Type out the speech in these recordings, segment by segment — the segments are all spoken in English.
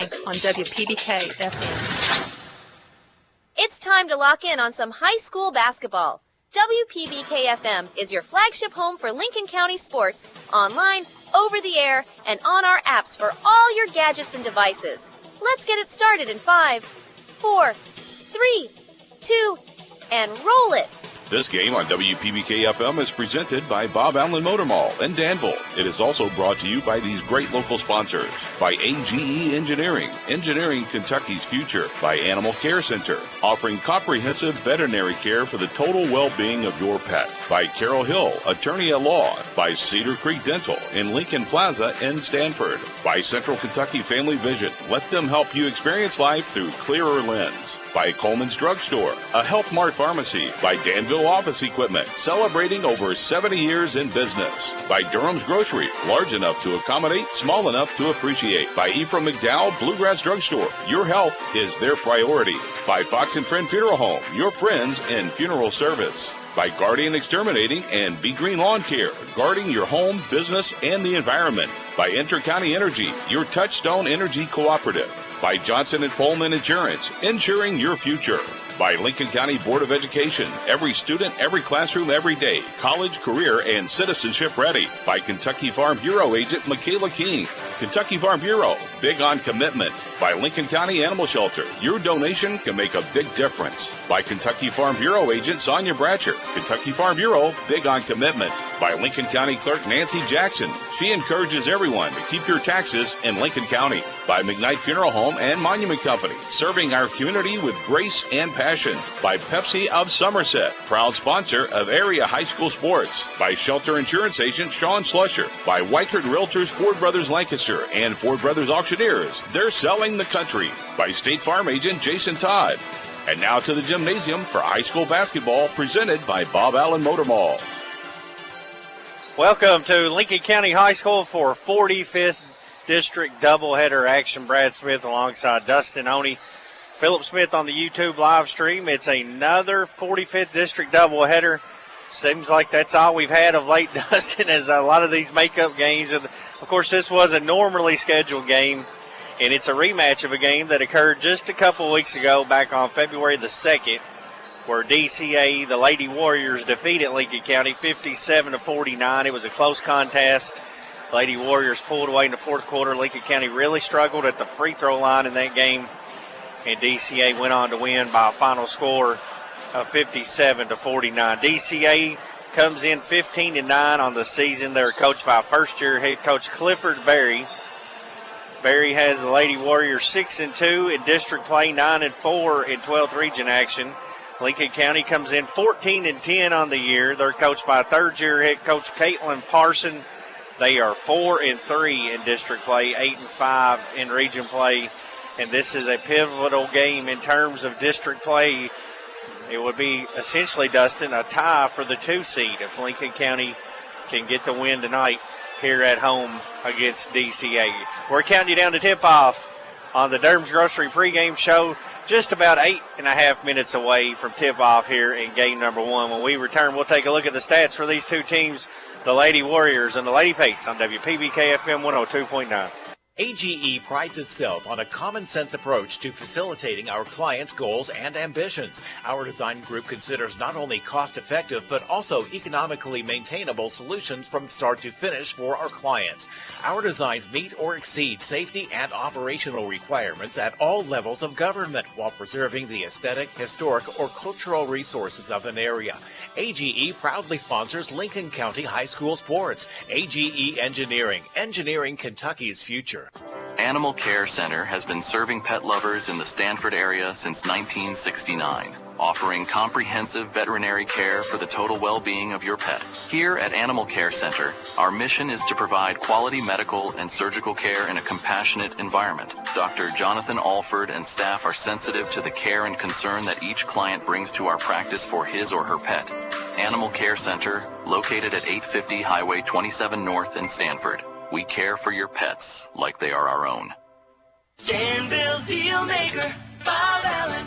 on WPBK FM. It's time to lock in on some high school basketball. WPBK FM is your flagship home for Lincoln County sports, online, over the air, and on our apps for all your gadgets and devices. Let's get it started in 5, 4, 3, 2, and roll it. This game on WPBK FM is presented by Bob Allen Motor Mall in Danville. It is also brought to you by these great local sponsors. By AGE Engineering, engineering Kentucky's future. By Animal Care Center, offering comprehensive veterinary care for the total well-being of your pet. By Carol Hill, attorney at law. By Cedar Creek Dental in Lincoln Plaza in Stanford. By Central Kentucky Family Vision, let them help you experience life through clearer lens. By Coleman's Drugstore, a Health Mart pharmacy. By Danville Office Equipment, celebrating over 70 years in business. By Durham's Grocery, large enough to accommodate, small enough to appreciate. By Ephraim McDowell Bluegrass Drugstore, your health is their priority. By Fox and Friend Funeral Home, your friends in funeral service. By Guardian Exterminating and Be Green Lawn Care, guarding your home, business, and the environment. By Inter-County Energy, your Touchstone Energy Cooperative. By Johnson & Pullman Insurance, insuring your future. By Lincoln County Board of Education, every student, every classroom, every day, college, career, and citizenship ready. By Kentucky Farm Bureau agent Michaela King. Kentucky Farm Bureau, big on commitment. By Lincoln County Animal Shelter, your donation can make a big difference. By Kentucky Farm Bureau agent Sonia Bratcher. Kentucky Farm Bureau, big on commitment. By Lincoln County Clerk Nancy Jackson. She encourages everyone to keep your taxes in Lincoln County. By McKnight Funeral Home and Monument Company, serving our community with grace and passion. By Pepsi of Somerset, proud sponsor of area high school sports. By Shelter Insurance agent Sean Slusher. By Weichert Realtors Ford Brothers Lancaster and Ford Brothers Auctioneers, they're selling the country. By State Farm agent Jason Todd. And now to the gymnasium for high school basketball, presented by Bob Allen Motor Mall. Welcome to Lincoln County High School for 45th District doubleheader action. Brad Smith alongside Dustin Oney. Philip Smith on the YouTube live stream. It's another 45th District doubleheader. Seems like that's all we've had of late, Dustin, as a lot of these makeup games. Of course, this was a normally scheduled game, and it's a rematch of a game that occurred just a couple weeks ago, back on February the 2nd, where DCA, the Lady Warriors, defeated Lincoln County 57-49. It was a close contest. Lady Warriors pulled away in the fourth quarter. Lincoln County really struggled at the free throw line in that game, and DCA went on to win by a final score of 57-49. DCA comes in 15-9 on the season. They're coached by first-year head coach Clifford Berry. Berry has the Lady Warriors 6-2 in district play, 9-4 in 12th region action. Lincoln County comes in 14-10 on the year. They're coached by third-year head coach Caitlin Parson. They are 4-3 in district play, 8-5 in region play. And this is a pivotal game in terms of district play. It would be essentially, Dustin, a tie for the 2 seed if Lincoln County can get the win tonight here at home against DCA. We're counting you down to tip-off on the Durham's Grocery pregame show. Just about 8.5 minutes away from tip-off here in game number 1. When we return, we'll take a look at the stats for these two teams, the Lady Warriors and the Lady Pates, on WPBK FM 102.9. AGE prides itself on a common-sense approach to facilitating our clients' goals and ambitions. Our design group considers not only cost-effective but also economically maintainable solutions from start to finish for our clients. Our designs meet or exceed safety and operational requirements at all levels of government while preserving the aesthetic, historic, or cultural resources of an area. AGE proudly sponsors Lincoln County High School sports. AGE Engineering, engineering Kentucky's future. Animal Care Center has been serving pet lovers in the Stanford area since 1969, offering comprehensive veterinary care for the total well-being of your pet. Here at Animal Care Center, our mission is to provide quality medical and surgical care in a compassionate environment. Dr. Jonathan Alford and staff are sensitive to the care and concern that each client brings to our practice for his or her pet. Animal Care Center, located at 850 Highway 27 North in Stanford. We care for your pets like they are our own. Danville's deal maker, Bob Allen.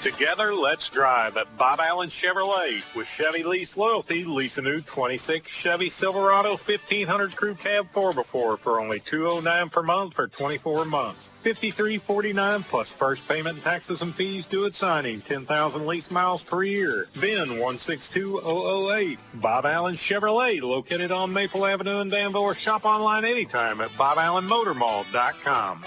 Together, let's drive at Bob Allen Chevrolet. With Chevy Lease Loyalty, lease a new 26 Chevy Silverado 1500 Crew Cab 4x4 for only $209 per month for 24 months. $53.49 plus first payment, taxes, and fees due at signing. 10,000 lease miles per year. VIN 162008. Bob Allen Chevrolet, located on Maple Avenue in Danville, or shop online anytime at BobAllenMotorMall.com.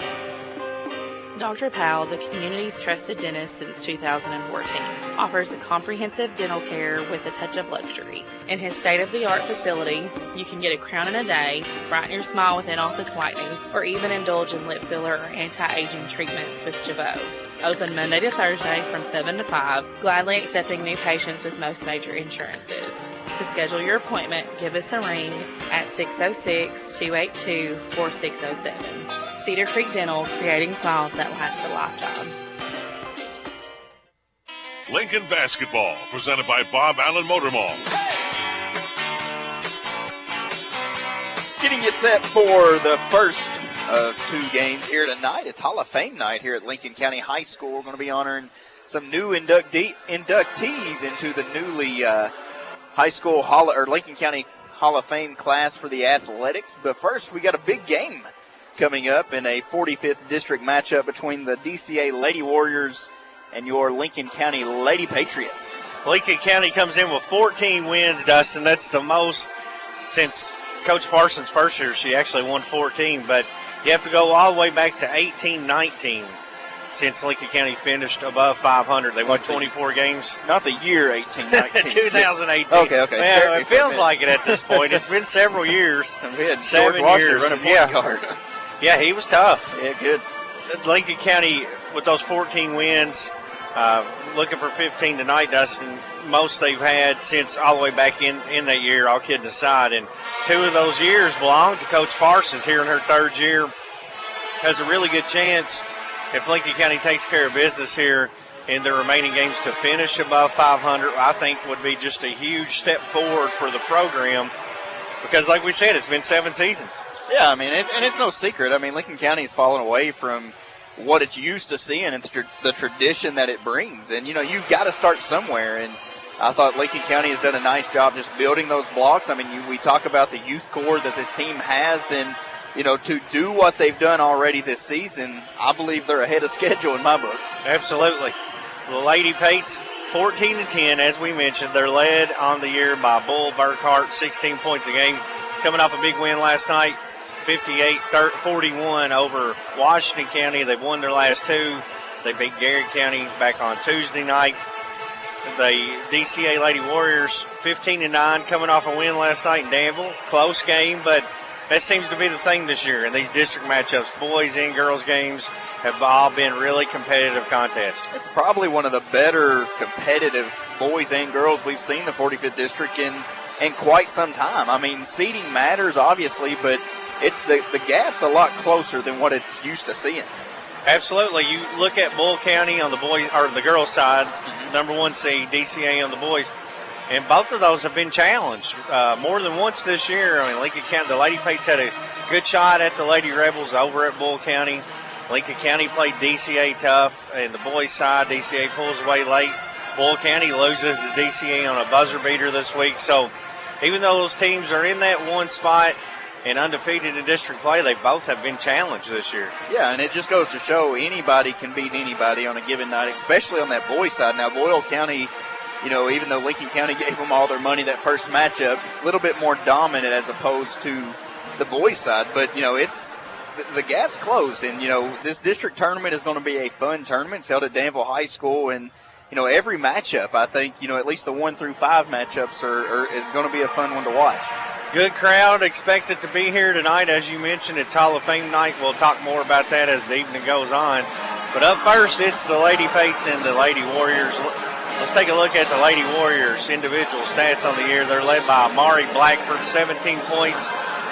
Dr. Powell, the community's trusted dentist since 2014, offers a comprehensive dental care with a touch of luxury. In his state-of-the-art facility, you can get a crown in a day, brighten your smile with in-office whitening, or even indulge in lip filler or anti-aging treatments with Jabot. Open Monday to Thursday from 7 to 5, gladly accepting new patients with most major insurances. To schedule your appointment, give us a ring at 606-282-4607. Cedar Creek Dental, creating smiles that last a lifetime. Lincoln Basketball, presented by Bob Allen Motor Mall. Getting you set for the first of two games here tonight. It's Hall of Fame night here at Lincoln County High School. We're going to be honoring some new inductees into the newly high school Lincoln County Hall of Fame class for the athletics. But first, we got a big game coming up in a 45th district matchup between the DCA Lady Warriors and your Lincoln County Lady Patriots. Lincoln County comes in with 14 wins, Dustin. That's the most since Coach Parsons' first year. She actually won 14, but you have to go all the way back to 18-19 since Lincoln County finished above 500. They won 24 games. Not the year 18-19. 2018. Okay. Yeah, it feels like it at this point. It's been several years. We had 7 George years. Washer running point guard. Yeah, he was tough. Yeah, good. Lincoln County, with those 14 wins, looking for 15 tonight, Dustin. Most they've had since all the way back in that year, all kidding aside. And 2 of those years belong to Coach Parsons here in her 3rd year. Has a really good chance, if Lincoln County takes care of business here in the remaining games, to finish above 500. I think would be just a huge step forward for the program because, like we said, it's been 7 seasons. Yeah, I mean, and it's no secret. I mean, Lincoln County's fallen away from what it's used to seeing and the tradition that it brings. And, you've got to start somewhere. And I thought Lincoln County has done a nice job just building those blocks. I mean, we talk about the youth core that this team has. And, to do what they've done already this season, I believe they're ahead of schedule in my book. Absolutely. The Lady Pates, 14-10, as we mentioned. They're led on the year by Bull Burkhart, 16 points a game. Coming off a big win last night. 58-41 over Washington County. They've won their last 2. They beat Garrett County back on Tuesday night. The DCA Lady Warriors 15-9 coming off a win last night in Danville. Close game, but that seems to be the thing this year in these district matchups. Boys and girls games have all been really competitive contests. It's probably one of the better competitive boys and girls we've seen the 45th district in quite some time. I mean, seeding matters, obviously, but the gap's a lot closer than what it's used to seeing. Absolutely. You look at Bull County on the boys or the girls side, number 1 seed, DCA on the boys, and both of those have been challenged more than once this year. I mean, Lincoln County, the Lady Pates had a good shot at the Lady Rebels over at Bull County. Lincoln County played DCA tough, and the boys side, DCA pulls away late. Bull County loses to DCA on a buzzer beater this week. So even though those teams are in that one spot and undefeated in district play, they both have been challenged this year. Yeah, and it just goes to show anybody can beat anybody on a given night, especially on that boys side. Now, Boyle County, even though Lincoln County gave them all their money that first matchup, a little bit more dominant as opposed to the boys side. But, it's the gap's closed. And, this district tournament is going to be a fun tournament. It's held at Danville High School. And, every matchup, I think, at least the 1 through 5 matchups is going to be a fun one to watch. Good crowd expected to be here tonight. As you mentioned, it's Hall of Fame night. We'll talk more about that as the evening goes on. But up first, it's the Lady Pates and the Lady Warriors. Let's take a look at the Lady Warriors individual stats on the year. They're led by Amari Blackford, 17 points,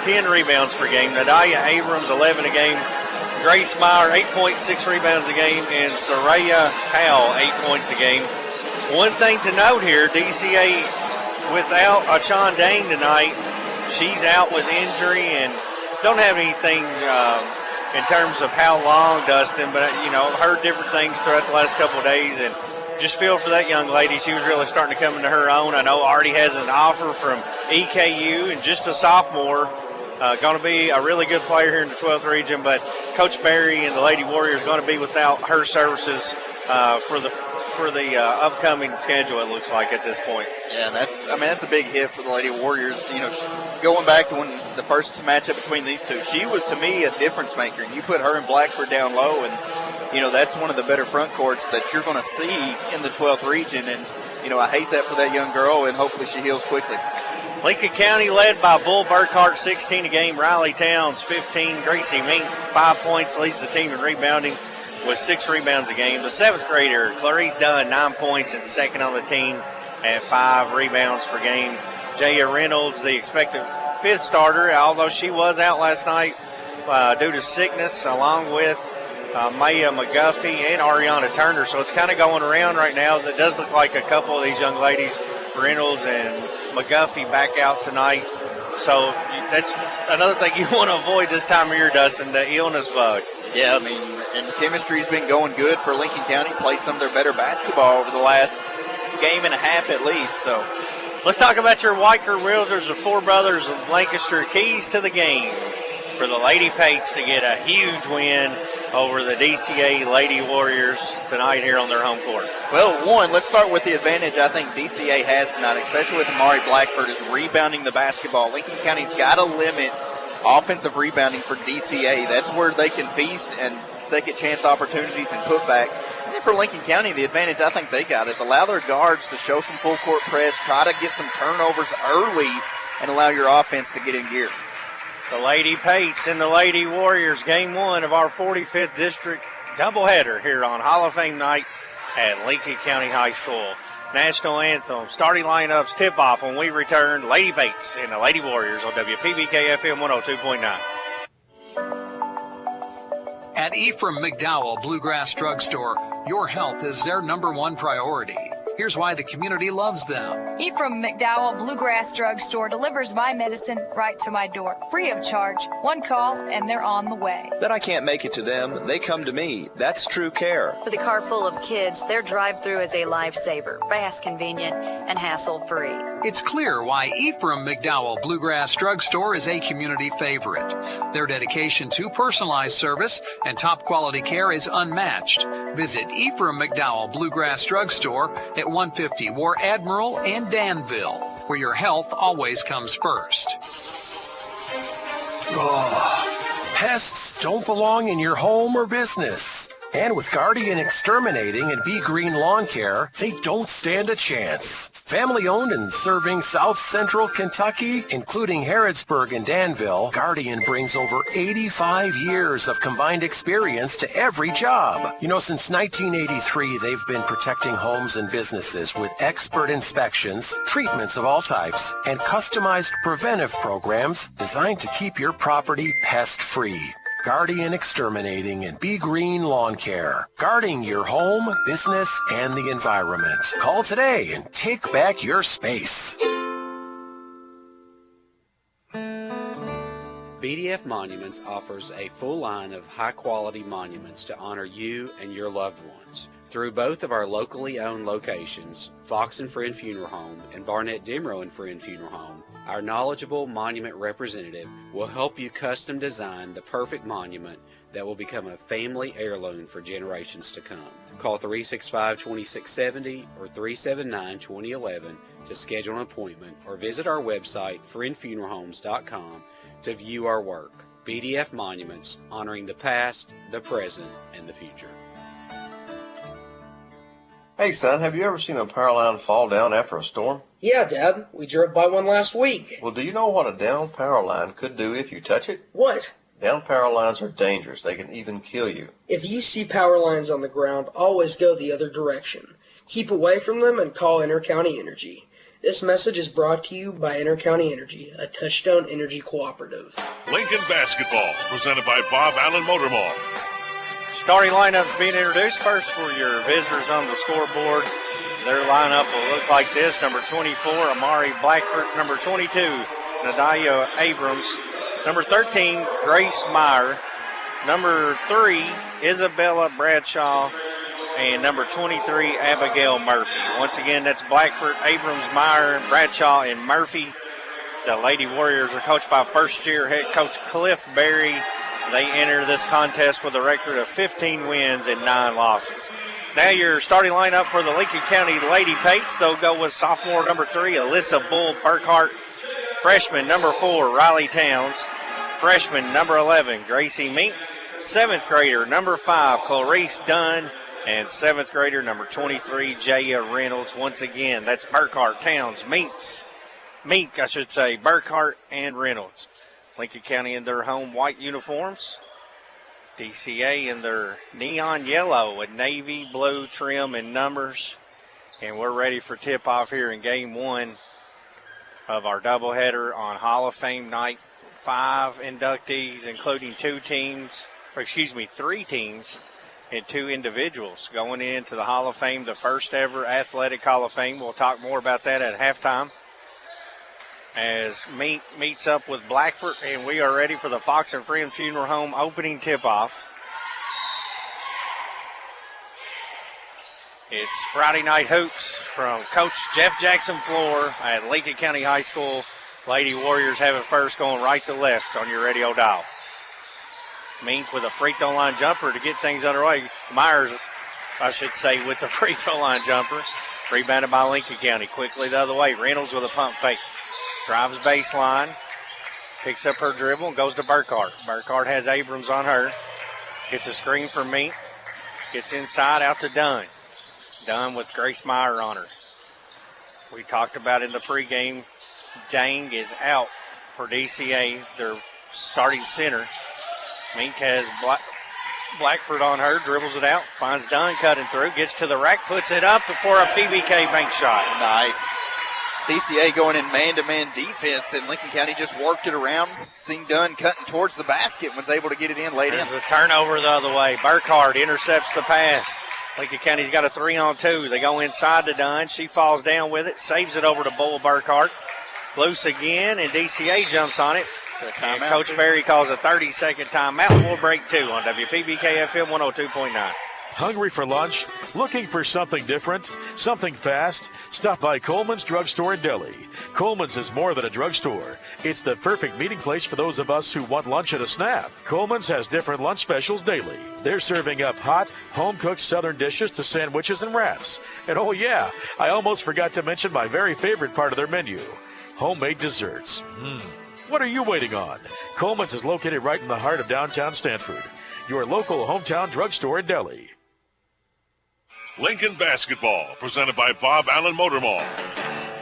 10 rebounds per game. Nadalia Abrams, 11 a game. Grace Meyer, 8.6 rebounds a game. And Soraya Howell, 8 points a game. One thing to note here, DCA without Achan Dane tonight. She's out with injury and don't have anything in terms of how long, Dustin, but, heard different things throughout the last couple of days, and just feel for that young lady. She was really starting to come into her own. I know already has an offer from EKU and just a sophomore. Going to be a really good player here in the 12th region, but Coach Barry and the Lady Warriors going to be without her services for the upcoming schedule, it looks like, at this point. Yeah, that's a big hit for the Lady Warriors. You know, going back to when the first matchup between these two, she was, to me, a difference maker. And you put her and Blackford down low, and, you know, that's one of the better front courts that you're going to see in the 12th region. And, you know, I hate that for that young girl, and hopefully she heals quickly. Lincoln County led by Bull Burkhart, 16 a game. Riley Towns, 15. Gracie Mink, 5 points, leads the team in rebounding with 6 rebounds a game. The 7th grader, Clarice Dunn, 9 points and second on the team at 5 rebounds per game. Jaya Reynolds, the expected 5th starter, although she was out last night due to sickness, along with Maya McGuffey and Ariana Turner. So it's kind of going around right now. It does look like a couple of these young ladies, Reynolds and McGuffey, back out tonight. So that's another thing you want to avoid this time of year, Dustin, the illness bug. Yeah, I mean, and chemistry's been going good for Lincoln County. Played some of their better basketball over the last game and a half at least. So let's talk about your Weicker Realtors, the 4 brothers of Lancaster. Keys to the game for the Lady Pates to get a huge win over the DCA Lady Warriors tonight here on their home court. Well, one, let's start with the advantage I think DCA has tonight, especially with Amari Blackford, is rebounding the basketball. Lincoln County's got to limit offensive rebounding for DCA. That's where they can feast and second chance opportunities and put back. And then for Lincoln County, the advantage I think they got is allow their guards to show some full court press, try to get some turnovers early, and allow your offense to get in gear. The Lady Pates and the Lady Warriors, game 1 of our 45th District doubleheader here on Hall of Fame night at Lincoln County High School. National anthem, starting lineups, tip-off when we return. Lady Pates and the Lady Warriors on WPBK FM 102.9. At Ephraim McDowell Bluegrass Drugstore, your health is their #1 priority. Here's why the community loves them. Ephraim McDowell Bluegrass Drugstore delivers my medicine right to my door, free of charge. One call, and they're on the way. Then I can't make it to them. They come to me. That's true care. With a car full of kids, their drive-through is a lifesaver, fast, convenient, and hassle-free. It's clear why Ephraim McDowell Bluegrass Drugstore is a community favorite. Their dedication to personalized service and top-quality care is unmatched. Visit Ephraim McDowell Bluegrass Drugstore at 150 War Admiral in Danville, where your health always comes first. Oh, pests don't belong in your home or business. And with Guardian Exterminating and Be Green Lawn Care, they don't stand a chance. Family owned and serving South Central Kentucky, including Harrodsburg and Danville, Guardian brings over 85 years of combined experience to every job. You know, since 1983, they've been protecting homes and businesses with expert inspections, treatments of all types, and customized preventive programs designed to keep your property pest-free. Guardian Exterminating and Be Green Lawn Care. Guarding your home, business, and the environment. Call today and take back your space. BDF Monuments offers a full line of high-quality monuments to honor you and your loved ones. Through both of our locally owned locations, Fox and Friend Funeral Home and Barnett Demrow and Friend Funeral Home, our knowledgeable monument representative will help you custom design the perfect monument that will become a family heirloom for generations to come. Call 365-2670 or 379-2011 to schedule an appointment or visit our website, friendfuneralhomes.com, to view our work. BDF Monuments, honoring the past, the present, and the future. Hey, son, have you ever seen a power line fall down after a storm? Yeah, Dad. We drove by one last week. Well, do you know what a down power line could do if you touch it? What? Down power lines are dangerous. They can even kill you. If you see power lines on the ground, always go the other direction. Keep away from them and call Intercounty Energy. This message is brought to you by Intercounty Energy, a Touchstone Energy cooperative. Lincoln Basketball, presented by Bob Allen Motor Mall. Starting lineups being introduced. First for your visitors on the scoreboard. Their lineup will look like this. Number 24, Amari Blackford. Number 22, Nadia Abrams. Number 13, Grace Meyer. Number 3, Isabella Bradshaw. and number 23, Abigail Murphy. Once again, that's Blackford, Abrams, Meyer, Bradshaw, and Murphy. The Lady Warriors are coached by first-year head coach Cliff Berry. They enter this contest with a record of 15 wins and 9 losses. Now your starting lineup for the Lincoln County Lady Pates. They'll go with sophomore number 3, Alyssa Bull Burkhart. Freshman number 4, Riley Towns. Freshman number 11, Gracie Mink. 7th grader number 5, Clarice Dunn. And 7th grader number 23, Jaya Reynolds. Once again, that's Burkhart, Towns, Burkhart and Reynolds. Lincoln County in their home white uniforms. DCA in their neon yellow with navy blue trim and numbers. And we're ready for tip-off here in Game 1 of our doubleheader on Hall of Fame night. 5 inductees, including 3 teams and 2 individuals going into the Hall of Fame, the first ever Athletic Hall of Fame. We'll talk more about that at halftime as Meek meets up with Blackford, and we are ready for the Fox and Friend Funeral Home opening tip-off. It's Friday Night Hoops from Coach Jeff Jackson Floor at Lincoln County High School. Lady Warriors have it first, going right to left on your radio dial. Mink with a free throw line jumper to get things underway. Myers, with the free throw line jumper. Rebounded by Lincoln County. Quickly the other way. Reynolds with a pump fake. Drives baseline. Picks up her dribble and goes to Burkhart. Burkhart has Abrams on her. Gets a screen for Mink. Gets inside out to Dunn. Dunn with Grace Meyer on her. We talked about in the pregame, Dang is out for DCA, their starting center. Mink has Blackford on her, dribbles it out, finds Dunn cutting through, gets to the rack, puts it up before a PBK bank shot. Nice. DCA going in man-to-man defense, and Lincoln County just worked it around. Seen Dunn cutting towards the basket, was able to get it in late in. There's a turnover the other way. Burkhart intercepts the pass. Lincoln County's got a 3-on-2. They go inside to Dunn. She falls down with it, saves it over to Bull Burkhart. Loose again, and DCA jumps on it. And Coach Berry calls a 30-second timeout. We'll break 2 on WPBK FM 102.9. Hungry for lunch? Looking for something different? Something fast? Stop by Coleman's Drugstore and Deli. Coleman's is more than a drugstore. It's the perfect meeting place for those of us who want lunch at a snap. Coleman's has different lunch specials daily. They're serving up hot, home-cooked southern dishes to sandwiches and wraps. And oh yeah, I almost forgot to mention my very favorite part of their menu, homemade desserts. What are you waiting on? Coleman's is located right in the heart of downtown Stanford. Your local hometown drugstore and deli. Lincoln Basketball, presented by Bob Allen Motor Mall.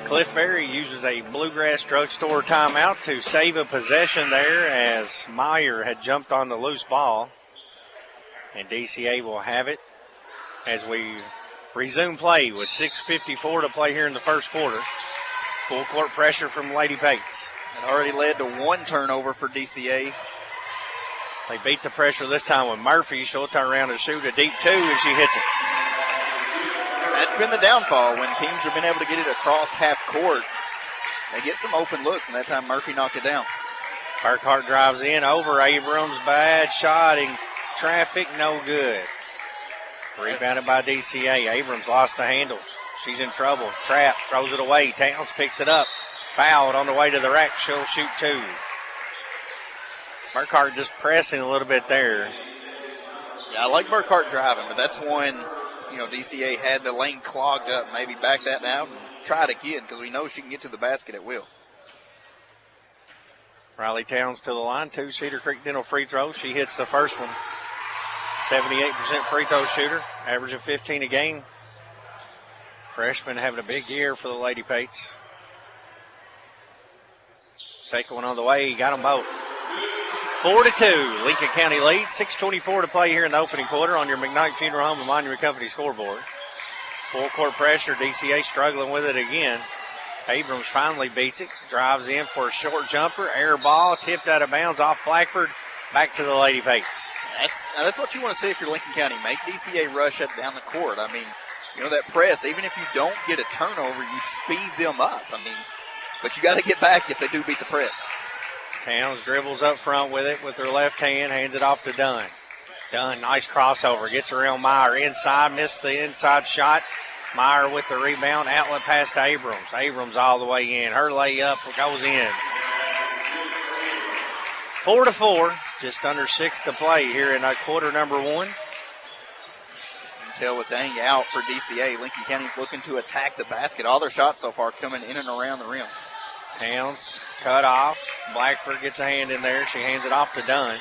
Cliff Berry uses a Bluegrass Drugstore timeout to save a possession there as Meyer had jumped on the loose ball. And DCA will have it as we resume play with 6:54 to play here in the first quarter. Full court pressure from Lady Pates. It already led to 1 turnover for DCA. They beat the pressure this time with Murphy. She'll turn around and shoot a deep 2, and she hits it. That's been the downfall when teams have been able to get it across half court. They get some open looks, and that time Murphy knocked it down. Burkhart drives in over Abrams. Bad shot in traffic, no good. Rebounded by DCA. Abrams lost the handles. She's in trouble. Trap, throws it away. Towns picks it up. Fouled on the way to the rack. She'll shoot 2. Burkhart just pressing a little bit there. Yeah, I like Burkhart driving, but that's when, DCA had the lane clogged up. Maybe back that out and try it again because we know she can get to the basket at will. Riley Towns to the line. 2 Cedar Creek Dental free throws. She hits the first one. 78% free throw shooter, averaging 15 a game. Freshman having a big year for the Lady Pates. Second one on the way. He got them both. 4-2. Lincoln County leads. 6:24 to play here in the opening quarter on your McKnight Funeral Home and Monument Company scoreboard. Full court pressure. DCA struggling with it again. Abrams finally beats it. Drives in for a short jumper. Air ball. Tipped out of bounds off Blackford. Back to the Lady Pates. That's what you want to see if you're Lincoln County. Make DCA rush up down the court. I mean, that press, even if you don't get a turnover, you speed them up. But you got to get back if they do beat the press. Towns dribbles up front with it with her left hand, hands it off to Dunn. Dunn, nice crossover. Gets around Meyer. Inside, missed the inside shot. Meyer with the rebound. Outlet pass to Abrams. Abrams all the way in. Her layup goes in. 4-4. Just under 6 to play here in quarter number 1. Tell with Dang out for DCA. Lincoln County's looking to attack the basket. All their shots so far coming in and around the rim. Towns cut off. Blackford gets a hand in there. She hands it off to Dunn.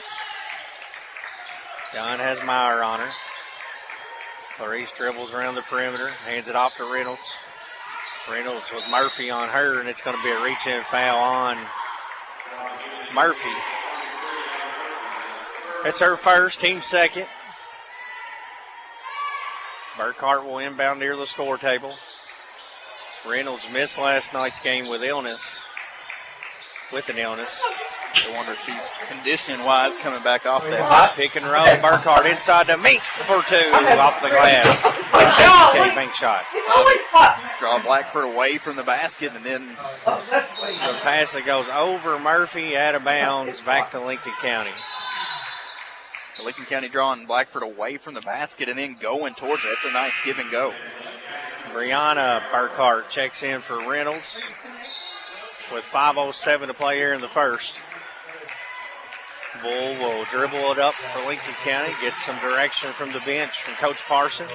Dunn has Meyer on her. Clarice dribbles around the perimeter. Hands it off to Reynolds. Reynolds with Murphy on her, and it's going to be a reach-in foul on Murphy. It's her first, team second. Burkhart will inbound near the score table. Reynolds missed last night's game with an illness. I wonder if she's conditioning-wise coming back off that. Pick and roll. Burkhart inside to Mink for 2 off the glass. Okay, bank shot. Draw Blackford away from the basket, and then the pass that goes over Murphy, out of bounds, back to Lincoln County. Lincoln County drawing Blackford away from the basket and then going towards it. That's a nice give and go. Brianna Burkhart checks in for Reynolds with 5:07 to play here in the first. Bull will dribble it up for Lincoln County, gets some direction from the bench from Coach Parson.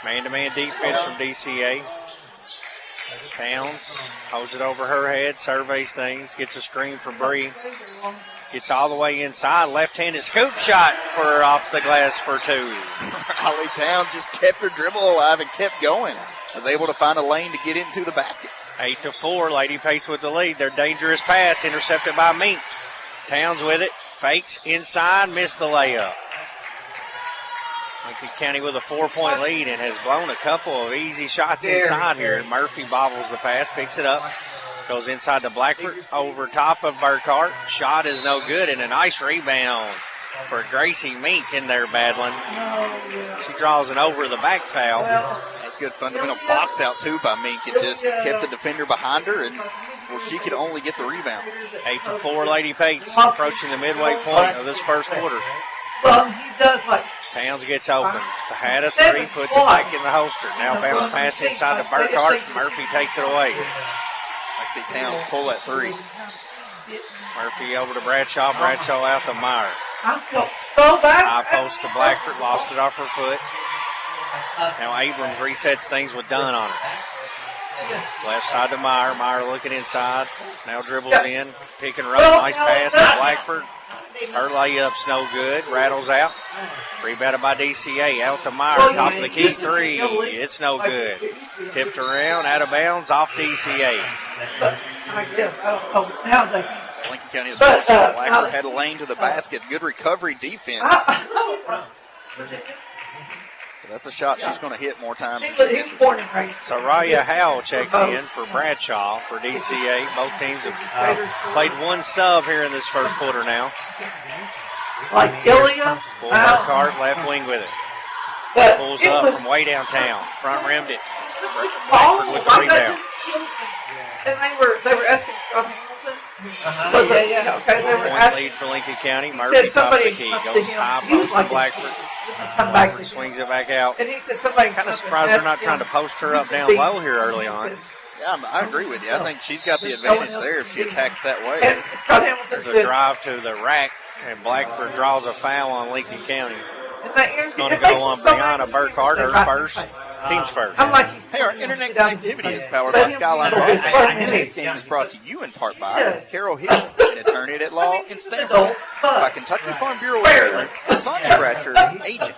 Man-to-man defense from DCA. Towns holds it over her head, surveys things, gets a screen for Bree. Gets all the way inside, left-handed scoop shot for off the glass for 2. Holly Towns just kept her dribble alive and kept going. Was able to find a lane to get into the basket. 8-4, Lady Pates with the lead. Their dangerous pass intercepted by Mink. Towns with it, fakes inside, missed the layup. Lincoln County with a 4-point lead and has blown a couple of easy shots inside here. Murphy bobbles the pass, picks it up. Goes inside to Blackford, over top of Burkhart. Shot is no good, and a nice rebound for Gracie Mink in there battling. She draws an over-the-back foul. That's good fundamental box out, too, by Mink. It just kept the defender behind her, and she could only get the rebound. 8-4, Lady Pates approaching the midway point of this first quarter. Towns gets open. Had a 3, puts it back in the holster. Now bounce pass inside to Burkhart. Murphy takes it away. I see Towns pull that 3. Murphy over to Bradshaw. Bradshaw out to Meyer. So bad. High post to Blackford. Lost it off her foot. Now Abrams resets things with Dunn on her. Left side to Meyer. Meyer looking inside. Now dribbles in. Pick and roll. Nice pass to Blackford. Her layup's no good. Rattles out. Rebounded by DCA. Out to Meyer. Top of the key 3. It's no good. Tipped around. Out of bounds. Off DCA. I guess. I don't know how they. Lincoln County has Blackford had a lane to the basket. Good recovery defense. That's a shot she's going to hit more times than she misses. Soraya Howell checks in for Bradshaw for DCA. Both teams have played one sub here in this first quarter now. Like Ilya. Bull Burkhart left wing with it. Pulls up from way downtown. Front rimmed it. Blackford with the rebound. And they were asking Scott Hamilton. Okay, they were Point asking. lead for Lincoln County. Murphy top of the key. Goes high post to Blackford. Blackford swings it back out. And he said somebody kind of surprised they're not trying to post her up down low here early on. Yeah, I agree with you. I think she's got the advantage there if she attacks that way. There's a drive to the rack, and Blackford draws a foul on Lincoln County. It's going to go on Brianna Burkhart, her first. Team's first. Hey, our internet connectivity is powered by Skyline Broadband. And this game is brought to you in part by Carol Hill, an attorney at law in Stanford, by Kentucky Farm Bureau Insurance, Sonia Bratcher, agent,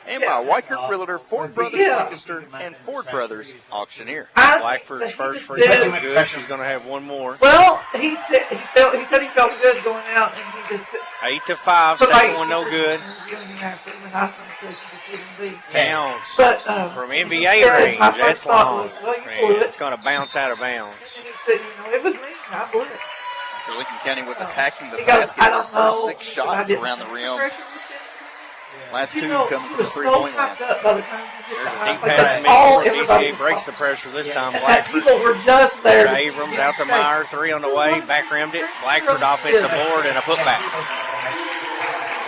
and by Wykert Realtor, Ford Brothers Lancaster, and Ford Brothers Auctioneer. Blackford's first free throw good. She's going to have one more. Well, he said he felt good going out, and he just 8-5. Second one no good. Towns from NBA range. That's long. It's going to bounce out of bounds. It was me. I blew it. After Lincoln County was attacking the basket, their first 6 shots around the rim. Last 2 coming from the 3-point line. There's a deep pass to DCA breaks the pressure this time. Blackford. People were just there. Abrams out to Meyer. 3 on the way. Back rimmed it. Blackford offensive board and a putback.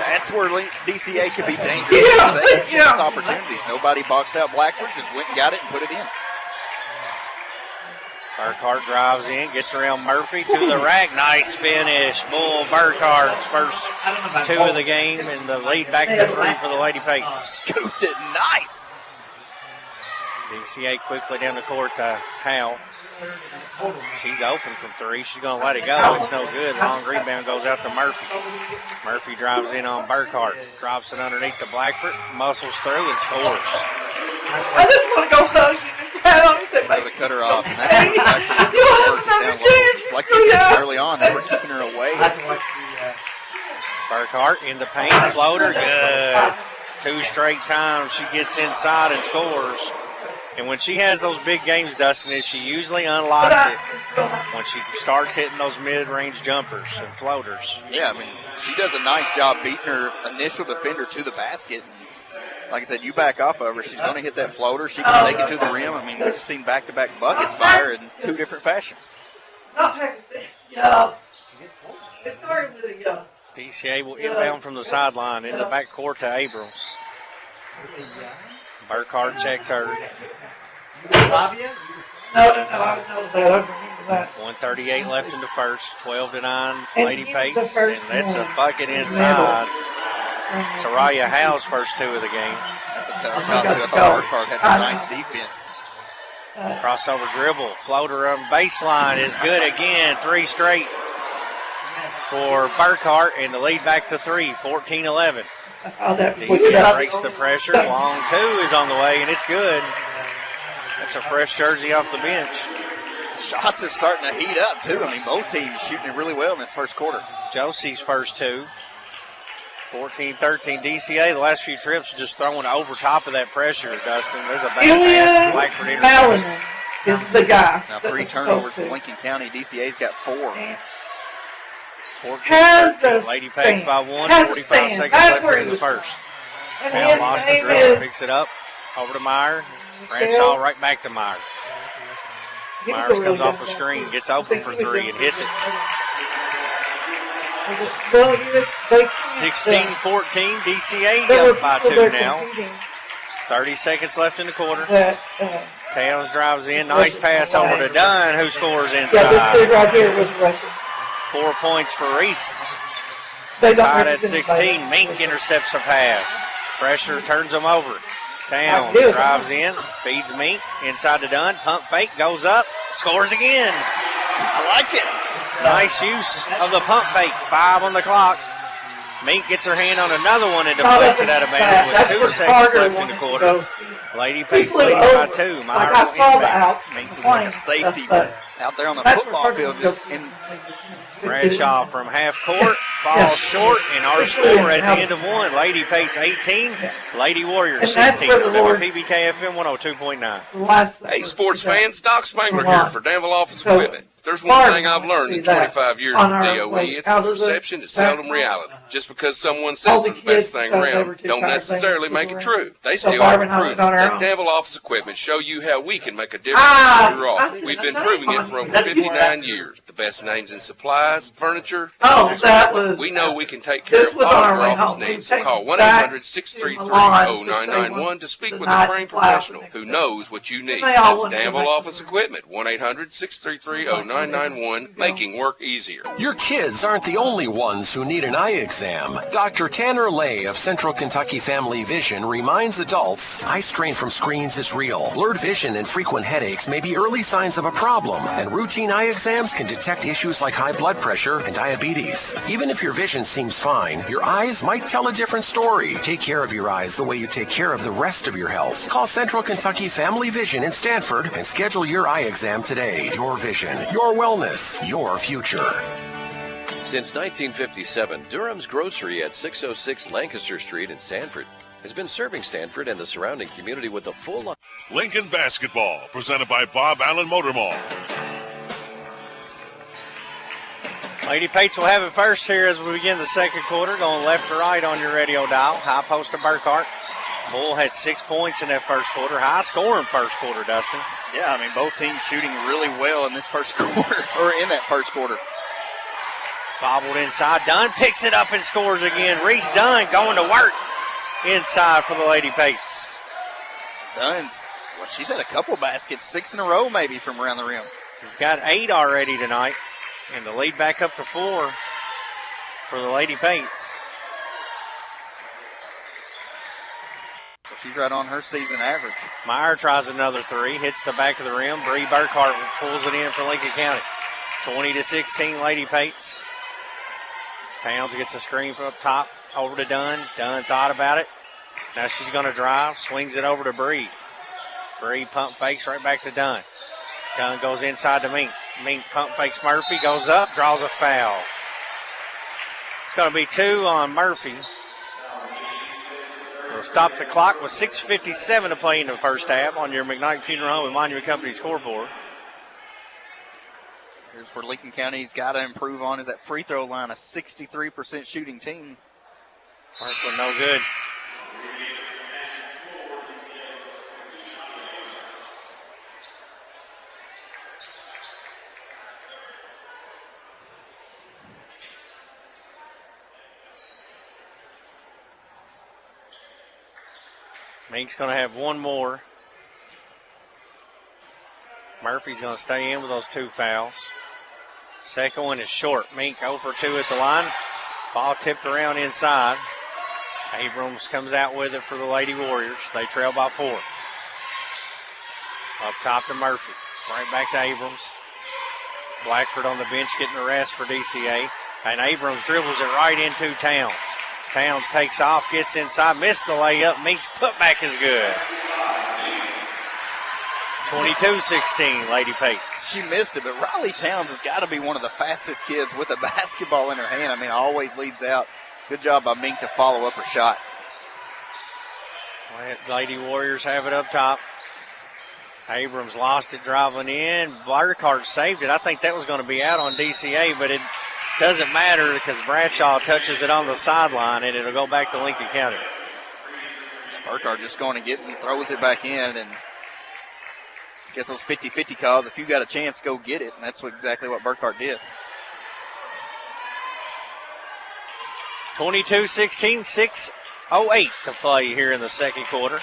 That's where DCA could be dangerous. Second chance opportunities. Nobody boxed out Blackford, just went and got it and put it in. Burkhart drives in, gets around Murphy to the rack. Nice finish. Bull Burkhart's first 2 of the game, and the lead back to 3 for the Lady Pates. Scooped it nice. DCA quickly down the court to Howell. She's open from 3. She's going to let it go. It's no good. Long rebound goes out to Murphy. Murphy drives in on Burkhart. Drops it underneath to Blackford. Muscles through and scores. I just want to go hug you and pat on you and say, To cut her off. And that's like early on, they were keeping her away. Burkhart in the paint. Floater. Good. 2 straight times she gets inside and scores. And when she has those big games, Dustin, she usually unlocks it when she starts hitting those mid-range jumpers and floaters. Yeah, I mean, she does a nice job beating her initial defender to the basket. Like I said, you back off of her, she's going to hit that floater. She can take it to the rim. I mean, we've seen back-to-back buckets by her in 2 different fashions. Not Pakistan. Yeah. It started with a yeah. DCA will inbound from the sideline in the backcourt to Abrams. Burkhart checks her. No, I know that. 1:38 left in the first. 12-9, And Lady he was the Pates, first and that's a one. bucket inside. Soraya Howe's first 2 of the game. That's a tough shot, too. I thought Burkhart had some nice defense. Crossover dribble, floater on baseline is good again. 3 straight for Burkhart, and the lead back to 3, 14-11. DCA breaks the pressure. Long 2 is on the way, and it's good. That's a fresh jersey off the bench. Shots are starting to heat up, too. I mean, both teams shooting it really well in this first quarter. Josie's first 2. 14-13 DCA. The last few trips just throwing over top of that pressure, Dustin. There's a bad pass. Blackford interception. Malin is the guy. Now 3 turnovers for Lincoln County. DCA's got 4. 14-13. Lady Pates by 1. 45 seconds left in the first. Now lost the dribble. Picks it up. Over to Meyer. Bradshaw right back to Meyer. Myers comes off the screen. Gets open for 3 and hits it. 16-14, DCA up by 2 now. 30 seconds left in the quarter. Towns drives in, nice pass over to Dunn, who scores inside. Yeah, this kid right here was rushing. 4 points for Reese. Tied at 16, Mink intercepts a pass. Pressure turns them over. Towns drives in, feeds Mink, inside to Dunn, pump fake, goes up, scores again. I like it. Nice use of the pump fake. 5 on the clock. Mink gets her hand on another one and deflects it out of bounds with 2 seconds left in the quarter. Lady Pates leading by 2. Like I saw the out. Mink was like a safety out there on the football field. Just in Bradshaw from half court falls short, and our score at the end of 1. Lady Pates 18, Lady Warriors 16. PBK FM 102.9. Hey, sports fans, Doc Spangler here for Danville Office Equipment. If there's one thing I've learned in 25 years of DOE, it's that perception is seldom reality. Just because someone says it's the best thing around, don't necessarily make it true. They still have to prove it. Let Danville Office Equipment show you how we can make a difference in your office. We've been proving it for over 59 years. The best names in supplies, furniture, we know we can take care of all of your office needs. So call 1-800-633-0991 to speak with a trained professional who knows what you need. That's Danville Office Equipment, 1-800-633-0991, making work easier. Your kids aren't the only ones who need an eye exam. Dr. Tanner Lay of Central Kentucky Family Vision reminds adults eye strain from screens is real. Blurred vision and frequent headaches may be early signs of a problem, and routine eye exams can detect issues like high blood pressure and diabetes. Even if your vision seems fine, your eyes might tell a different story. Take care of your eyes the way you take care of the rest of your health. Call Central Kentucky Family Vision in Stanford and schedule your eye exam today. Your vision, your wellness, your future. Since 1957, Durham's Grocery at 606 Lancaster Street in Stanford has been serving Stanford and the surrounding community with a full line. Lincoln Basketball, presented by Bob Allen Motor Mall. Lady Pates will have it first here as we begin the second quarter, going left to right on your radio dial. High post to Burkhart. Bull had 6 points in that first quarter. High scoring first quarter, Dustin. Yeah, I mean, both teams shooting really well in this first quarter, or in that first quarter. Bobbled inside. Dunn picks it up and scores again. Reese Dunn going to work inside for the Lady Pates. Dunn's, well, she's had a couple baskets, 6 in a row maybe from around the rim. She's got 8 already tonight. And the lead back up to 4 for the Lady Pates. So she's right on her season average. Meyer tries another 3, hits the back of the rim. Bree Burkhart pulls it in for Lincoln County. 20-16, Lady Pates. Towns gets a screen from up top, over to Dunn. Dunn thought about it. Now she's going to drive, swings it over to Bree. Bree pump fakes right back to Dunn. Dunn goes inside to Mink. Mink pump fakes Murphy, goes up, draws a foul. It's going to be 2 on Murphy. We'll stop the clock with 6:57 to play in the first half on your McKnight Funeral Home and Monument Company scoreboard. Here's where Lincoln County's got to improve on is that free throw line, a 63% shooting team. First one no good. Mink's going to have one more. Murphy's going to stay in with those 2 fouls. Second one is short. Mink 0 for 2 at the line. Ball tipped around inside. Abrams comes out with it for the Lady Warriors. They trail by 4. Up top to Murphy. Right back to Abrams. Blackford on the bench getting the rest for DCA. And Abrams dribbles it right into Towns. Towns takes off, gets inside, missed the layup. Mink's putback is good. 22-16, Lady Pates. She missed it, but Riley Towns has got to be one of the fastest kids with a basketball in her hand. I mean, always leads out. Good job by Mink to follow up her shot. Lady Warriors have it up top. Abrams lost it driving in. Burkhart saved it. I think that was going to be out on DCA, but it doesn't matter because Bradshaw touches it on the sideline, and it'll go back to Lincoln County. Burkhart just going to get it and throws it back in, and I guess those 50-50 calls, if you got a chance, go get it, and that's exactly what Burkhart did. 22-16, 6:08 to play here in the second quarter.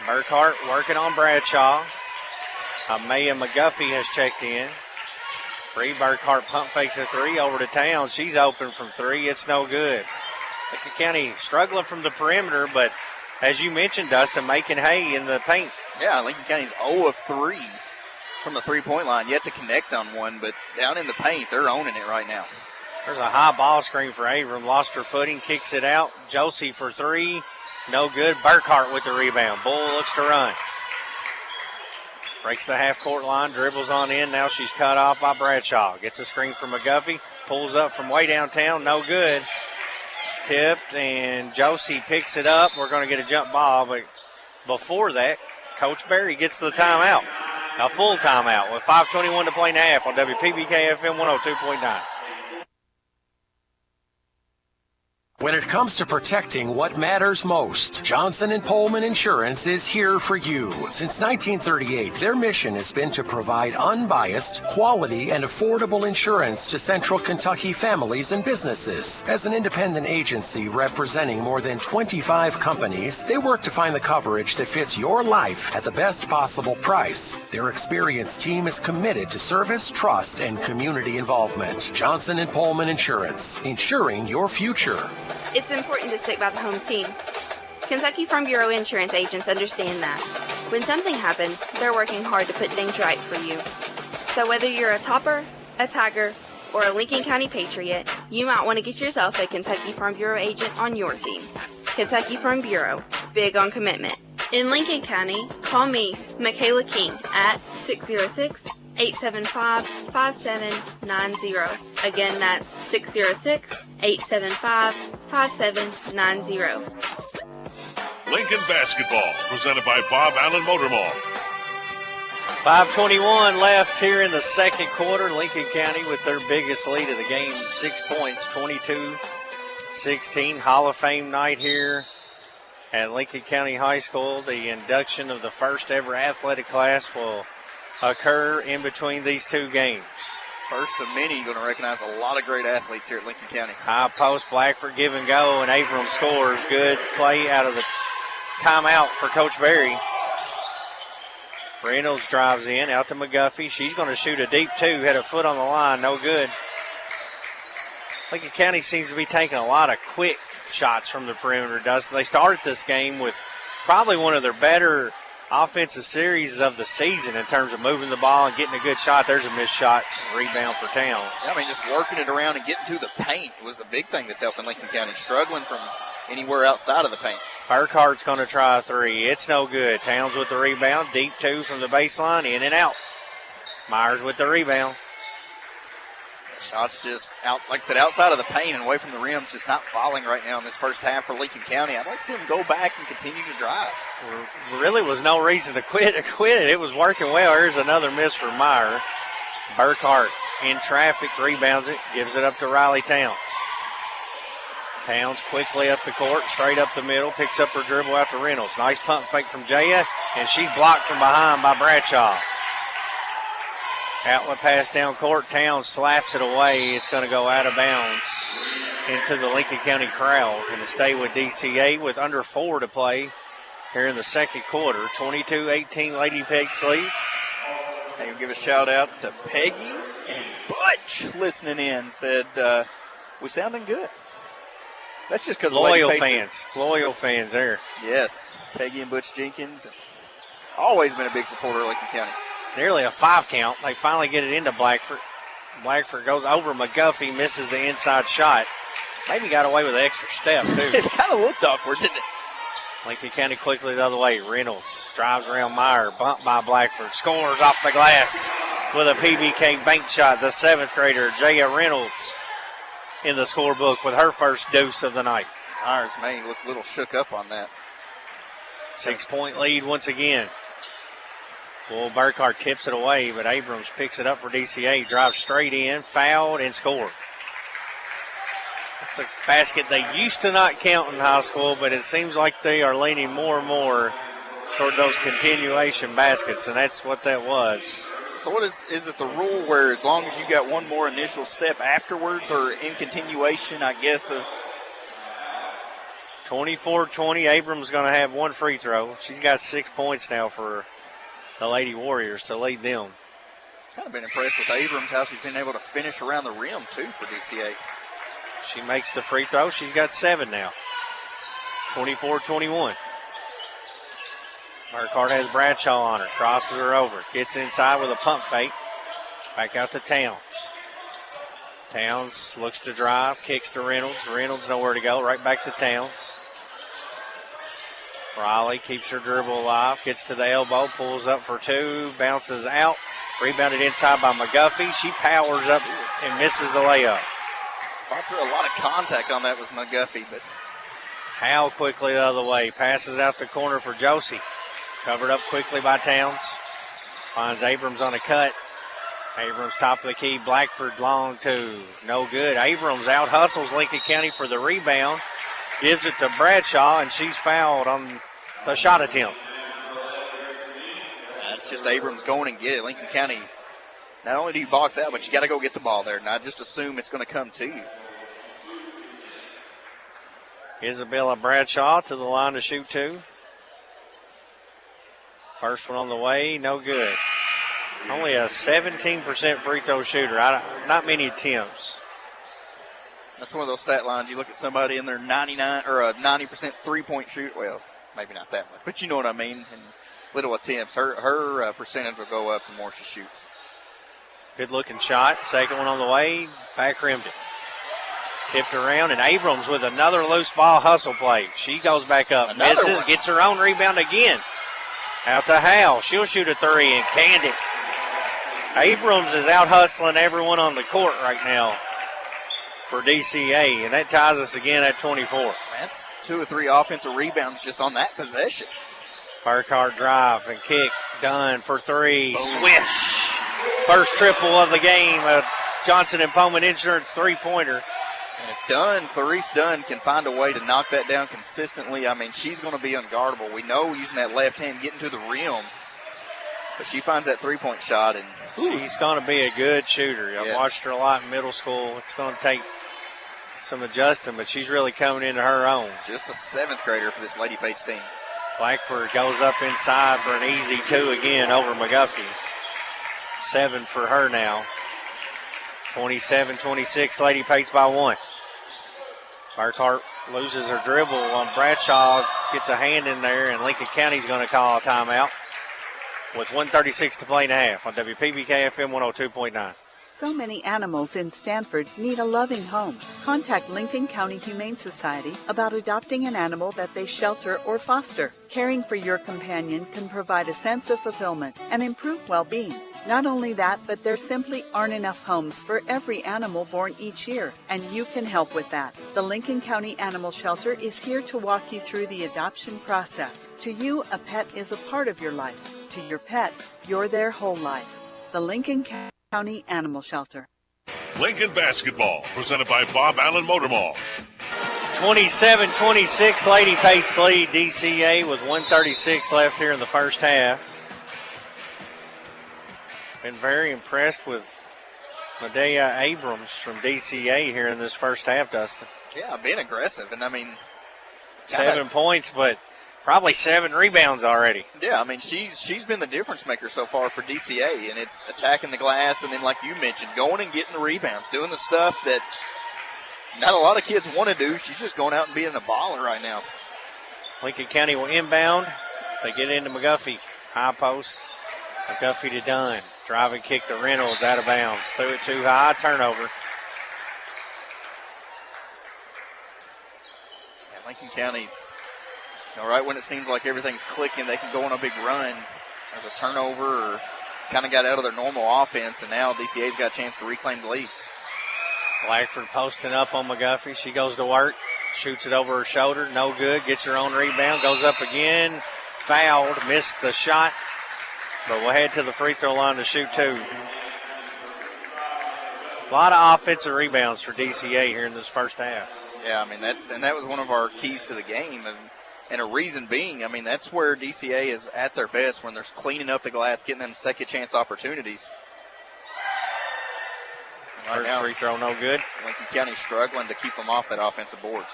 Burkhart working on Bradshaw. Maya McGuffey has checked in. Bree Burkhart pump fakes a 3 over to Towns. She's open from 3. It's no good. Lincoln County struggling from the perimeter, but as you mentioned, Dustin, making hay in the paint. Yeah, Lincoln County's 0 of 3 from the three-point line. Yet to connect on one, but down in the paint, they're owning it right now. There's a high ball screen for Abram. Lost her footing, kicks it out. Josie for 3. No good. Burkhart with the rebound. Bull looks to run. Breaks the half-court line, dribbles on in. Now she's cut off by Bradshaw. Gets a screen from McGuffey. Pulls up from way downtown. No good. Tipped, and Josie picks it up. We're going to get a jump ball, but before that, Coach Berry gets the timeout. A full timeout with 5:21 to play in the half on WPBK-FM 102.9. When it comes to protecting what matters most, Johnson & Pullman Insurance is here for you. Since 1938, their mission has been to provide unbiased, quality, and affordable insurance to Central Kentucky families and businesses. As an independent agency representing more than 25 companies, they work to find the coverage that fits your life at the best possible price. Their experienced team is committed to service, trust, and community involvement. Johnson & Pullman Insurance, insuring your future. It's important to stick by the home team. Kentucky Farm Bureau insurance agents understand that. When something happens, they're working hard to put things right for you. So whether you're a Topper, a Tiger, or a Lincoln County Patriot, you might want to get yourself a Kentucky Farm Bureau agent on your team. Kentucky Farm Bureau, big on commitment. In Lincoln County, call me, Michaela King, at 606-875-5790. Again, that's 606-875-5790. Lincoln Basketball, presented by Bob Allen Motor Mall. 5:21 left here in the second quarter. Lincoln County with their biggest lead of the game, 6 points, 22-16. Hall of Fame night here at Lincoln County High School. The induction of the first ever athletic class will occur in between these two games. First of many, going to recognize a lot of great athletes here at Lincoln County. High post, Blackford give and go, and Abram scores. Good play out of the timeout for Coach Berry. Reynolds drives in, out to McGuffey. She's going to shoot a deep two, had a foot on the line, no good. Lincoln County seems to be taking a lot of quick shots from the perimeter. They started this game with probably one of their better offensive series of the season in terms of moving the ball and getting a good shot. There's a missed shot, rebound for Towns. I mean, just working it around and getting to the paint was the big thing that's helping Lincoln County, struggling from anywhere outside of the paint. Burkhart's going to try a three. It's no good. Towns with the rebound. Deep two from the baseline. In and out. Myers with the rebound. Shots just out, like I said, outside of the paint and away from the rim, just not falling right now in this first half for Lincoln County. I'd like to see them go back and continue to drive. There really was no reason to quit it. It was working well. Here's another miss for Meyer. Burkhart in traffic, rebounds it, gives it up to Riley Towns. Towns quickly up the court, straight up the middle, picks up her dribble out to Reynolds. Nice pump fake from Jaya, and she's blocked from behind by Bradshaw. Outlet pass down court. Towns slaps it away. It's going to go out of bounds into the Lincoln County crowd and to stay with DCA with under 4 to play here in the second quarter. 22-18 Lady Pigs lead. I'll give a shout out to Peggy and Butch listening in. Said, we're sounding good. That's just because loyal fans there. Yes, Peggy and Butch Jenkins have always been a big supporter of Lincoln County. Nearly a 5 count. They finally get it into Blackford. Blackford goes over McGuffey, misses the inside shot. Maybe got away with an extra step, too. It kind of looked awkward, didn't it? Lincoln County quickly the other way. Reynolds drives around Meyer, bumped by Blackford, scores off the glass with a PBK bank shot. The 7th grader, Jaya Reynolds, in the scorebook with her first deuce of the night. Myers may look a little shook up on that. 6-point lead once again. Well, Burkhart tips it away, but Abrams picks it up for DCA, drives straight in, fouled, and scored. It's a basket they used to not count in high school, but it seems like they are leaning more and more toward those continuation baskets, and that's what that was. So what is it the rule where as long as you got one more initial step afterwards or in continuation, I guess, of 24-20, Abrams going to have one free throw. She's got 6 points now for the Lady Warriors to lead them. Kind of been impressed with Abrams, how she's been able to finish around the rim, too, for DCA. She makes the free throw. She's got 7 now. 24-21. Burkhart has Bradshaw on her. Crosses her over. Gets inside with a pump fake. Back out to Towns. Towns looks to drive. Kicks to Reynolds. Reynolds nowhere to go. Right back to Towns. Riley keeps her dribble alive, gets to the elbow, pulls up for 2, bounces out, rebounded inside by McGuffey. She powers up and misses the layup. Fought through a lot of contact on that was McGuffey, but Howell quickly the other way, passes out the corner for Josie. Covered up quickly by Towns. Finds Abrams on a cut. Abrams top of the key, Blackford long two, no good. Abrams out hustles Lincoln County for the rebound. Gives it to Bradshaw, and she's fouled on the shot attempt. It's just Abrams going and get it. Lincoln County, not only do you box out, but you got to go get the ball there. Not just assume it's going to come to you. Isabella Bradshaw to the line to shoot 2. First one on the way, no good. Only a 17% free throw shooter. Not many attempts. That's one of those stat lines. You look at somebody in their 99 or a 90% three-point shoot. Well, maybe not that much, but you know what I mean. And little attempts. Her percentage will go up the more she shoots. Good-looking shot. Second one on the way. Back rimmed it. Tipped around, and Abrams with another loose ball hustle play. She goes back up. Misses. Gets her own rebound again. Out to Howell. She'll shoot a 3 and canned it. Abrams is out hustling everyone on the court right now for DCA, and that ties us again at 24. That's 2 or 3 offensive rebounds just on that possession. Burkhart drive and kick, done for 3. Swish. First triple of the game, a Johnson and Pullman Insurance three-pointer. And if Clarice Dunn can find a way to knock that down consistently, I mean, she's going to be unguardable. We know using that left hand, getting to the rim, But she finds that three-point shot, and she's going to be a good shooter. I've Yes. watched her a lot in middle school. It's going to take some adjusting, but she's really coming into her own. just a 7th grader for this Lady Pates team. Blackford goes up inside for an easy 2 again over McGuffey. 7 for her now. 27-26, Lady Pates by 1. Burkhart loses her dribble on Bradshaw, gets a hand in there, and Lincoln County's going to call a timeout with 1:36 to play and a half on WPBK FM 102.9. So many animals in Stanford need a loving home. Contact Lincoln County Humane Society about adopting an animal that they shelter or foster. Caring for your companion can provide a sense of fulfillment and improve well-being. Not only that, but there simply aren't enough homes for every animal born each year, and you can help with that. The Lincoln County Animal Shelter is here to walk you through the adoption process. To you, a pet is a part of your life. To your pet, you're their whole life. The Lincoln County Animal Shelter. Lincoln basketball, presented by Bob Allen Motor Mall. 27-26, Lady Pates lead DCA with 1:36 left here in the first half. Been very impressed with Medea Abrams from DCA here in this first half, Dustin. Yeah, being aggressive, and I mean, 7 points, but probably 7 rebounds already. yeah, I mean she's been the difference maker so far for DCA, and it's attacking the glass, and then like you mentioned, going and getting the rebounds, doing the stuff that not a lot of kids want to do. She's just going out and being a baller right now. Lincoln County will inbound. They get into McGuffey, high post. McGuffey to Dunn. Drive and kick to Reynolds, out of bounds. Threw it too high, turnover. Yeah, Lincoln County's, right when it seems like everything's clicking, they can go on a big run. There's a turnover or kind of got out of their normal offense, and now DCA's got a chance to reclaim the lead. Blackford posting up on McGuffey. She goes to work, shoots it over her shoulder, no good, gets her own rebound, goes up again, fouled, missed the shot, but we'll head to the free throw line to shoot 2. A lot of offensive rebounds for DCA here in this first half. Yeah, I mean, that was one of our keys to the game, and a reason being, I mean, that's where DCA is at their best, when they're cleaning up the glass, getting them second chance opportunities. First free throw, no good. Lincoln County struggling to keep them off that offensive boards.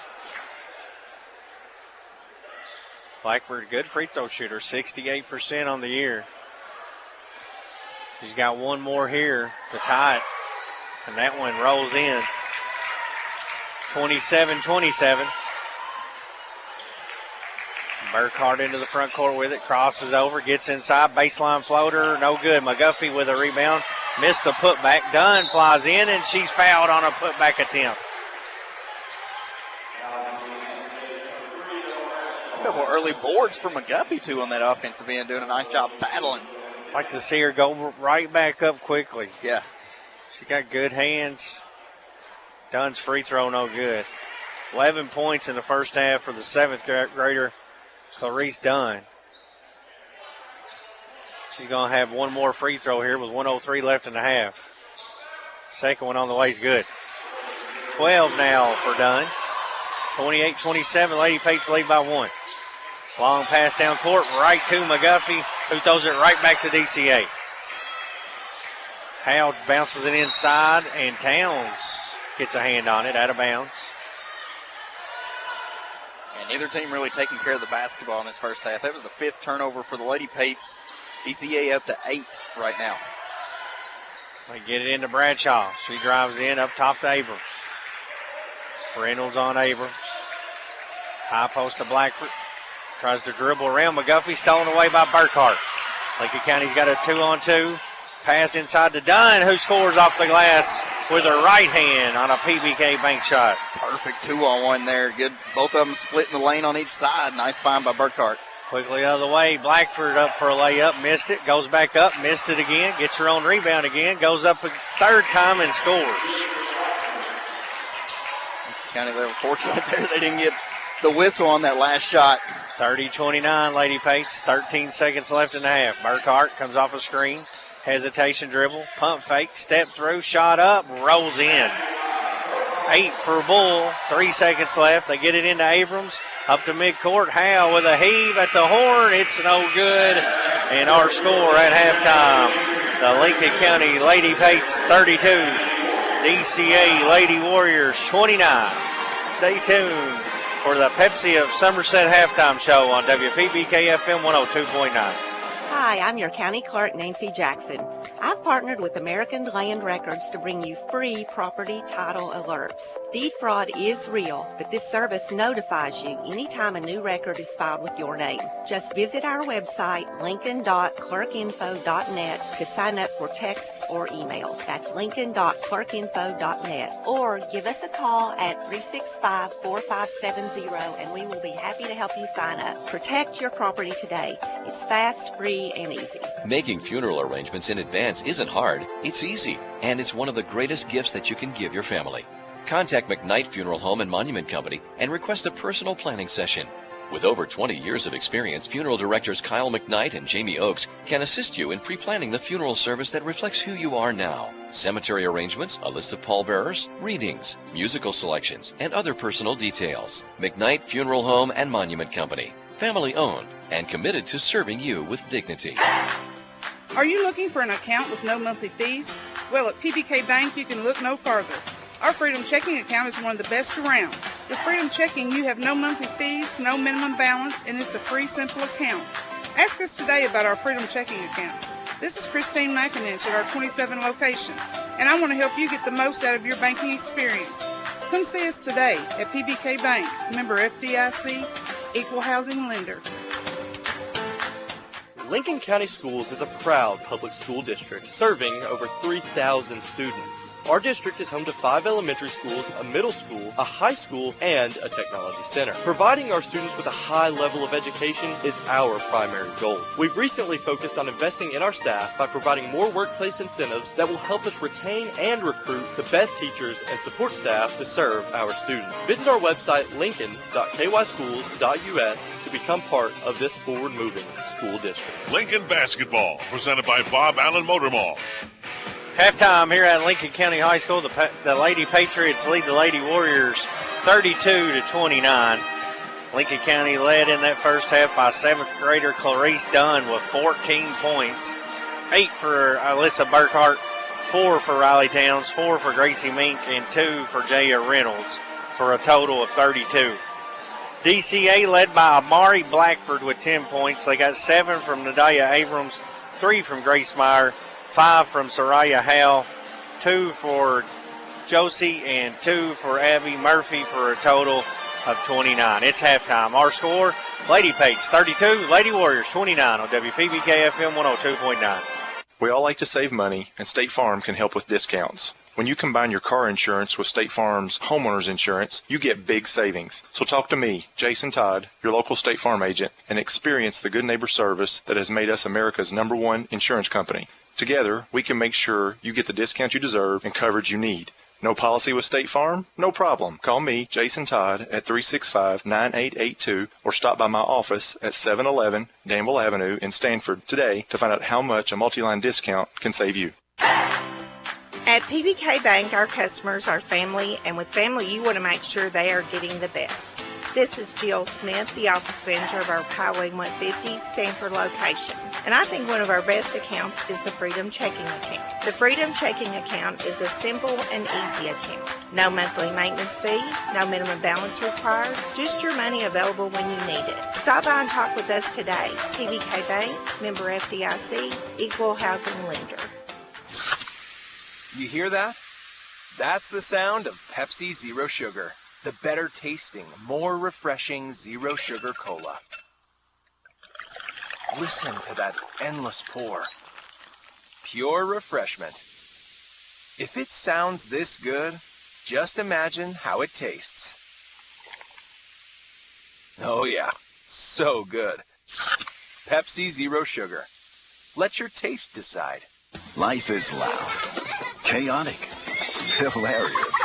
Blackford, good free throw shooter, 68% on the year. She's got one more here to tie it, and that one rolls in. 27-27. Burkhart into the front court with it, crosses over, gets inside, baseline floater, no good. McGuffey with a rebound, missed the putback. Dunn flies in, and she's fouled on a putback attempt. A couple early boards for McGuffey, too, on that offensive end, doing a nice job battling. Like to see her go right back up quickly. Yeah. She got good hands. Dunn's free throw, no good. 11 points in the first half for the 7th grader, Clarice Dunn. She's going to have one more free throw here with 1:03 left in the half. Second one on the way is good. 12 now for Dunn. 28-27, Lady Pates lead by 1. Long pass down court, right to McGuffey, who throws it right back to DCA. Howell bounces it inside, and Towns gets a hand on it, out of bounds. And neither team really taking care of the basketball in this first half. That was the 5th turnover for the Lady Pates. DCA up to 8 right now. They get it into Bradshaw. She drives in up top to Abrams. Reynolds on Abrams. High post to Blackford. Tries to dribble around. McGuffey stolen away by Burkhart. Lincoln County's got a 2-on-2. Pass inside to Dunn, who scores off the glass with her right hand on a PBK bank shot. Perfect 2-on-1 there. Good. Both of them splitting the lane on each side. Nice find by Burkhart. Quickly out of the way. Blackford up for a layup. Missed it. Goes back up. Missed it again. Gets her own rebound again. Goes up a third time and scores. County, they were fortunate there. They didn't get the whistle on that last shot. 30-29, Lady Pates. 13 seconds left in the half. Burkhart comes off a screen. Hesitation dribble. Pump fake. Step through. Shot up. Rolls in. 8 for Bull. 3 seconds left. They get it into Abrams. Up to midcourt. Howell with a heave at the horn. It's no good. And our score at halftime, the Lincoln County Lady Pates 32, DCA Lady Warriors 29. Stay tuned for the Pepsi of Somerset halftime show on WPBK-FM 102.9. Hi, I'm your County Clerk, Nancy Jackson. I've partnered with American Land Records to bring you free property title alerts. Deed fraud is real, but this service notifies you anytime a new record is filed with your name. Just visit our website, lincoln.clerkinfo.net, to sign up for texts or emails. That's lincoln.clerkinfo.net. Or give us a call at 365-4570, and we will be happy to help you sign up. Protect your property today. It's fast, free, and easy. Making funeral arrangements in advance isn't hard, it's easy, and it's one of the greatest gifts that you can give your family. Contact McKnight Funeral Home and Monument Company and request a personal planning session. With over 20 years of experience, funeral directors Kyle McKnight and Jamie Oakes can assist you in pre-planning the funeral service that reflects who you are now. Cemetery arrangements, a list of pallbearers, readings, musical selections, and other personal details. McKnight Funeral Home and Monument Company. Family owned and committed to serving you with dignity. Are you looking for an account with no monthly fees? Well, at PBK Bank, you can look no further. Our Freedom Checking account is one of the best around. With Freedom Checking, you have no monthly fees, no minimum balance, and it's a free, simple account. Ask us today about our Freedom Checking account. This is Christine McIninch at our 27 location, and I want to help you get the most out of your banking experience. Come see us today at PBK Bank, member FDIC, equal housing lender. Lincoln County Schools is a proud public school district serving over 3,000 students. Our district is home to 5 elementary schools, a middle school, a high school, and a technology center. Providing our students with a high level of education is our primary goal. We've recently focused on investing in our staff by providing more workplace incentives that will help us retain and recruit the best teachers and support staff to serve our students. Visit our website, lincoln.kyschools.us, to become part of this forward-moving school district. Lincoln basketball, presented by Bob Allen Motor Mall. Halftime here at Lincoln County High School. The Lady Patriots lead the Lady Warriors 32-29. Lincoln County led in that first half by 7th grader Clarice Dunn with 14 points. 8 for Alyssa Burkhart, 4 for Riley Towns, 4 for Gracie Mink, and 2 for Jaya Reynolds for a total of 32. DCA led by Amari Blackford with 10 points. They got 7 from Nadia Abrams, 3 from Grace Meyer, 5 from Soraya Howell, 2 for Josie, and 2 for Abby Murphy for a total of 29. It's halftime. Our score, Lady Pates 32, Lady Warriors 29 on WPBK-FM 102.9. We all like to save money, and State Farm can help with discounts. When you combine your car insurance with State Farm's homeowner's insurance, you get big savings. So talk to me, Jason Todd, your local State Farm agent, and experience the good neighbor service that has made us America's #1 insurance company. Together, we can make sure you get the discount you deserve and coverage you need. No policy with State Farm? No problem. Call me, Jason Todd, at 365-9882 or stop by my office at 711 Danville Avenue in Stanford today to find out how much a multi-line discount can save you. At PBK Bank, our customers are family, and with family, you want to make sure they are getting the best. This is Jill Smith, the office manager of our Highway 150 Stanford location. And I think one of our best accounts is the Freedom Checking account. The Freedom Checking account is a simple and easy account. No monthly maintenance fee, no minimum balance required, just your money available when you need it. Stop by and talk with us today. PBK Bank, member FDIC, equal housing lender. You hear that? That's the sound of Pepsi Zero Sugar. The better tasting, more refreshing Zero Sugar Cola. Listen to that endless pour. Pure refreshment. If it sounds this good, just imagine how it tastes. Oh yeah, so good. Pepsi Zero Sugar. Let your taste decide. Life is loud, chaotic, hilarious,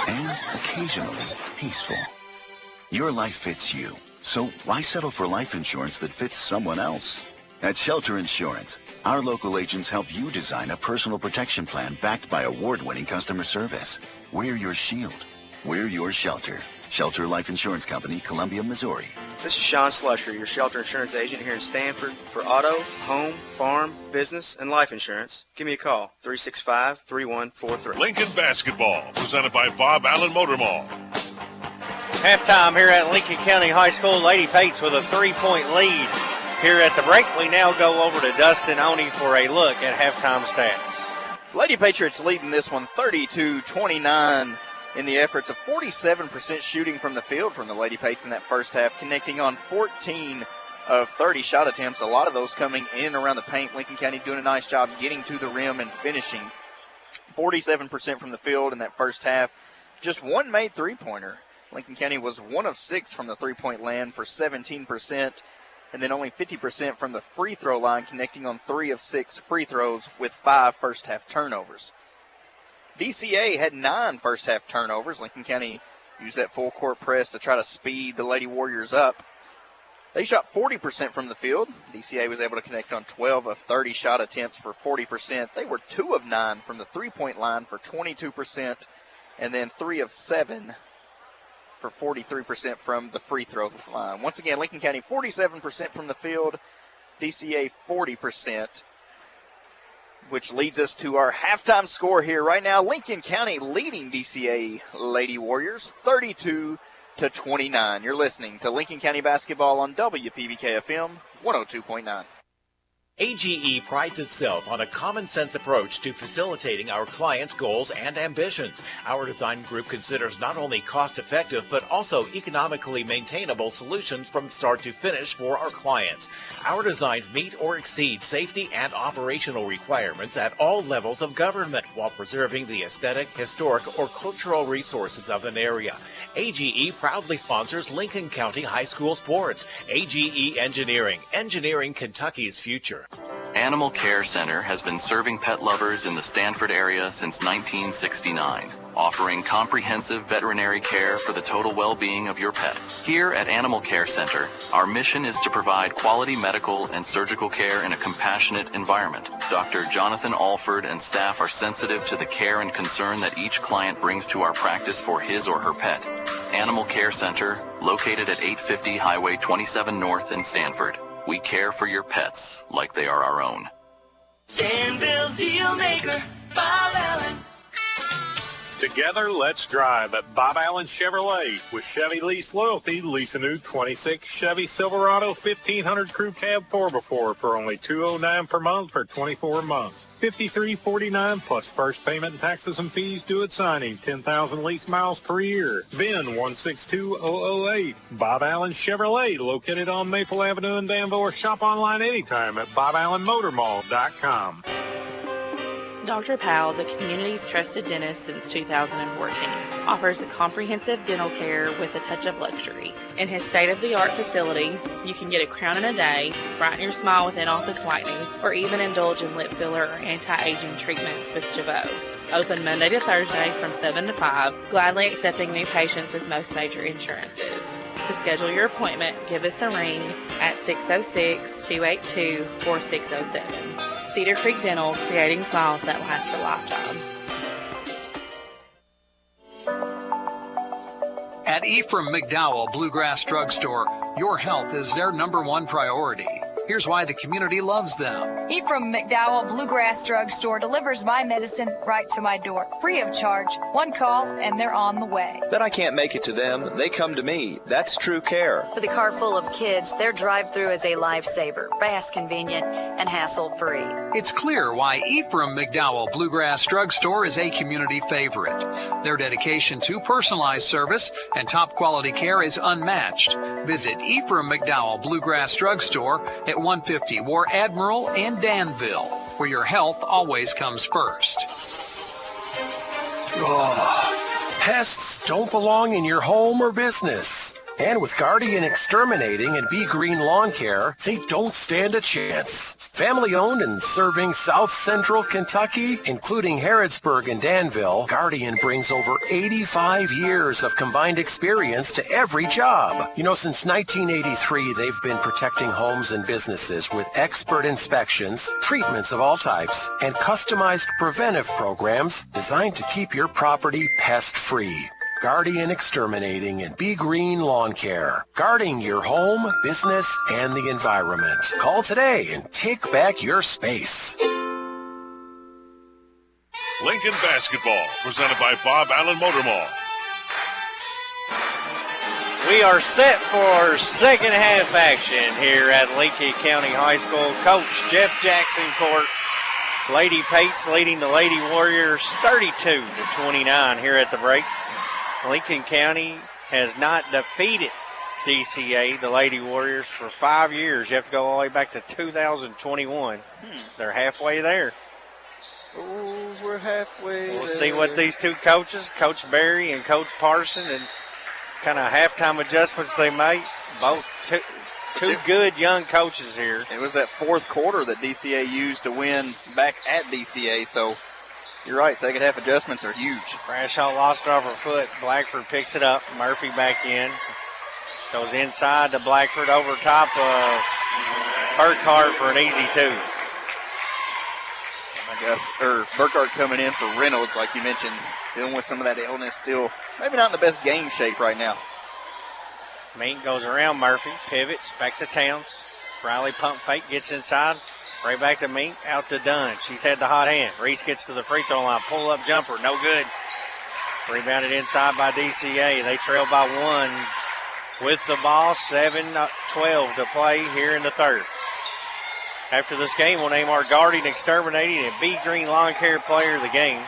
and occasionally peaceful. Your life fits you, so why settle for life insurance that fits someone else? At Shelter Insurance, our local agents help you design a personal protection plan backed by award-winning customer service. We're your shield. We're your shelter. Shelter Life Insurance Company, Columbia, Missouri. This is Sean Slusher, your shelter insurance agent here in Stanford. For auto, home, farm, business, and life insurance, give me a call, 365-3143. Lincoln Basketball, presented by Bob Allen Motor Mall. Halftime here at Lincoln County High School. Lady Pates with a 3-point lead. Here at the break, we now go over to Dustin Oney for a look at halftime stats. Lady Patriots leading this one 32-29 in the efforts of 47% shooting from the field from the Lady Pates in that first half, connecting on 14 of 30 shot attempts, a lot of those coming in around the paint. Lincoln County doing a nice job getting to the rim and finishing. 47% from the field in that first half. Just one made three-pointer. Lincoln County was 1 of 6 from the three-point land for 17%, and then only 50% from the free throw line, connecting on 3 of 6 free throws with 5 first-half turnovers. DCA had 9 first-half turnovers. Lincoln County used that full-court press to try to speed the Lady Warriors up. They shot 40% from the field. DCA was able to connect on 12 of 30 shot attempts for 40%. They were 2 of 9 from the three-point line for 22%, and then 3 of 7 for 43% from the free throw line. Once again, Lincoln County 47% from the field, DCA 40%, which leads us to our halftime score here right now. Lincoln County leading DCA Lady Warriors 32-29. You're listening to Lincoln County Basketball on WPBK FM 102.9. AGE prides itself on a common-sense approach to facilitating our clients' goals and ambitions. Our design group considers not only cost-effective but also economically maintainable solutions from start to finish for our clients. Our designs meet or exceed safety and operational requirements at all levels of government while preserving the aesthetic, historic, or cultural resources of an area. AGE proudly sponsors Lincoln County High School sports. AGE Engineering, engineering Kentucky's future. Animal Care Center has been serving pet lovers in the Stanford area since 1969, offering comprehensive veterinary care for the total well-being of your pet. Here at Animal Care Center, our mission is to provide quality medical and surgical care in a compassionate environment. Dr. Jonathan Alford and staff are sensitive to the care and concern that each client brings to our practice for his or her pet. Animal Care Center, located at 850 Highway 27 North in Stanford. We care for your pets like they are our own. Danville's Deal Maker, Bob Allen. Together, let's drive at Bob Allen Chevrolet. With Chevy Lease Loyalty, lease a new 26 Chevy Silverado 1500 Crew Cab 4x4 for only $209 per month for 24 months. $53.49 plus first payment, taxes, and fees due at signing. 10,000 lease miles per year. VIN 162008. Bob Allen Chevrolet, located on Maple Avenue in Danville, or shop online anytime at BobAllenMotorMall.com. Dr. Powell, the community's trusted dentist since 2014, offers a comprehensive dental care with a touch of luxury. In his state-of-the-art facility, you can get a crown in a day, brighten your smile with in-office whitening, or even indulge in lip filler or anti-aging treatments with Jabot. Open Monday to Thursday from 7 to 5, gladly accepting new patients with most major insurances. To schedule your appointment, give us a ring at 606-282-4607. Cedar Creek Dental, creating smiles that last a lifetime. At Ephraim McDowell Bluegrass Drugstore, your health is their #1 priority. Here's why the community loves them. Ephraim McDowell Bluegrass Drugstore delivers my medicine right to my door, free of charge. One call and they're on the way. But I can't make it to them. They come to me. That's true care. With a car full of kids, their drive-through is a lifesaver, fast, convenient, and hassle-free. It's clear why Ephraim McDowell Bluegrass Drugstore is a community favorite. Their dedication to personalized service and top-quality care is unmatched. Visit Ephraim McDowell Bluegrass Drugstore at 150 War Admiral in Danville, where your health always comes first. Oh, pests don't belong in your home or business. And with Guardian Exterminating and Be Green Lawn Care, they don't stand a chance. Family owned and serving South Central Kentucky, including Harrodsburg and Danville, Guardian brings over 85 years of combined experience to every job. You know, since 1983, they've been protecting homes and businesses with expert inspections, treatments of all types, and customized preventive programs designed to keep your property pest-free. Guardian Exterminating and Be Green Lawn Care. Guarding your home, business, and the environment. Call today and take back your space. Lincoln Basketball, presented by Bob Allen Motor Mall. We are set for second half action here at Lincoln County High School. Coach Jeff Jackson court. Lady Pates leading the Lady Warriors 32-29 here at the break. Lincoln County has not defeated DCA, the Lady Warriors, for 5 years. You have to go all the way back to 2021. They're halfway there. Oh, we're halfway We'll there. see what these two coaches, Coach Berry and Coach Parson, and kind of halftime adjustments they make. Both two good young coaches here. It was that fourth quarter that DCA used to win back at DCA, so you're right, second half adjustments are huge. Bradshaw lost it off her foot. Blackford picks it up. Murphy back in. Goes inside to Blackford over top of Burkhart for an easy two. Burkhart coming in for Reynolds, like you mentioned, dealing with some of that illness still. Maybe not in the best game shape right now. Mink goes around Murphy, pivots, back to Towns. Riley pump fake, gets inside. Right back to Mink, out to Dunn. She's had the hot hand. Reese gets to the free throw line, pull-up jumper, no good. Rebounded inside by DCA. They trail by one with the ball, 7-12 to play here in the third. After this game, we'll name our Guardian Exterminating and Be Green Lawn Care Player of the game.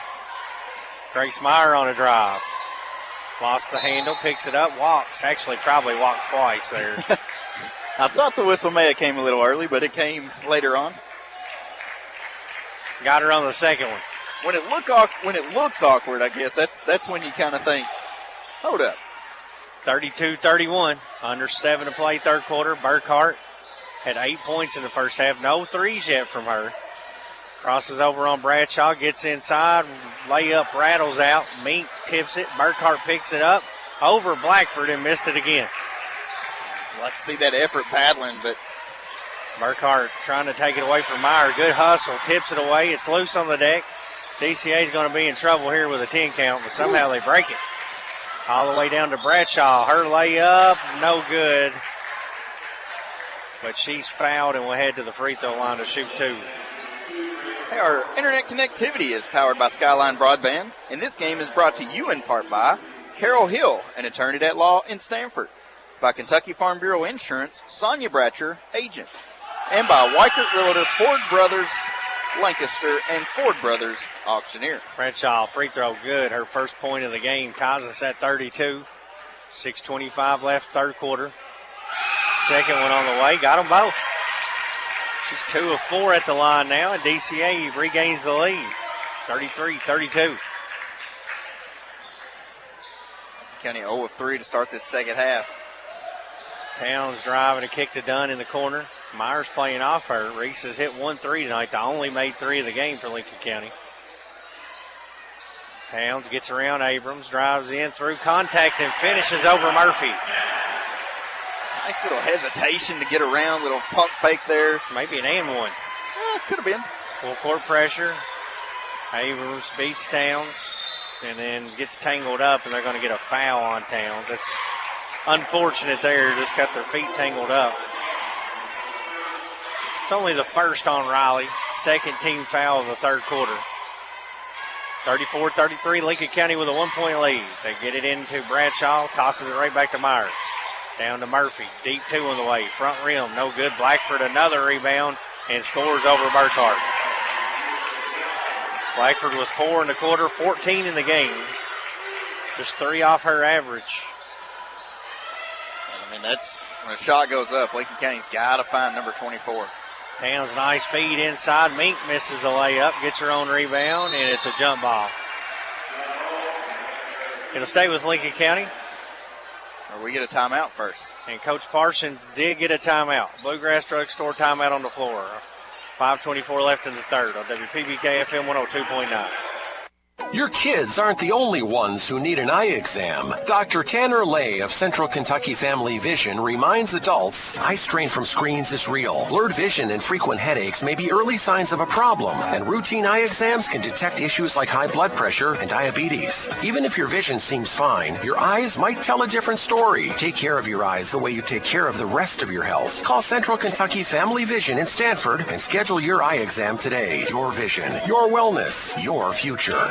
Grace Meyer on a drive. Lost the handle, picks it up, walks. Actually, probably walked twice there. I thought the whistle may have came a little early, but it came later on. Got her on the second one. When it looks awkward, I guess that's when you kind of think, hold up. 32-31, under 7 to play third quarter. Burkhart had 8 points in the first half. No threes yet from her. Crosses over on Bradshaw, gets inside, layup rattles out. Mink tips it. Burkhart picks it up over Blackford and missed it again. I'd like to see that effort battling, but Burkhart trying to take it away from Meyer. Good hustle, tips it away. It's loose on the deck. DCA is going to be in trouble here with a 10 count, but somehow they break it. All the way down to Bradshaw. Her layup, no good. But she's fouled and will head to the free throw line to shoot two. Hey, our internet connectivity is powered by Skyline Broadband, and this game is brought to you in part by Carol Hill, an attorney at law in Stanford, by Kentucky Farm Bureau Insurance, Sonia Bratcher, agent, and by Weichert Realtor, Ford Brothers, Lancaster, and Ford Brothers, auctioneer. Bradshaw, free throw good. Her first point of the game. Kazas at 32. 6:25 left, third quarter. Second one on the way. Got them both. She's 2 of 4 at the line now, and DCA regains the lead. 33-32. County 0 of 3 to start this second half. Towns driving a kick to Dunn in the corner. Myers playing off her. Reese has hit 1 3 tonight. The only made 3 of the game for Lincoln County. Towns gets around Abrams, drives in through contact and finishes over Murphy. Nice little hesitation to get around, little pump fake there. Maybe an and one. Could have been. Full court pressure. Abrams beats Towns and then gets tangled up, and they're going to get a foul on Towns. That's unfortunate there. Just got their feet tangled up. It's only the first on Riley. Second team foul of the third quarter. 34-33, Lincoln County with a 1-point lead. They get it into Bradshaw, tosses it right back to Meyer. Down to Murphy, deep 2 on the way. Front rim, no good. Blackford another rebound and scores over Burkhart. Blackford with 4 in the quarter, 14 in the game. Just 3 off her average. I mean, that's when a shot goes up, Lincoln County's got to find number 24. Towns, nice feed inside. Mink misses the layup, gets her own rebound, and it's a jump ball. It'll stay with Lincoln County. Or we get a timeout first. And Coach Parsons did get a timeout. Bluegrass Drugstore timeout on the floor. 5:24 left in the third on WPBK FM 102.9. Your kids aren't the only ones who need an eye exam. Dr. Tanner Lay of Central Kentucky Family Vision reminds adults eye strain from screens is real. Blurred vision and frequent headaches may be early signs of a problem, and routine eye exams can detect issues like high blood pressure and diabetes. Even if your vision seems fine, your eyes might tell a different story. Take care of your eyes the way you take care of the rest of your health. Call Central Kentucky Family Vision in Stanford and schedule your eye exam today. Your vision, your wellness, your future.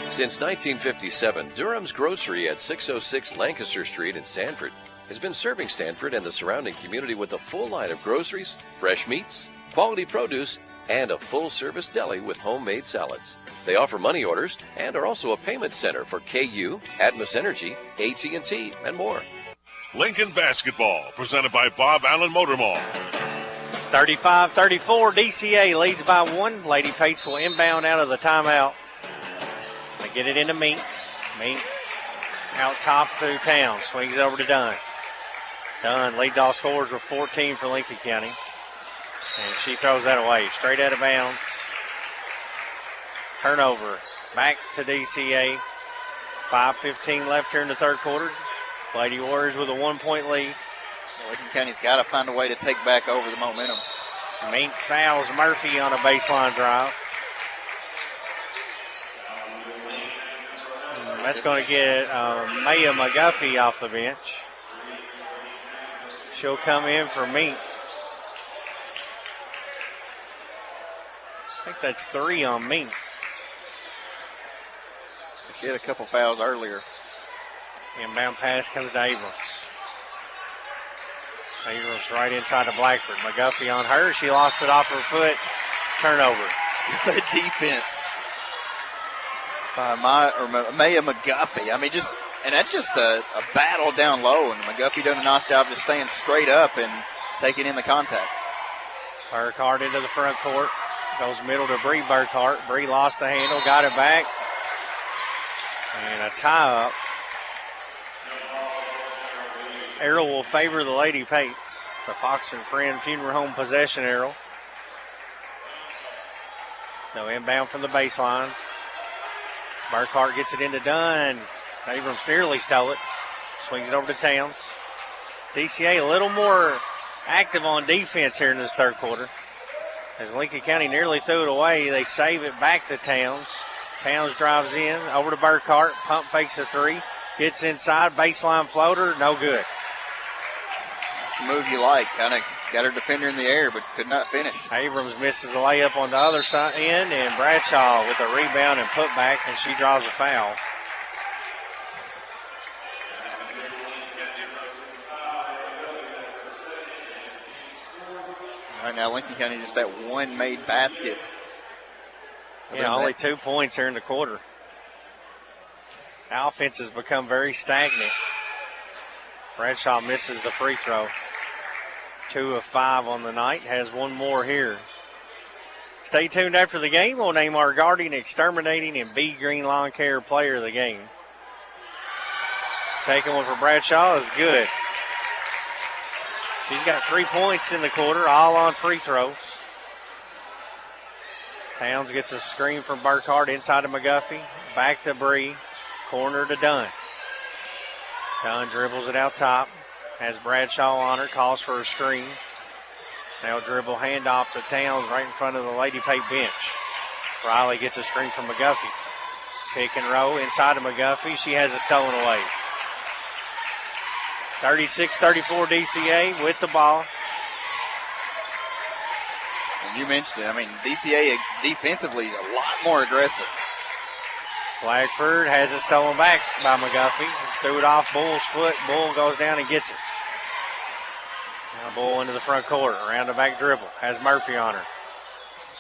Since 1957, Durham's Grocery at 606 Lancaster Street in Stanford has been serving Stanford and the surrounding community with a full line of groceries, fresh meats, quality produce, and a full-service deli with homemade salads. They offer money orders and are also a payment center for KU, Atmos Energy, AT&T, and more. Lincoln Basketball, presented by Bob Allen Motor Mall. 35-34, DCA leads by 1. Lady Pates will inbound out of the timeout. They get it into Mink. Mink out top to Town. Swings over to Dunn. Dunn leads all scorers with 14 for Lincoln County. And she throws that away. Straight out of bounds. Turnover. Back to DCA. 5:15 left here in the third quarter. Lady Warriors with a 1-point lead. Lincoln County's got to find a way to take back over the momentum. Mink fouls Murphy on a baseline drive. That's going to get Maya McGuffey off the bench. She'll come in for Mink. I think that's 3 on Mink. She had a couple fouls earlier. Inbound pass comes to Abrams. Abrams right inside to Blackford. McGuffey on her. She lost it off her foot. Turnover. Good defense by Maya McGuffey. I mean, and that's just a battle down low, and McGuffey doing a nice job just staying straight up and taking in the contact. Burkhart into the front court. Goes middle to Bree Burkhart. Bree lost the handle, got it back. And a tie-up. Arrow will favor the Lady Pates. The Fox and Friend Funeral Home possession arrow. No inbound from the baseline. Burkhart gets it into Dunn. Abrams nearly stole it. Swings it over to Towns. DCA a little more active on defense here in this third quarter. As Lincoln County nearly threw it away, they save it back to Towns. Towns drives in, over to Burkhart. Pump fakes a 3. Gets inside, baseline floater, no good. That's the move you like. Kind of got her defender in the air, but could not finish. Abrams misses a layup on the other side end, and Bradshaw with a rebound and putback, and she draws a foul. Right now, Lincoln County just that one made basket. Yeah, only 2 points here in the quarter. Offense has become very stagnant. Bradshaw misses the free throw. 2 of 5 on the night, has one more here. Stay tuned after the game. We'll name our Guardian Exterminating and Bee Green Lawn Care player of the game. Second one for Bradshaw is good. She's got 3 points in the quarter, all on free throws. Towns gets a screen from Burkhart inside of McGuffey. Back to Bree. Corner to Dunn. Dunn dribbles it out top. Has Bradshaw on her. Calls for a screen. Now dribble handoff to Towns right in front of the Lady Pate bench. Riley gets a screen from McGuffey. Pick and roll inside of McGuffey. She has it stolen away. 36-34 DCA with the ball. And you mentioned it. I mean, DCA defensively a lot more aggressive. Blackford has it stolen back by McGuffey. Threw it off Bull's foot. Bull goes down and gets it. Now Bull into the front court. Around the back dribble. Has Murphy on her.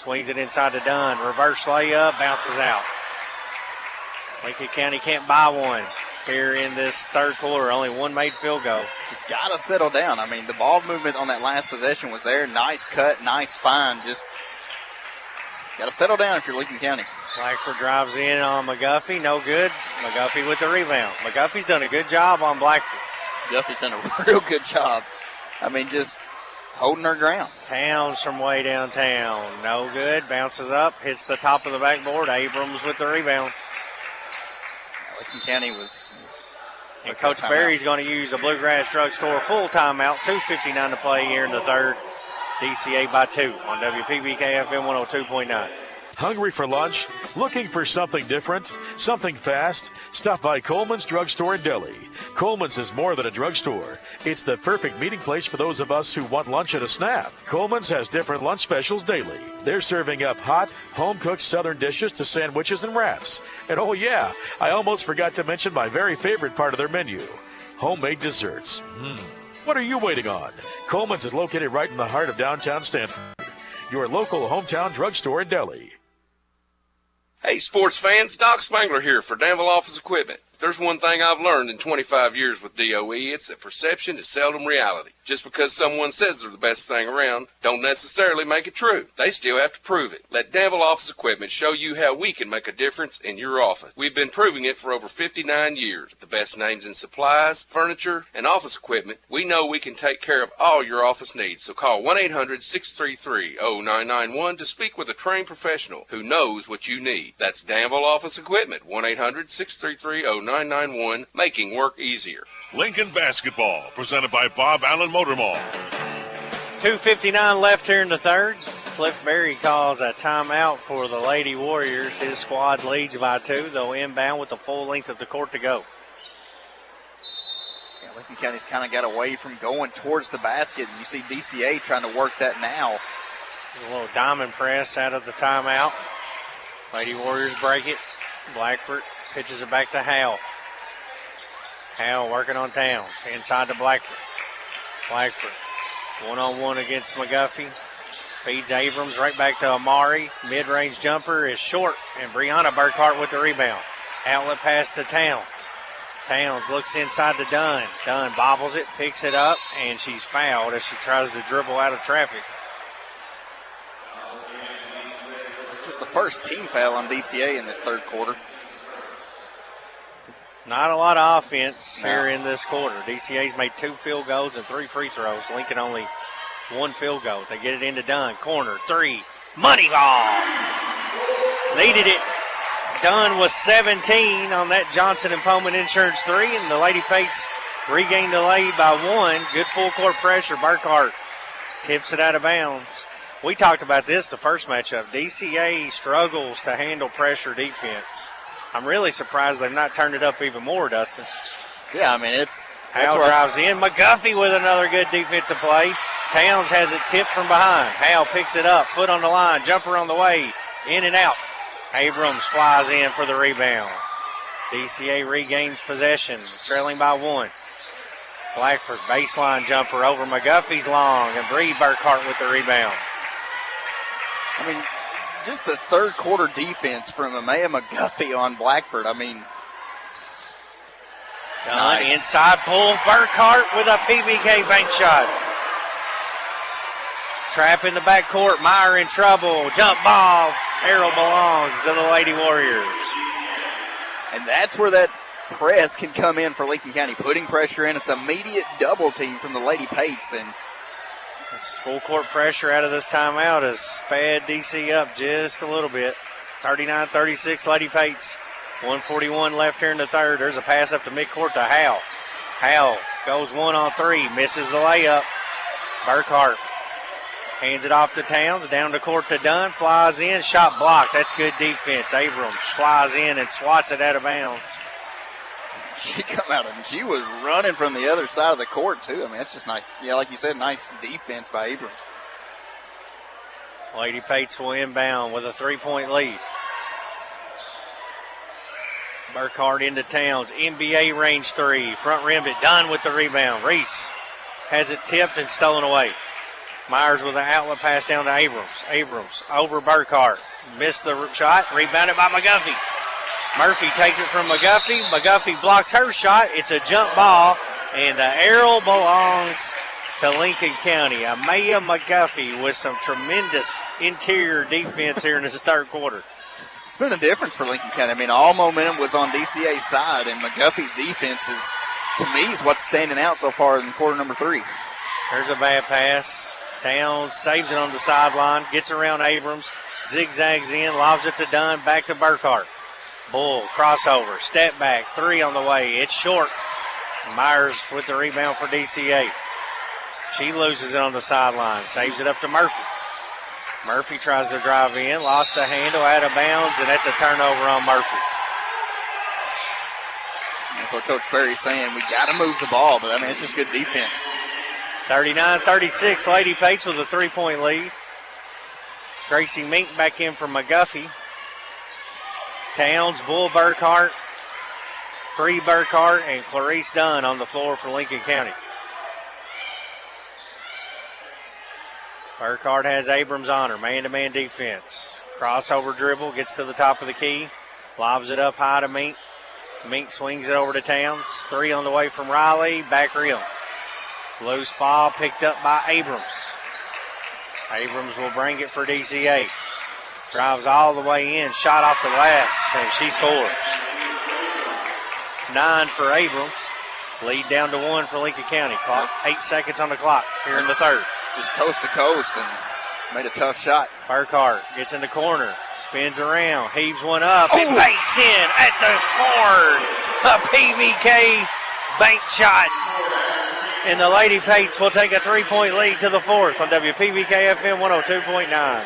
Swings it inside to Dunn. Reverse layup. Bounces out. Lincoln County can't buy one here in this third quarter. Only one made field goal. Just got to settle down. I mean, the ball movement on that last possession was there. Nice cut, nice find. Just got to settle down if you're Lincoln County. Blackford drives in on McGuffey. No good. McGuffey with the rebound. McGuffey's done a good job on Blackford. McGuffey's done a real good job. I mean, just holding her ground. Towns from way downtown. No good. Bounces up. Hits the top of the backboard. Abrams with the rebound. Lincoln County was... And Coach Berry's going to use a Bluegrass Drugstore full timeout. 2:59 to play here in the third. DCA by 2 on WPBK FM 102.9. Hungry for lunch? Looking for something different? Something fast? Stop by Coleman's Drugstore in Delhi. Coleman's is more than a drugstore. It's the perfect meeting place for those of us who want lunch at a snap. Coleman's has different lunch specials daily. They're serving up hot, home-cooked southern dishes to sandwiches and wraps. And oh yeah, I almost forgot to mention my very favorite part of their menu, homemade desserts. What are you waiting on? Coleman's is located right in the heart of downtown Stanford. Your local hometown drugstore in Delhi. Hey, sports fans, Doc Spangler here for Danville Office Equipment. If there's one thing I've learned in 25 years with DOE, it's that perception is seldom reality. Just because someone says they're the best thing around, don't necessarily make it true. They still have to prove it. Let Danville Office Equipment show you how we can make a difference in your office. We've been proving it for over 59 years. The best names in supplies, furniture, and office equipment, we know we can take care of all your office needs. So call 1-800-633-0991 to speak with a trained professional who knows what you need. That's Danville Office Equipment, 1-800-633-0991, making work easier. Lincoln Basketball, presented by Bob Allen Motor Mall. 2:59 left here in the third. Cliff Berry calls a timeout for the Lady Warriors. His squad leads by 2. They'll inbound with the full length of the court to go. Yeah, Lincoln County's kind of got away from going towards the basket, and you see DCA trying to work that now. A little diamond press out of the timeout. Lady Warriors break it. Blackford pitches it back to Howell. Howell working on Towns. Inside to Blackford. Blackford one-on-one against McGuffey. Feeds Abrams right back to Amari. Mid-range jumper is short, and Brianna Burkhart with the rebound. Outlet pass to Towns. Towns looks inside to Dunn. Dunn bobbles it, picks it up, and she's fouled as she tries to dribble out of traffic. Just the first team foul on DCA in this third quarter. Not a lot of offense here in this quarter. DCA's made 2 field goals and 3 free throws. Lincoln only 1 field goal. They get it into Dunn. Corner, 3. Money ball. Needed it. Dunn was 17 on that Johnson and Pullman Insurance 3, and the Lady Pates regained the lead by 1. Good full court pressure. Burkhart tips it out of bounds. We talked about this the first matchup. DCA struggles to handle pressure defense. I'm really surprised they've not turned it up even more, Dustin. Yeah, I mean, it's... Howell drives in. McGuffey with another good defensive play. Towns has it tipped from behind. Howell picks it up. Foot on the line. Jumper on the way. In and out. Abrams flies in for the rebound. DCA regains possession, trailing by 1. Blackford baseline jumper over McGuffey's long, and Bree Burkhart with the rebound. I mean, just the third quarter defense from Amaya McGuffey on Blackford. I mean, nice. Inside pull, Burkhart with a PBK bank shot. Trap in the backcourt, Meyer in trouble. Jump ball, arrow belongs to the Lady Warriors. And that's where that press can come in for Lincoln County, putting pressure in. It's immediate double team from the Lady Pates, and full court pressure out of this timeout has sped DC up just a little bit. 39-36, Lady Pates. 1:41 left here in the third. There's a pass up to midcourt to Howell. Howell goes 1 on 3, misses the layup. Burkhart hands it off to Towns, down the court to Dunn, flies in, shot blocked. That's good defense. Abrams flies in and swats it out of bounds. She come out and she was running from the other side of the court too. I mean, that's just nice. Yeah, like you said, nice defense by Abrams. Lady Pates will inbound with a 3-point lead. Burkhart into Towns. NBA range 3. Front rim it. Dunn with the rebound. Reese has it tipped and stolen away. Myers with an outlet pass down to Abrams. Abrams over Burkhart. Missed the shot. Rebounded by McGuffey. Murphy takes it from McGuffey. McGuffey blocks her shot. It's a jump ball, and the arrow belongs to Lincoln County. Amaya McGuffey with some tremendous interior defense here in this third quarter. It's been a difference for Lincoln County. I mean, all momentum was on DCA's side, and McGuffey's defense is, to me, is what's standing out so far in quarter number 3. There's a bad pass. Towns saves it on the sideline, gets around Abrams, zigzags in, lobs it to Dunn, back to Burkhart. Bull, crossover, step back, 3 on the way. It's short. Myers with the rebound for DCA. She loses it on the sideline, saves it up to Murphy. Murphy tries to drive in, lost the handle, out of bounds, and that's a turnover on Murphy. That's what Coach Perry's saying. We got to move the ball, but I mean, it's just good defense. 39-36, Lady Pates with a 3-point lead. Gracie Mink back in for McGuffey. Towns, Bull Burkhart, Bree Burkhart, and Clarice Dunn on the floor for Lincoln County. Burkhart has Abrams on her, man-to-man defense. Crossover dribble, gets to the top of the key, lobs it up high to Mink. Mink swings it over to Towns. 3 on the way from Riley, back rim. Loose ball picked up by Abrams. Abrams will bring it for DCA. Drives all the way in, shot off the glass, and she scores. 9 for Abrams. Lead down to 1 for Lincoln County. Clock, 8 seconds on the clock here in the third. Just coast to coast and made a tough shot. Burkhart gets in the corner, spins around, heaves one up, and banks in at the horn. A PBK bank shot. And the Lady Pates will take a 3-point lead to the fourth on WPBK FM 102.9.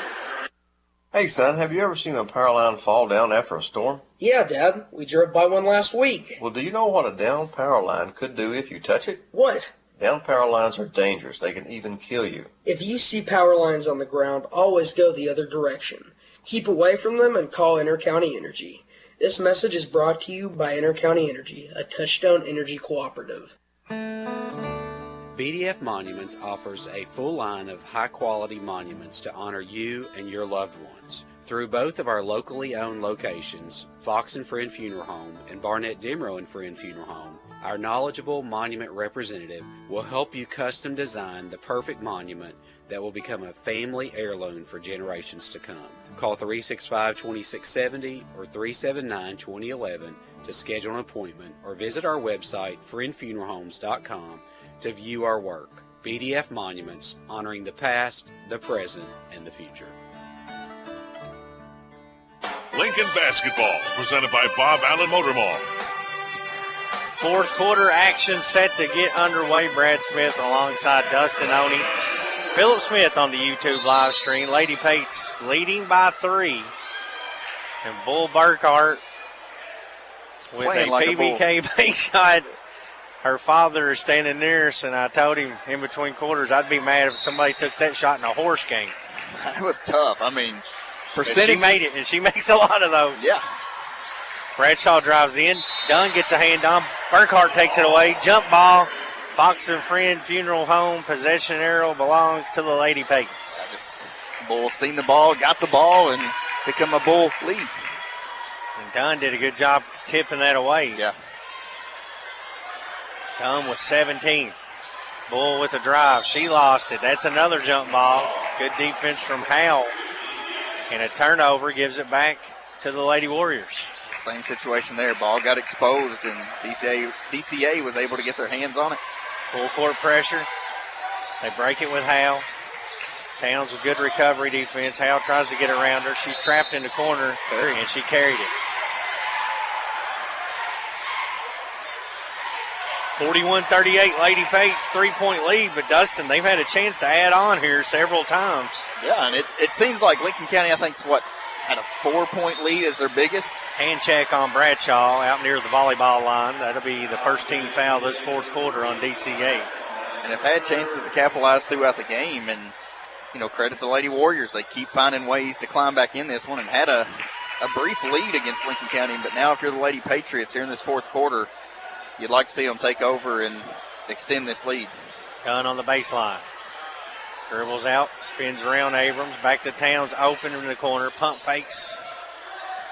Hey, son, have you ever seen a power line fall down after a storm? Yeah, Dad. We drove by one last week. Well, do you know what a down power line could do if you touch it? What? Down power lines are dangerous. They can even kill you. If you see power lines on the ground, always go the other direction. Keep away from them and call Intercounty Energy. This message is brought to you by Intercounty Energy, a Touchstone Energy cooperative. BDF Monuments offers a full line of high-quality monuments to honor you and your loved ones. Through both of our locally owned locations, Fox and Friend Funeral Home and Barnett Demrow and Friend Funeral Home, our knowledgeable monument representative will help you custom design the perfect monument that will become a family heirloom for generations to come. Call 365-2670 or 379-2011 to schedule an appointment or visit our website, friendfuneralhomes.com, to view our work. BDF Monuments, honoring the past, the present, and the future. Lincoln Basketball, presented by Bob Allen Motor Mall. Fourth quarter action set to get underway. Brad Smith alongside Dustin Oney. Philip Smith on the YouTube live stream. Lady Pates leading by 3. And Bull Burkhart with a PBK bank shot. Her father is standing near us, and I told him in between quarters I'd be mad if somebody took that shot in a horse game. That was tough. I mean, percentage. She made it, and she makes a lot of those. Yeah. Bradshaw drives in. Dunn gets a hand on. Burkhart takes it away. Jump ball. Fox and Friend Funeral Home. Possession arrow belongs to the Lady Pates. Bull seen the ball, got the ball, and become a Bull lead. And Dunn did a good job tipping that away. Yeah. Dunn with 17. Bull with a drive. She lost it. That's another jump ball. Good defense from Howell. And a turnover gives it back to the Lady Warriors. Same situation there. Ball got exposed, and DCA was able to get their hands on it. Full court pressure. They break it with Howell. Towns with good recovery defense. Howell tries to get around her. She's trapped in the corner, and she carried it. 41-38, Lady Pates, 3-point lead, but Dustin, they've had a chance to add on here several times. Yeah, and it seems like Lincoln County, I think, had a 4-point lead as their biggest. Hand check on Bradshaw out near the volleyball line. That'll be the first team foul this fourth quarter on DCA. And have had chances to capitalize throughout the game, and, credit the Lady Warriors. They keep finding ways to climb back in this one and had a brief lead against Lincoln County, but now if you're the Lady Patriots here in this fourth quarter, you'd like to see them take over and extend this lead. Dunn on the baseline. Dribbles out, spins around Abrams, back to Towns, open in the corner, pump fakes.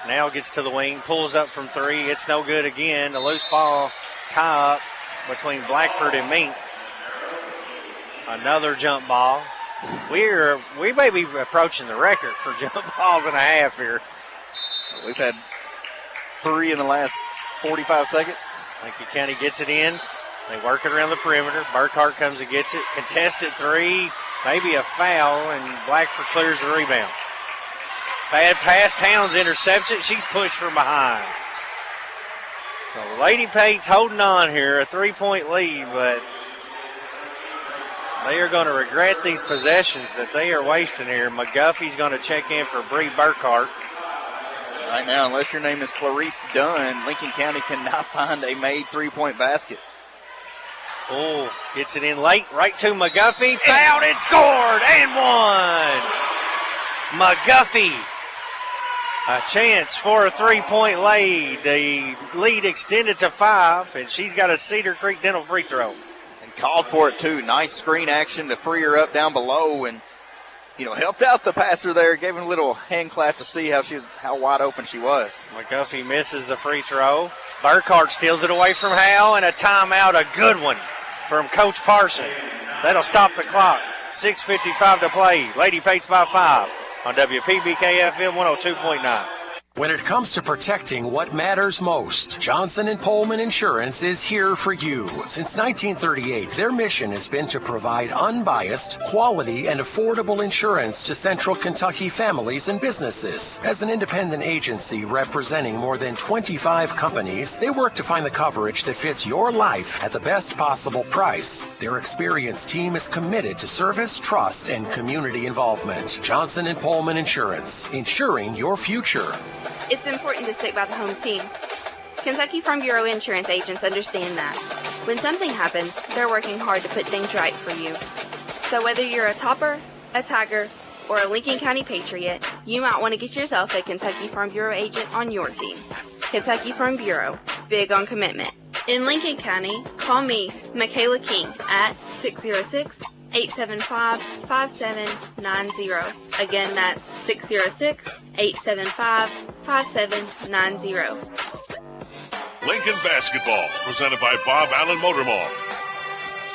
Now gets to the wing, pulls up from 3. It's no good again. A loose ball tie up between Blackford and Mink. Another jump ball. We may be approaching the record for jump balls and a half here. We've had 3 in the last 45 seconds. Lincoln County gets it in. They work it around the perimeter. Burkhart comes and gets it. Contested 3. Maybe a foul, and Blackford clears the rebound. Bad pass, Towns intercepts it. She's pushed from behind. So Lady Pate's holding on here, a 3-point lead, but they are going to regret these possessions that they are wasting here. McGuffey's going to check in for Bree Burkhart. Right now, unless your name is Clarice Dunn, Lincoln County cannot find a made three-point basket. Oh, gets it in late, right to McGuffey. Fouled and scored, and one. McGuffey, a chance for a three-point lead. The lead extended to 5, and she's got a Cedar Creek Dental free throw. And called for it, too. Nice screen action to free her up down below, and, helped out the passer there. Gave him a little hand clap to see how wide open she was. McGuffey misses the free throw. Burkhart steals it away from Howell, and a timeout, a good one from Coach Parson. That'll stop the clock. 6:55 to play. Lady Pates by 5 on WPBK FM 102.9. When it comes to protecting what matters most, Johnson & Pullman Insurance is here for you. Since 1938, their mission has been to provide unbiased, quality, and affordable insurance to Central Kentucky families and businesses. As an independent agency representing more than 25 companies, they work to find the coverage that fits your life at the best possible price. Their experienced team is committed to service, trust, and community involvement. Johnson & Pullman Insurance, insuring your future. It's important to stick by the home team. Kentucky Farm Bureau insurance agents understand that. When something happens, they're working hard to put things right for you. So whether you're a topper, a tiger, or a Lincoln County Patriot, you might want to get yourself a Kentucky Farm Bureau agent on your team. Kentucky Farm Bureau, big on commitment. In Lincoln County, call me, Michaela King, at 606-875-5790. Again, that's 606-875-5790. Lincoln Basketball, presented by Bob Allen Motor Mall.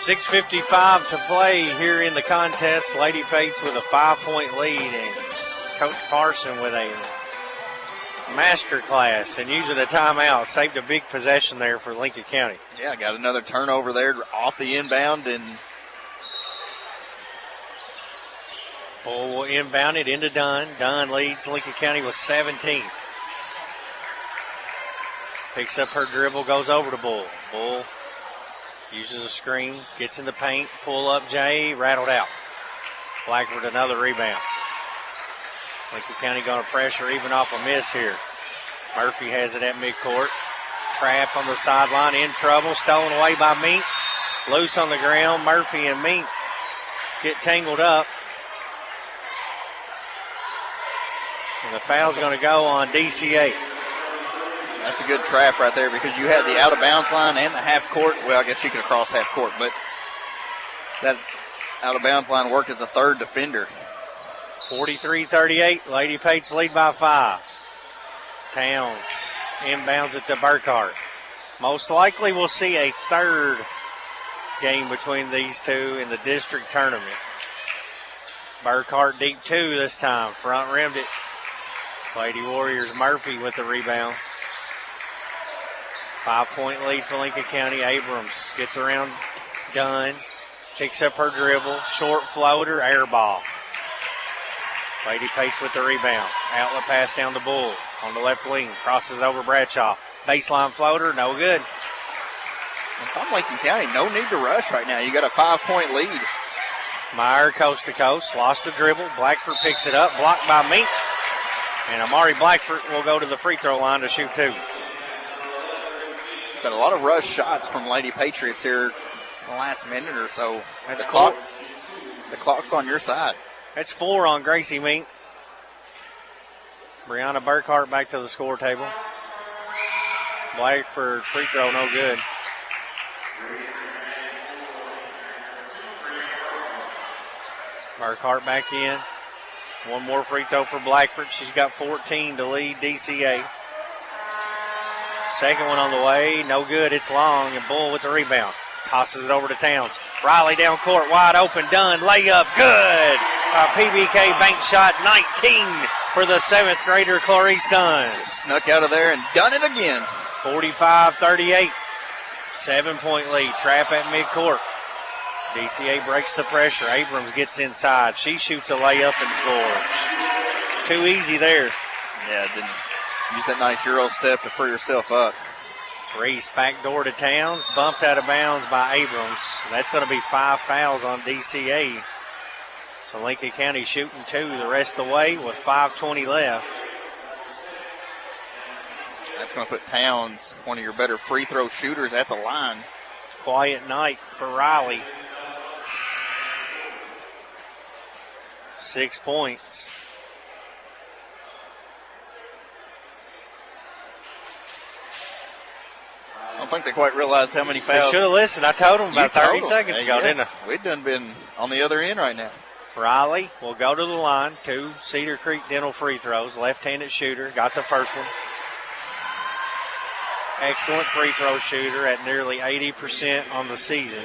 6:55 to play here in the contest. Lady Pates with a 5-point lead, and Coach Parson with a master class and using a timeout. Saved a big possession there for Lincoln County. Yeah, got another turnover there off the inbound, and Bull will inbound it into Dunn. Dunn leads Lincoln County with 17. Picks up her dribble, goes over to Bull. Bull uses a screen, gets in the paint, pull up Jay, rattled out. Blackford another rebound. Lincoln County going to pressure even off a miss here. Murphy has it at midcourt. Trap on the sideline, in trouble, stolen away by Mink. Loose on the ground, Murphy and Mink get tangled up. And the foul's going to go on DCA. That's a good trap right there because you had the out-of-bounds line and the half-court. Well, I guess she could have crossed half-court, but that out-of-bounds line worked as a third defender. 43-38, Lady Pates lead by 5. Towns inbounds it to Burkhart. Most likely we'll see a third game between these two in the district tournament. Burkhart deep 2 this time, front rimmed it. Lady Warriors Murphy with the rebound. 5-point lead for Lincoln County. Abrams gets around Dunn, picks up her dribble, short floater, air ball. Lady Pace with the rebound. Outlet pass down the Bull on the left wing, crosses over Bradshaw. Baseline floater, no good. If I'm Lincoln County, no need to rush right now. You got a 5-point lead. Meyer coast to coast, lost the dribble. Blackford picks it up, blocked by Mink. And Amari Blackford will go to the free throw line to shoot 2. Got a lot of rush shots from Lady Patriots here in the last minute or so. The clock's on your side. That's 4 on Gracie Mink. Brianna Burkhart back to the score table. Blackford free throw, no good. Burkhart back in. One more free throw for Blackford. She's got 14 to lead DCA. Second one on the way, no good. It's long, and Bull with the rebound. Tosses it over to Towns. Riley down court, wide open, done. Layup, good. A PBK bank shot, 19 for the 7th grader Clarice Dunn. Just snuck out of there and done it again. 45-38. 7-point lead. Trap at midcourt. DCA breaks the pressure. Abrams gets inside. She shoots a layup and scores. Too easy there. Yeah, didn't use that nice Euro step to free herself up. Reese backdoor to Towns, bumped out of bounds by Abrams. That's going to be 5 fouls on DCA. So Lincoln County shooting 2 the rest of the way with 5:20 left. That's going to put Towns, one of your better free throw shooters, at the line. It's a quiet night for Riley. 6 points. I don't think they quite realized how many fouls. They should have listened. I told them about 30 seconds ago, didn't I? We'd done been on the other end right now. Riley will go to the line. 2 Cedar Creek Dental free throws. Left-handed shooter. Got the first one. Excellent free throw shooter at nearly 80% on the season.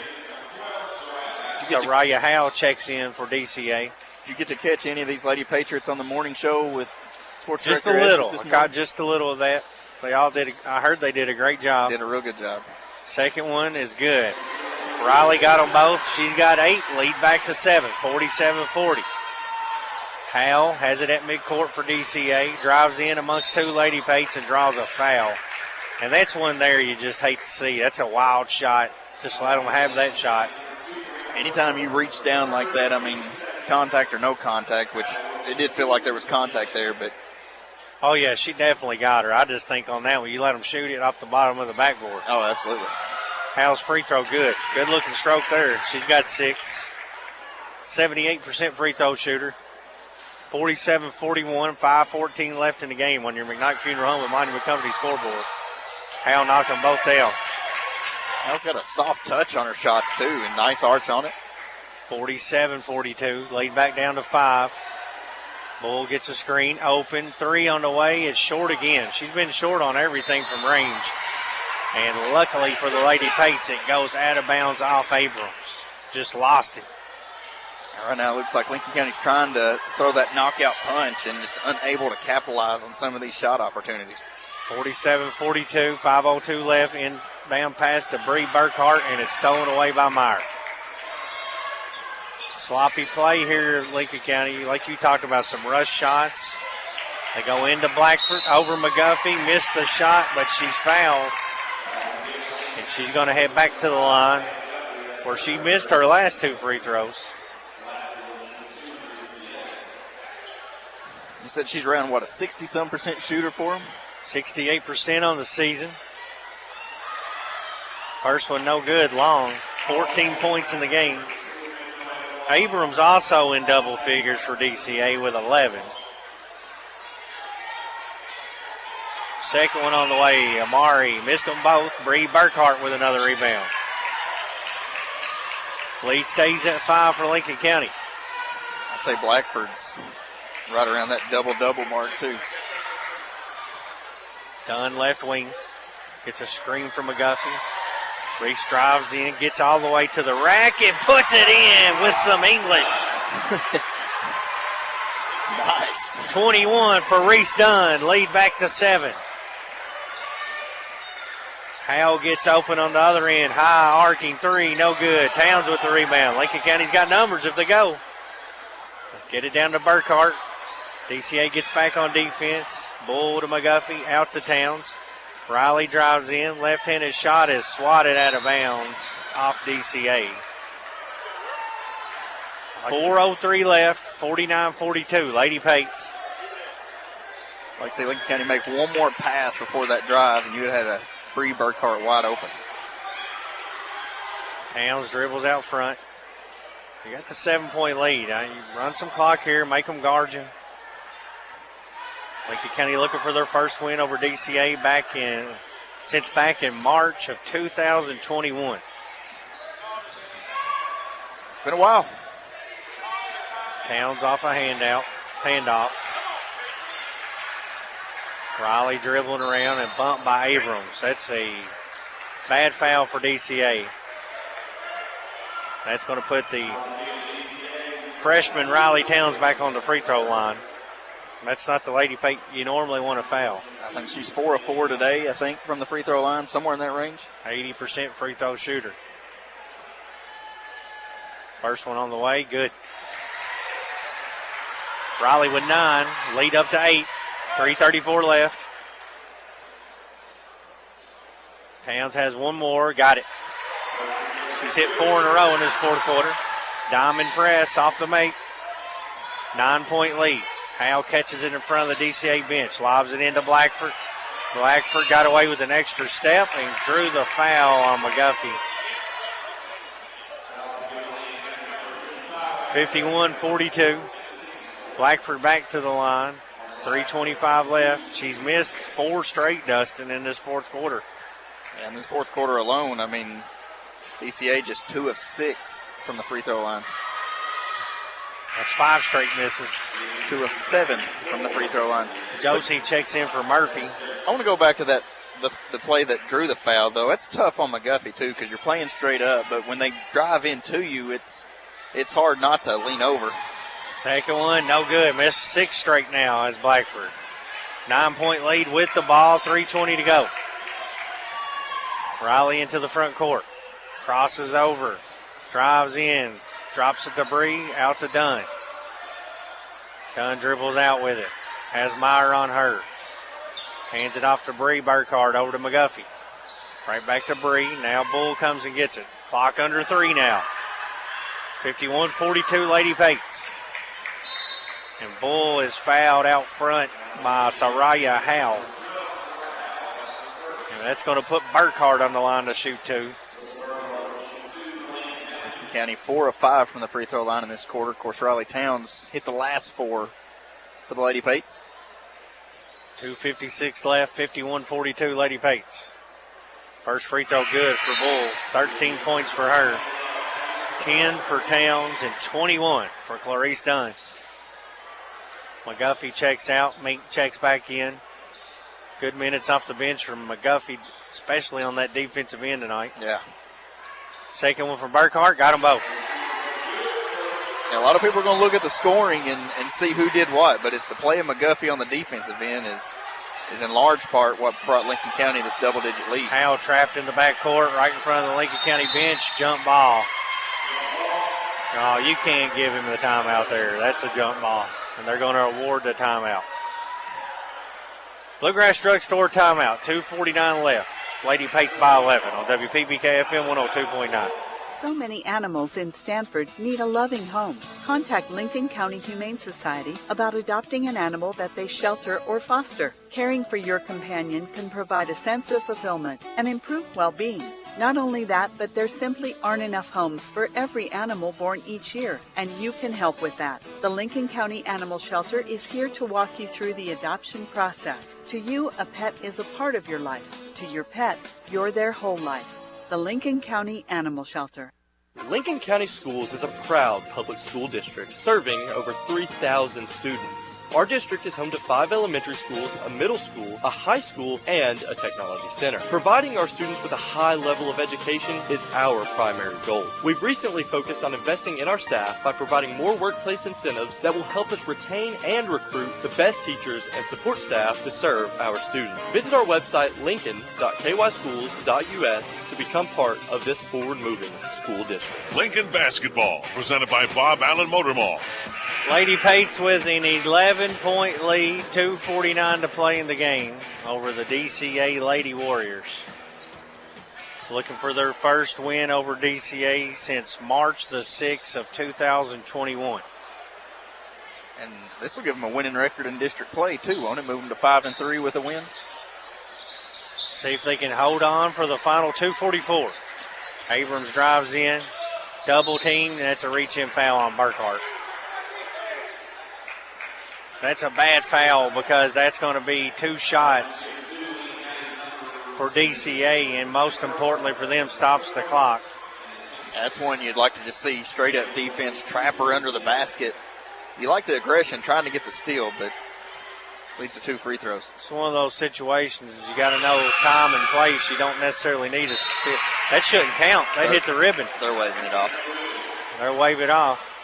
So Raya Howe checks in for DCA. Did you get to catch any of these Lady Patriots on the morning show with Sports Just a Director little. I got just a little of that. They all did. I heard they did a great job. Did a real good job. Second one is good. Riley got them both. She's got 8. Lead back to 7. 47-40. Howell has it at midcourt for DCA. Drives in amongst 2 Lady Pates and draws a foul. And that's one there you just hate to see. That's a wild shot. Just let them have that shot. Anytime you reach down like that, I mean, contact or no contact, which it did feel like there was contact there, but. Oh, yeah, she definitely got her. I just think on that one, you let them shoot it off the bottom of the backboard. Oh, absolutely. Howell's free throw good. Good-looking stroke there. She's got 6. 78% free throw shooter. 47-41, 5:14 left in the game on your McKnight Funeral Home and Monument Company scoreboard. Howell knocked them both down. Howell's got a soft touch on her shots, too, and nice arch on it. 47-42, lead back down to 5. Bull gets a screen, open, 3 on the way. It's short again. She's been short on everything from range. And luckily for the Lady Pates, it goes out of bounds off Abrams. Just lost it. Right now, it looks like Lincoln County's trying to throw that knockout punch and just unable to capitalize on some of these shot opportunities. 47-42, 5:02 left. Inbound pass to Bree Burkhart, and it's stolen away by Meyer. Sloppy play here, Lincoln County. Like you talked about, some rush shots. They go into Blackford over McGuffey. Missed the shot, but she's fouled. And she's going to head back to the line where she missed her last 2 free throws. You said she's around, what, a 60-some% shooter for them? 68% on the season. First one no good, long. 14 points in the game. Abrams also in double figures for DCA with 11. Second one on the way. Amari missed them both. Bree Burkhart with another rebound. Lead stays at 5 for Lincoln County. I'd say Blackford's right around that double-double mark, too. Dunn left wing. Gets a screen from McGuffey. Reese drives in, gets all the way to the rack, and puts it in with some English. Nice. 21 for Reese Dunn. Lead back to 7. Howell gets open on the other end. High arcing 3, no good. Towns with the rebound. Lincoln County's got numbers if they go. Get it down to Burkhart. DCA gets back on defense. Bull to McGuffey, out to Towns. Riley drives in. Left-handed shot is swatted out of bounds off DCA. 4:03 left, 49-42. Lady Pates. Like I say, Lincoln County make one more pass before that drive, and you would have had a Bree Burkhart wide open. Towns dribbles out front. You got the 7-point lead. You run some clock here, make them guard you. Lincoln County looking for their first win over DCA back in March of 2021. It's been a while. Towns off a handoff. Riley dribbling around and bumped by Abrams. That's a bad foul for DCA. That's going to put the freshman Riley Towns back on the free throw line. That's not the Lady Pate you normally want to foul. I think she's 4 of 4 today, I think, from the free throw line, somewhere in that range. 80% free throw shooter. First one on the way, good. Riley with 9, lead up to 8. 3:34 left. Towns has one more, got it. She's hit 4 in a row in this fourth quarter. Diamond press off the make. 9-point lead. Howell catches it in front of the DCA bench, lobs it into Blackford. Blackford got away with an extra step and drew the foul on McGuffey. 51-42. Blackford back to the line. 3:25 left. She's missed 4 straight, Dustin, in this fourth quarter. Yeah, in this fourth quarter alone, I mean, DCA just 2 of 6 from the free throw line. That's 5 straight misses. 2 of 7 from the free throw line. Josie checks in for Murphy. I want to go back to that the play that drew the foul, though. That's tough on McGuffey, too, because you're playing straight up. But when they drive into you, it's hard not to lean over. Second one, no good. Missed 6 straight now as Blackford. 9-point lead with the ball, 3:20 to go. Riley into the front court. Crosses over, drives in, drops it to Bree, out to Dunn. Dunn dribbles out with it. Has Meyer on her. Hands it off to Bree. Burkhardt over to McGuffey. Right back to Bree. Now Bull comes and gets it. Clock under 3 now. 51-42 Lady Pates. And Bull is fouled out front by Soraya Howell. And that's going to put Burkhardt on the line to shoot 2. County 4 of 5 from the free throw line in this quarter. Of course, Riley Towns hit the last 4 for the Lady Pates. 2:56 left, 51-42 Lady Pates. First free throw good for Bull. 13 points for her. 10 for Towns and 21 for Clarice Dunn. McGuffey checks out. Mink checks back in. Good minutes off the bench from McGuffey, especially on that defensive end tonight. Yeah. Second one from Burkhardt. Got them both. Yeah, a lot of people are going to look at the scoring and see who did what, but if the play of McGuffey on the defensive end is in large part what brought Lincoln County this double-digit lead. Howell trapped in the backcourt right in front of the Lincoln County bench. Jump ball. Oh, you can't give him the timeout there. That's a jump ball, and they're going to award the timeout. Bluegrass Drugstore timeout. 2:49 left. Lady Pates by 11 on WPBK FM 102.9. So many animals in Stanford need a loving home. Contact Lincoln County Humane Society about adopting an animal that they shelter or foster. Caring for your companion can provide a sense of fulfillment and improve well-being. Not only that, but there simply aren't enough homes for every animal born each year, and you can help with that. The Lincoln County Animal Shelter is here to walk you through the adoption process. To you, a pet is a part of your life. To your pet, you're their whole life. The Lincoln County Animal Shelter. Lincoln County Schools is a proud public school district serving over 3,000 students. Our district is home to 5 elementary schools, a middle school, a high school, and a technology center. Providing our students with a high level of education is our primary goal. We've recently focused on investing in our staff by providing more workplace incentives that will help us retain and recruit the best teachers and support staff to serve our students. Visit our website, lincoln.kyschools.us, to become part of this forward-moving school district. Lincoln basketball, presented by Bob Allen Motor Mall. Lady Pates with an 11-point lead, 2:49 to play in the game over the DCA Lady Warriors. Looking for their first win over DCA since March the 6th of 2021. And this will give them a winning record in district play, too, won't it? Move them to 5-3 with a win. See if they can hold on for the final 2:44. Abrams drives in, double team, and that's a reach-in foul on Burkhardt. That's a bad foul because that's going to be 2 shots for DCA, and most importantly for them, stops the clock. That's one you'd like to just see straight-up defense, trap her under the basket. You like the aggression, trying to get the steal, but leads to 2 free throws. It's one of those situations you got to know time and place. You don't necessarily need a steal. That shouldn't count. They hit the ribbon. They're waving it off. They'll wave it off.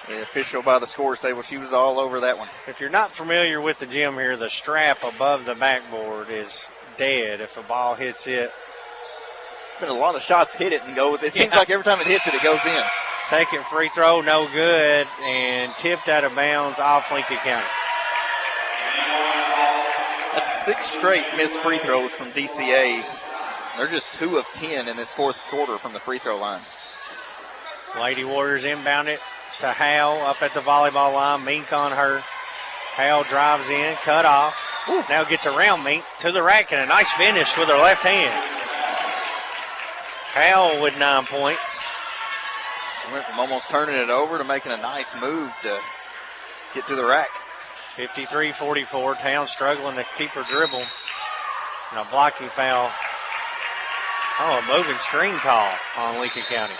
The official by the scores table, she was all over that one. If you're not familiar with the gym here, the strap above the backboard is dead if a ball hits it. Been a lot of shots hit it and goes. It seems like every time it hits it, it goes in. Second free throw, no good, and tipped out of bounds off Lincoln County. That's 6 straight missed free throws from DCA. They're just 2 of 10 in this fourth quarter from the free throw line. Lady Warriors inbound it to Hal up at the volleyball line. Mink on her. Hal drives in, cut off. Ooh. Now gets around Mink to the rack, and a nice finish with her left hand. Hal with 9 points. She went from almost turning it over to making a nice move to get to the rack. 53-44. Towns struggling to keep her dribble. And a blocking foul. Oh, a moving screen call on Lincoln County.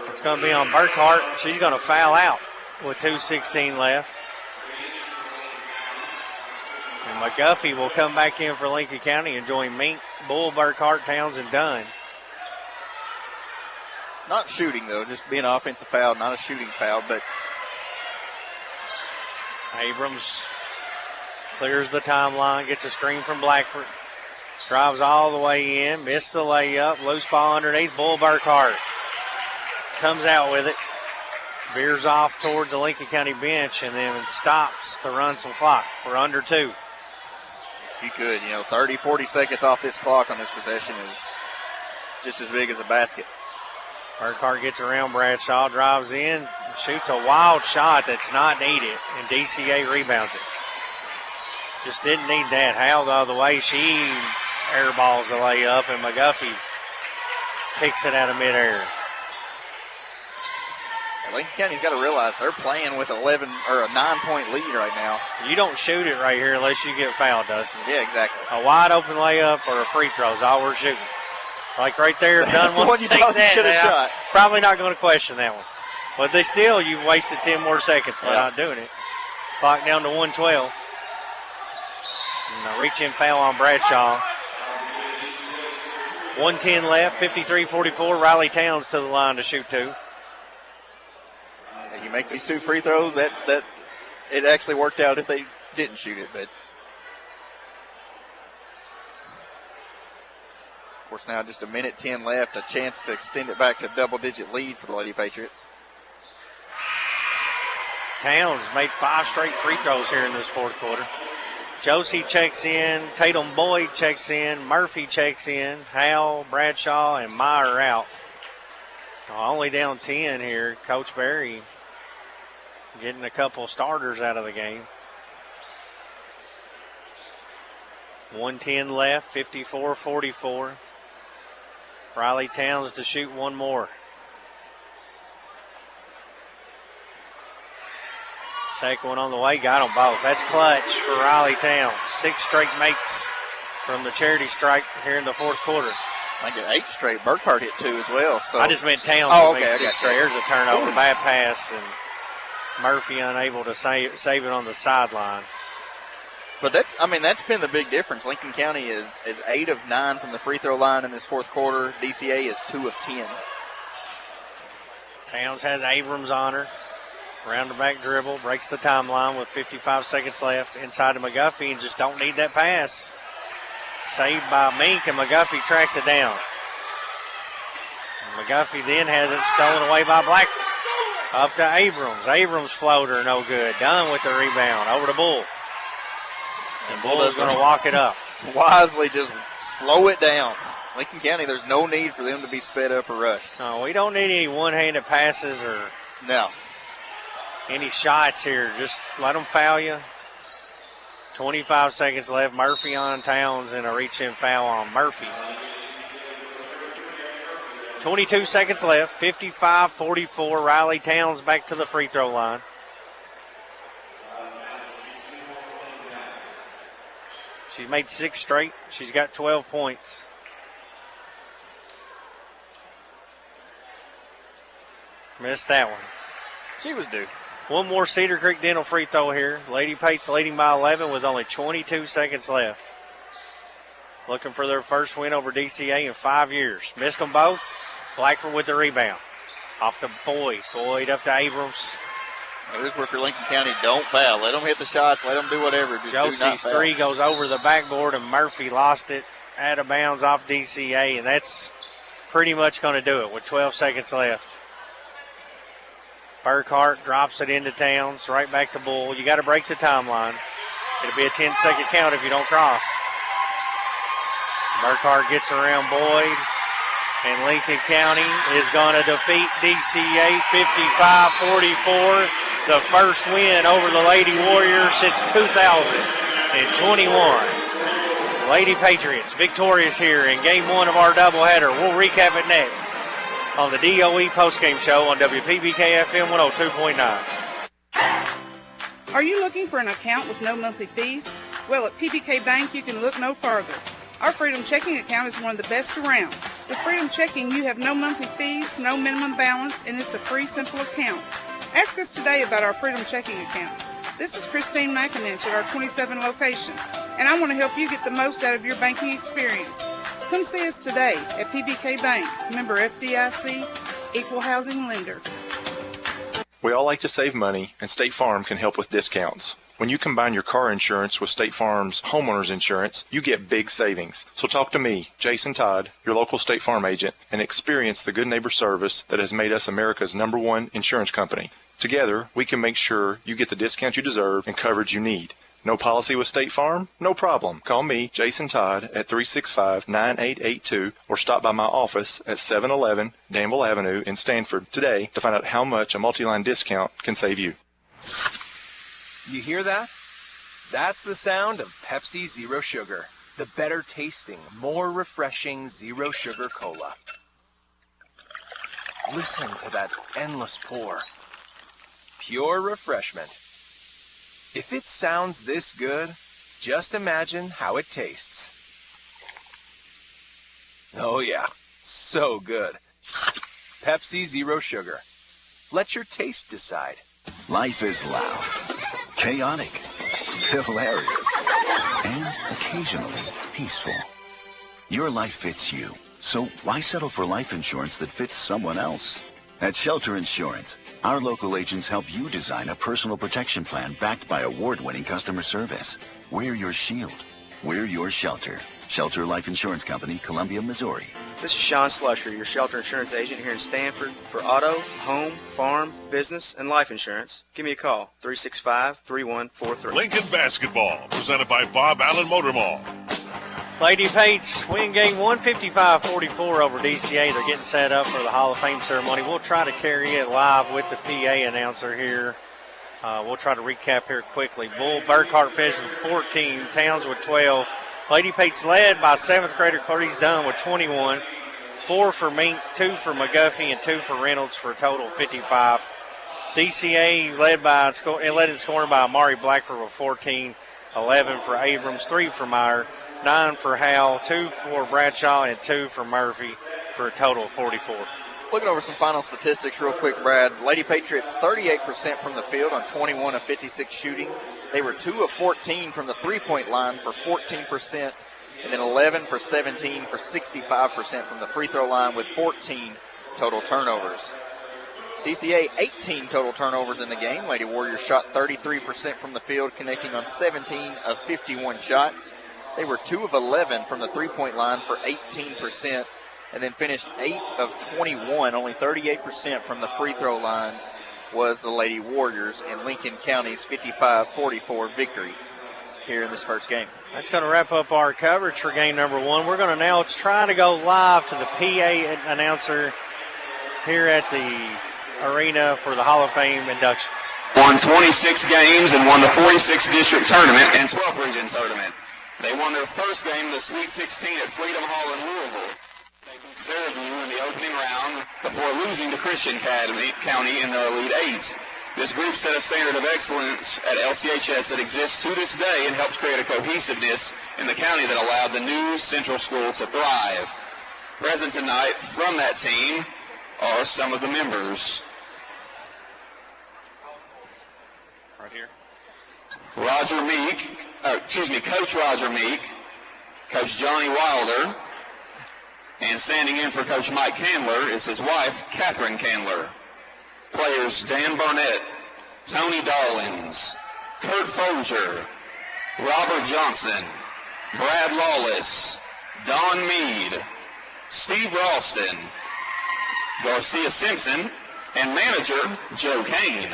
It's going to be on Burkhart. She's going to foul out with 2:16 left. And McGuffey will come back in for Lincoln County and join Mink, Bull, Burkhart, Towns, and Dunn. Not shooting, though, just being an offensive foul, not a shooting foul, but Abrams clears the timeline, gets a screen from Blackford. Drives all the way in, missed the layup, loose ball underneath, Bull Burkhart comes out with it, veers off toward the Lincoln County bench, and then stops to run some clock. We're under 2. You could, 30, 40 seconds off this clock on this possession is just as big as a basket. Burkhart gets around Bradshaw, drives in, shoots a wild shot that's not needed, and DCA rebounds it. Just didn't need that. Hal the other way. She airballs the layup, and McGuffey picks it out of midair. Lincoln County's got to realize they're playing with 11 or a 9-point lead right now. You don't shoot it right here unless you get fouled, Dustin. Yeah, exactly. A wide open layup or a free throw is all we're shooting. Like right there, if Dunn wants to take that, shot. Probably not going to question that one. But you've wasted 10 more seconds by not doing it. Clock down to 1:12. And a reach-in foul on Bradshaw. 1:10 left, 53-44. Riley Towns to the line to shoot 2. You make these 2 free throws, that it actually worked out if they didn't shoot it. But of course, now just 1:10 left, a chance to extend it back to double-digit lead for the Lady Patriots. Towns made 5 straight free throws here in this fourth quarter. Josie checks in, Tatum Boyd checks in, Murphy checks in, Hal, Bradshaw, and Meyer out. Only down 10 here. Coach Berry getting a couple starters out of the game. 1:10 left, 54-44. Riley Towns to shoot one more. Second one on the way, got them both. That's clutch for Riley Towns. 6 straight makes from the charity strike here in the fourth quarter. I think 8 straight. Burkhart hit 2 as well. So I just meant Towns. Oh, okay. 6 straight. There's a turnover, bad pass, and Murphy unable to save it on the sideline. But that's been the big difference. Lincoln County is 8 of 9 from the free throw line in this fourth quarter. DCA is 2 of 10. Towns has Abrams on her. Round the back dribble, breaks the timeline with 55 seconds left. Inside to McGuffey, and just don't need that pass. Saved by Mink, and McGuffey tracks it down. And McGuffey then has it stolen away by Blackford. Up to Abrams. Abrams floater, no good. Dunn with the rebound. Over to Bull. And Bull's going to walk it up. Wisely just slow it down. Lincoln County, there's no need for them to be sped up or rushed. No, we don't need any one-handed passes or any shots here. Just let them foul you. 25 seconds left. Murphy on Towns and a reach-in foul on Murphy. 22 seconds left. 55-44. Riley Towns back to the free throw line. She's made 6 straight. She's got 12 points. Missed that one. She was due. One more Cedar Creek Dental free throw here. Lady Pates leading by 11 with only 22 seconds left. Looking for their first win over DCA in 5 years. Missed them both. Blackford with the rebound. Off to Boyd. Boyd up to Abrams. Here's where for Lincoln County, don't foul. Let them hit the shots. Let them do whatever. Just do not Josie's foul. three goes over the backboard, and Murphy lost it out of bounds off DCA, and that's pretty much going to do it with 12 seconds left. Burkhart drops it into Towns, right back to Bull. You got to break the timeline. It'll be a 10-second count if you don't cross. Burkhart gets around Boyd, and Lincoln County is going to defeat DCA 55-44. The first win over the Lady Warriors since 2021. Lady Patriots victorious here in game one of our doubleheader. We'll recap it next on the DOE postgame show on WPBK FM 102.9. Are you looking for an account with no monthly fees? Well, at PBK Bank, you can look no further. Our Freedom Checking account is one of the best around. With Freedom Checking, you have no monthly fees, no minimum balance, and it's a free, simple account. Ask us today about our Freedom Checking account. This is Christine McInich at our 27 location, and I want to help you get the most out of your banking experience. Come see us today at PBK Bank, member FDIC, equal housing lender. We all like to save money, and State Farm can help with discounts. When you combine your car insurance with State Farm's homeowner's insurance, you get big savings. So talk to me, Jason Todd, your local State Farm agent, and experience the good neighbor service that has made us America's #1 insurance company. Together, we can make sure you get the discount you deserve and coverage you need. No policy with State Farm? No problem. Call me, Jason Todd, at 365-9882 or stop by my office at 711 Danville Avenue in Stanford today to find out how much a multi-line discount can save you. You hear that? That's the sound of Pepsi Zero Sugar, the better tasting, more refreshing Zero Sugar Cola. Listen to that endless pour. Pure refreshment. If it sounds this good, just imagine how it tastes. Oh yeah, so good. Pepsi Zero Sugar. Let your taste decide. Life is loud, chaotic, hilarious, and occasionally peaceful. Your life fits you, so why settle for life insurance that fits someone else? At Shelter Insurance, our local agents help you design a personal protection plan backed by award-winning customer service. We're your shield. We're your shelter. Shelter Life Insurance Company, Columbia, Missouri. This is Sean Slusher, your shelter insurance agent here in Stanford. For auto, home, farm, business, and life insurance, give me a call, 365-3143. Lincoln Basketball, presented by Bob Allen Motor Mall. Lady Pates win game 155-44 over DCA. They're getting set up for the Hall of Fame ceremony. We'll try to carry it live with the PA announcer here. We'll try to recap here quickly. Bull Burkhart finished with 14, Towns with 12. Lady Pates led by 7th grader Clarice Dunn with 21. 4 for Mink, 2 for McGuffey, and 2 for Reynolds for a total of 55. DCA led in scoring by Amari Blackford with 14, 11 for Abrams, 3 for Meyer, 9 for Howell, 2 for Bradshaw, and 2 for Murphy for a total of 44. Looking over some final statistics real quick, Brad. Lady Patriots 38% from the field on 21 of 56 shooting. They were 2 of 14 from the three-point line for 14%, and then 11 for 17 for 65% from the free throw line with 14 total turnovers. DCA 18 total turnovers in the game. Lady Warriors shot 33% from the field, connecting on 17 of 51 shots. They were 2 of 11 from the three-point line for 18%, and then finished 8 of 21, only 38% from the free throw line was the Lady Warriors in Lincoln County's 55-44 victory here in this first game. That's going to wrap up our coverage for game number 1. We're going to now try to go live to the PA announcer here at the arena for the Hall of Fame inductions. Won 26 games and won the 46th district tournament and 12th region tournament. They won their first game in the Sweet 16 at Freedom Hall in Louisville. They beat Fairview in the opening round before losing to Christian County in the Elite Eight. This group set a standard of excellence at LCHS that exists to this day and helped create a cohesiveness in the county that allowed the new Central School to thrive. Present tonight from that team are some of the members. Right here. Coach Roger Meek, Coach Johnny Wilder, and standing in for Coach Mike Candler is his wife, Catherine Candler. Players Dan Burnett, Tony Darlins, Kurt Folger, Robert Johnson, Brad Lawless, Don Mead, Steve Ralston, Garcia Simpson, and manager Joe Kane.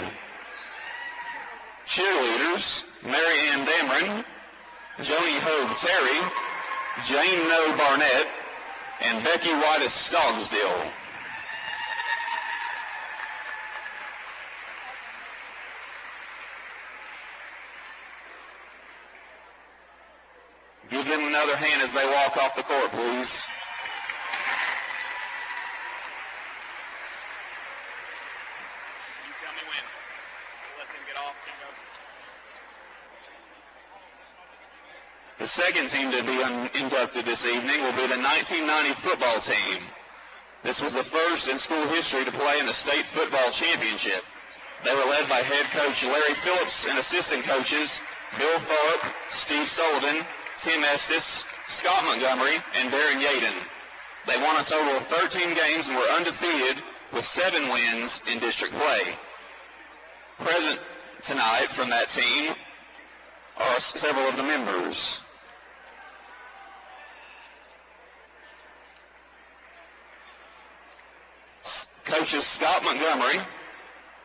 Cheerleaders, Mary Ann Dameron, Joni Hogue Terry, Jane No Barnett, and Becky Whitus Stogsdill. Give them another hand as they walk off the court, please. The second team to be inducted this evening will be the 1990 football team. This was the first in school history to play in the state football championship. They were led by head coach Larry Phillips and assistant coaches Bill Thorpe, Steve Sullivan, Tim Estes, Scott Montgomery, and Darren Yaden. They won a total of 13 games and were undefeated with 7 wins in district play. Present tonight from that team are several of the members. Coaches Scott Montgomery,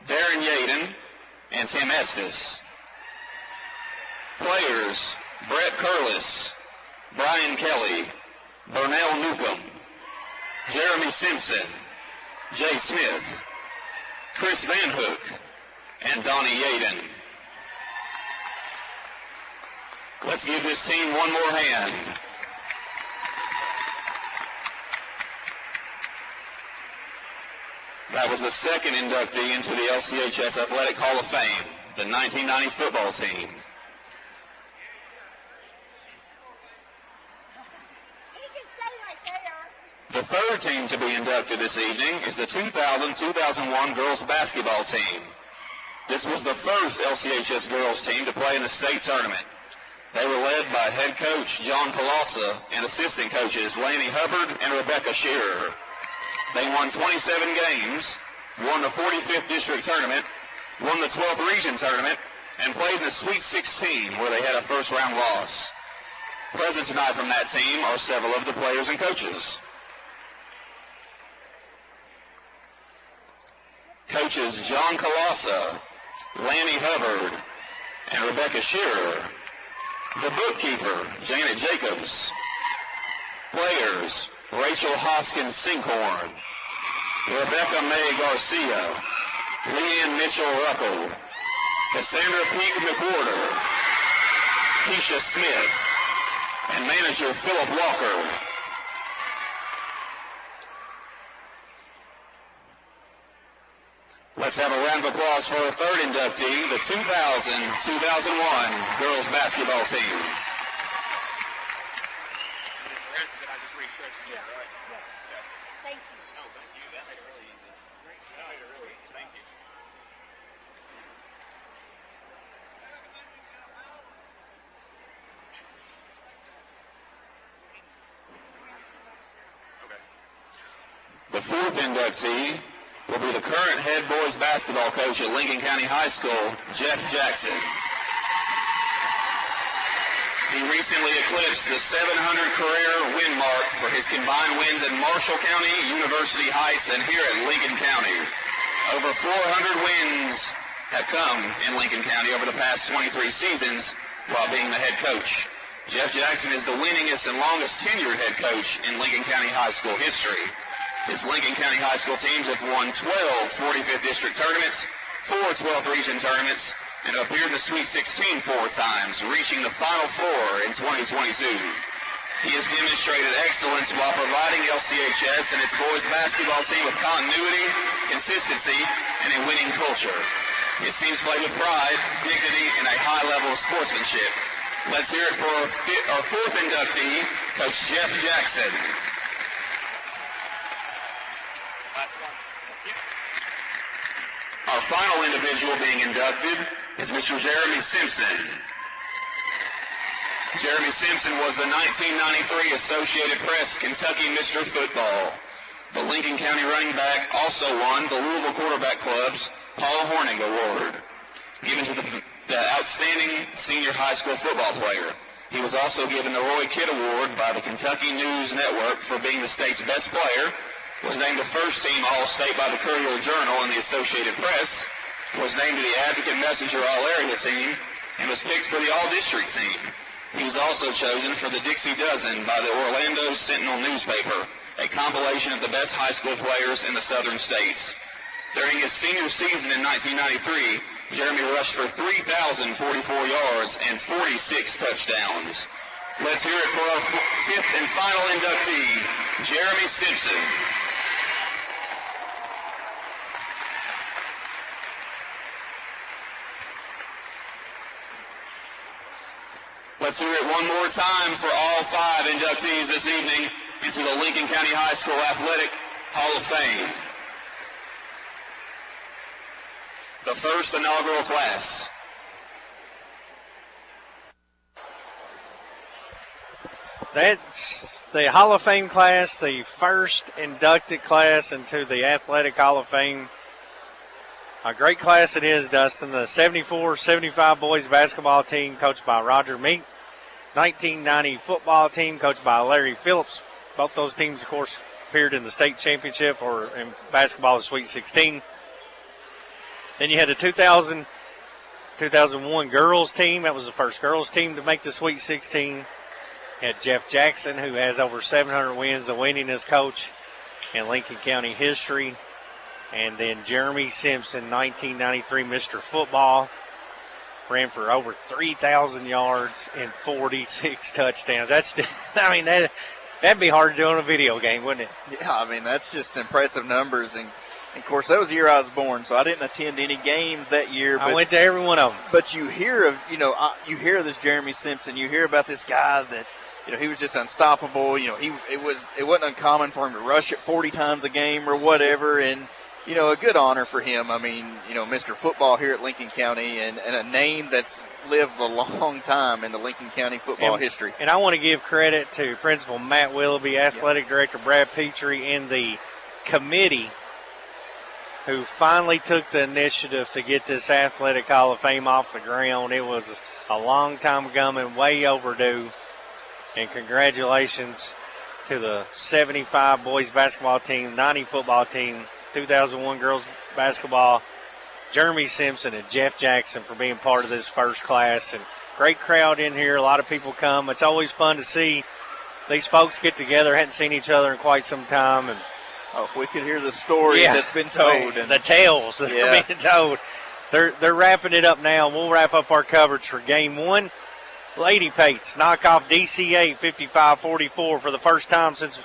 Darren Yaden, and Tim Estes. Players Brett Curlis, Brian Kelly, Burnell Newcomb, Jeremy Simpson, Jay Smith, Chris Van Hook, and Donnie Yaden. Let's give this team one more hand. That was the second inductee into the LCHS Athletic Hall of Fame, the 1990 football team. The third team to be inducted this evening is the 2000-2001 girls basketball team. This was the first LCHS girls team to play in the state tournament. They were led by head coach John Colossa and assistant coaches Laney Hubbard and Rebecca Shearer. They won 27 games, won the 45th district tournament, won the 12th region tournament, and played in the Sweet 16 where they had a first-round loss. Present tonight from that team are several of the players and coaches. Coaches John Colossa, Lanny Hubbard, and Rebecca Shearer. The bookkeeper, Janet Jacobs. Players, Rachel Hoskins Sinkhorn, Rebecca May Garcia, Leanne Mitchell Ruckle, Cassandra Peak McWhorter, Keisha Smith, and manager Philip Walker. Let's have a round of applause for our third inductee, the 2000-2001 girls basketball team. The fourth inductee will be the current head boys basketball coach at Lincoln County High School, Jeff Jackson. He recently eclipsed the 700 career win mark for his combined wins in Marshall County, University Heights, and here at Lincoln County. Over 400 wins have come in Lincoln County over the past 23 seasons while being the head coach. Jeff Jackson is the winningest and longest tenured head coach in Lincoln County High School history. His Lincoln County High School teams have won 12 45th district tournaments, 4 12th region tournaments, and appeared in the Sweet 16 4 times, reaching the Final Four in 2022. He has demonstrated excellence while providing LCHS and its boys basketball team with continuity, consistency, and a winning culture. His teams play with pride, dignity, and a high level of sportsmanship. Let's hear it for our fourth inductee, Coach Jeff Jackson. Our final individual being inducted is Mr. Jeremy Simpson. Jeremy Simpson was the 1993 Associated Press Kentucky Mr. Football. The Lincoln County running back also won the Louisville Quarterback Club's Paul Horning Award. given to the outstanding senior high school football player. He was also given the Roy Kidd Award by the Kentucky News Network for being the state's best player, was named a first-team All-State by the Courier-Journal and the Associated Press, was named to the Advocate Messenger All-Area team, and was picked for the All-District team. He was also chosen for the Dixie Dozen by the Orlando Sentinel newspaper, a compilation of the best high school players in the southern states. During his senior season in 1993, Jeremy rushed for 3,044 yards and 46 touchdowns. Let's hear it for our fifth and final inductee, Jeremy Simpson. Let's hear it one more time for all 5 inductees this evening into the Lincoln County High School Athletic Hall of Fame. The first inaugural class. That's the Hall of Fame class, the first inducted class into the Athletic Hall of Fame. A great class it is, Dustin. The 74-75 boys basketball team coached by Roger Meek. 1990 football team coached by Larry Phillips. Both those teams, of course, appeared in the state championship or in basketball the Sweet 16. Then you had the 2001 girls team. That was the first girls team to make the Sweet 16. You had Jeff Jackson, who has over 700 wins, the winningest coach in Lincoln County history. And then Jeremy Simpson, 1993 Mr. Football, ran for over 3,000 yards and 46 touchdowns. That's just, I mean, that'd be hard to do on a video game, wouldn't it? Yeah, I mean, that's just impressive numbers. And, of course, that was the year I was born, so I didn't attend any games that year. I went to every one of them. But you hear of, you hear of this Jeremy Simpson. You hear about this guy that, he was just unstoppable. It wasn't uncommon for him to rush it 40 times a game or whatever. And, a good honor for him. I mean, Mr. Football here at Lincoln County and a name that's lived a long time in the Lincoln County football history. And I want to give credit to Principal Matt Willoughby, Athletic Director Brad Petrie, and the committee who finally took the initiative to get this Athletic Hall of Fame off the ground. It was a long time coming, way overdue. And congratulations to the 75 boys basketball team, 90 football team, 2001 girls basketball, Jeremy Simpson and Jeff Jackson for being part of this first class. And great crowd in here. A lot of people come. It's always fun to see these folks get together. Hadn't seen each other in quite some time. And if we could hear the story that's been told. And the tales that are being told. They're wrapping it up now. We'll wrap up our coverage for Game 1. Lady Pates knock off DCA 55-44 for the first time since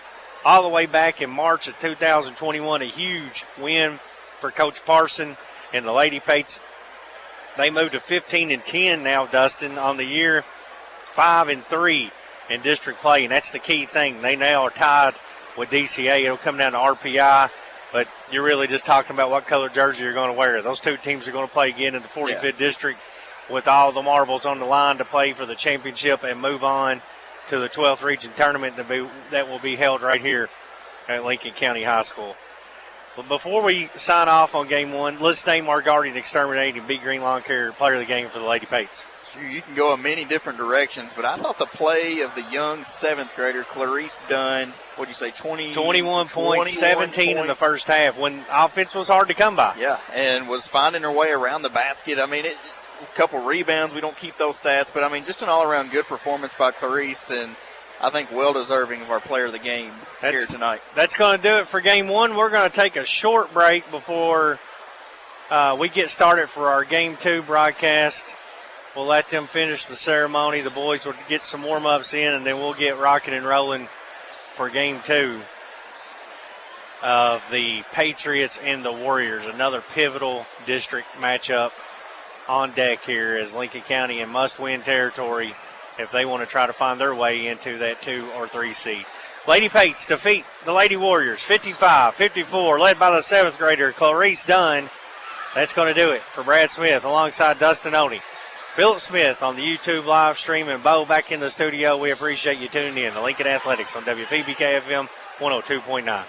all the way back in March of 2021. A huge win for Coach Parson and the Lady Pates. They moved to 15-10 now, Dustin, on the year, 5-3 in district play, and that's the key thing. They now are tied with DCA. It'll come down to RPI, but you're really just talking about what color jersey you're going to wear. Those two teams are going to play again in the 45th district with all the marbles on the line to play for the championship and move on to the 12th region tournament that will be held right here at Lincoln County High School. But before we sign off on Game 1, let's name our guardian exterminating Big Green Lawn Care player of the game for the Lady Pates. Sure, you can go in many different directions, but I thought the play of the young 7th grader, Clarice Dunn, what'd you say, 21 points, 17 in the first half when offense was hard to come by. Yeah, and was finding her way around the basket. I mean, a couple rebounds. We don't keep those stats, but, I mean, just an all-around good performance by Clarice, and I think well-deserving of our player of the game here tonight. That's going to do it for Game 1. We're going to take a short break before we get started for our Game 2 broadcast. We'll let them finish the ceremony. The boys will get some warm-ups in, and then we'll get rocking and rolling for Game 2 of the Patriots and the Warriors, another pivotal district matchup on deck here as Lincoln County in must-win territory if they want to try to find their way into that 2 or 3 seed. Lady Pates defeat the Lady Warriors 55-54, led by the 7th grader Clarice Dunn. That's going to do it for Brad Smith alongside Dustin Oney. Philip Smith on the YouTube live stream, and Bo back in the studio. We appreciate you tuning in to Lincoln Athletics on WPBK FM 102.9.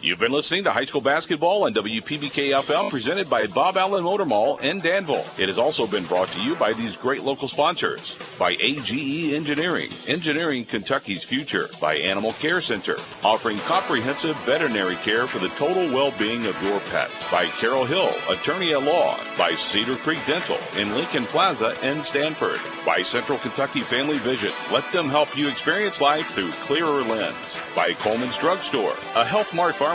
You've been listening to high school basketball on WPBK-FM, presented by Bob Allen Motor Mall in Danville. It has also been brought to you by these great local sponsors. By AGE Engineering, engineering Kentucky's future. By Animal Care Center, offering comprehensive veterinary care for the total well-being of your pet. By Carol Hill, attorney at law. By Cedar Creek Dental in Lincoln Plaza and Stanford. By Central Kentucky Family Vision. Let them help you experience life through clearer lens. By Coleman's Drugstore, a Health Mart Pharmacy.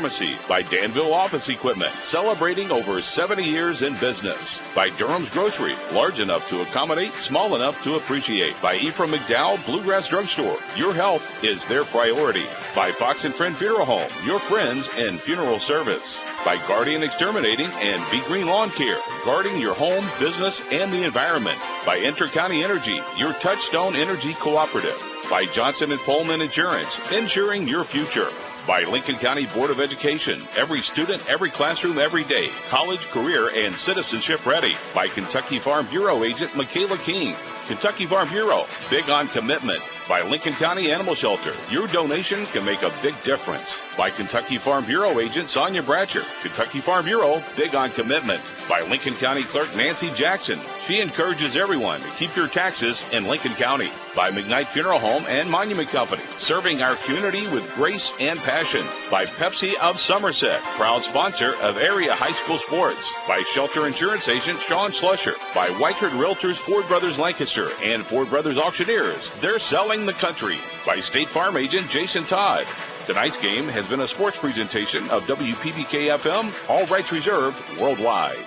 By Danville Office Equipment, celebrating over 70 years in business. By Durham's Grocery, large enough to accommodate, small enough to appreciate. By Ephraim McDowell Bluegrass Drugstore, your health is their priority. By Fox and Friend Funeral Home, your friends in funeral service. By Guardian Exterminating and Be Green Lawn Care, guarding your home, business, and the environment. By Inter-County Energy, your Touchstone Energy Cooperative. By Johnson & Pullman Insurance, insuring your future. By Lincoln County Board of Education, every student, every classroom, every day, college, career, and citizenship ready. By Kentucky Farm Bureau agent Michaela King. Kentucky Farm Bureau, big on commitment. By Lincoln County Animal Shelter, your donation can make a big difference. By Kentucky Farm Bureau agent Sonia Bratcher, Kentucky Farm Bureau, big on commitment. By Lincoln County Clerk Nancy Jackson, she encourages everyone to keep your taxes in Lincoln County. By McKnight Funeral Home and Monument Company, serving our community with grace and passion. By Pepsi of Somerset, proud sponsor of area high school sports. By Shelter Insurance agent Sean Slusher. By Weichert Realtors Ford Brothers Lancaster and Ford Brothers Auctioneers, they're selling the country. By State Farm agent Jason Todd. Tonight's game has been a sports presentation of WPBK-FM, all rights reserved worldwide.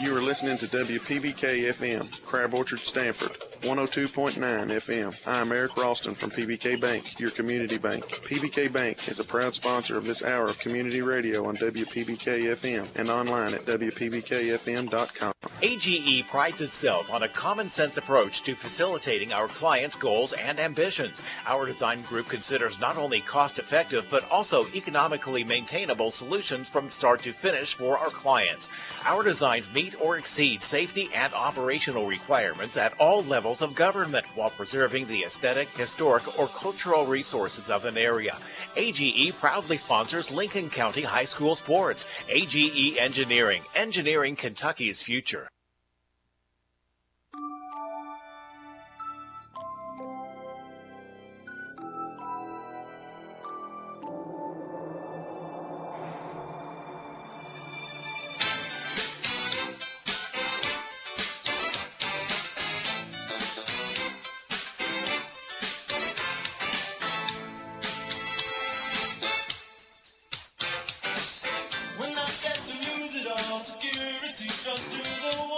You are listening to WPBK-FM, Crab Orchard, Stanford, 102.9 FM. I'm Eric Ralston from PBK Bank, your community bank. PBK Bank is a proud sponsor of this hour of community radio on WPBK-FM and online at WPBKFM.com. AGE prides itself on a common-sense approach to facilitating our clients' goals and ambitions. Our design group considers not only cost-effective but also economically maintainable solutions from start to finish for our clients. Our designs meet or exceed safety and operational requirements at all levels of government while preserving the aesthetic, historic, or cultural resources of an area. AGE proudly sponsors Lincoln County High School sports. AGE Engineering, engineering Kentucky's future. When I said to lose it all, security struck through the wall.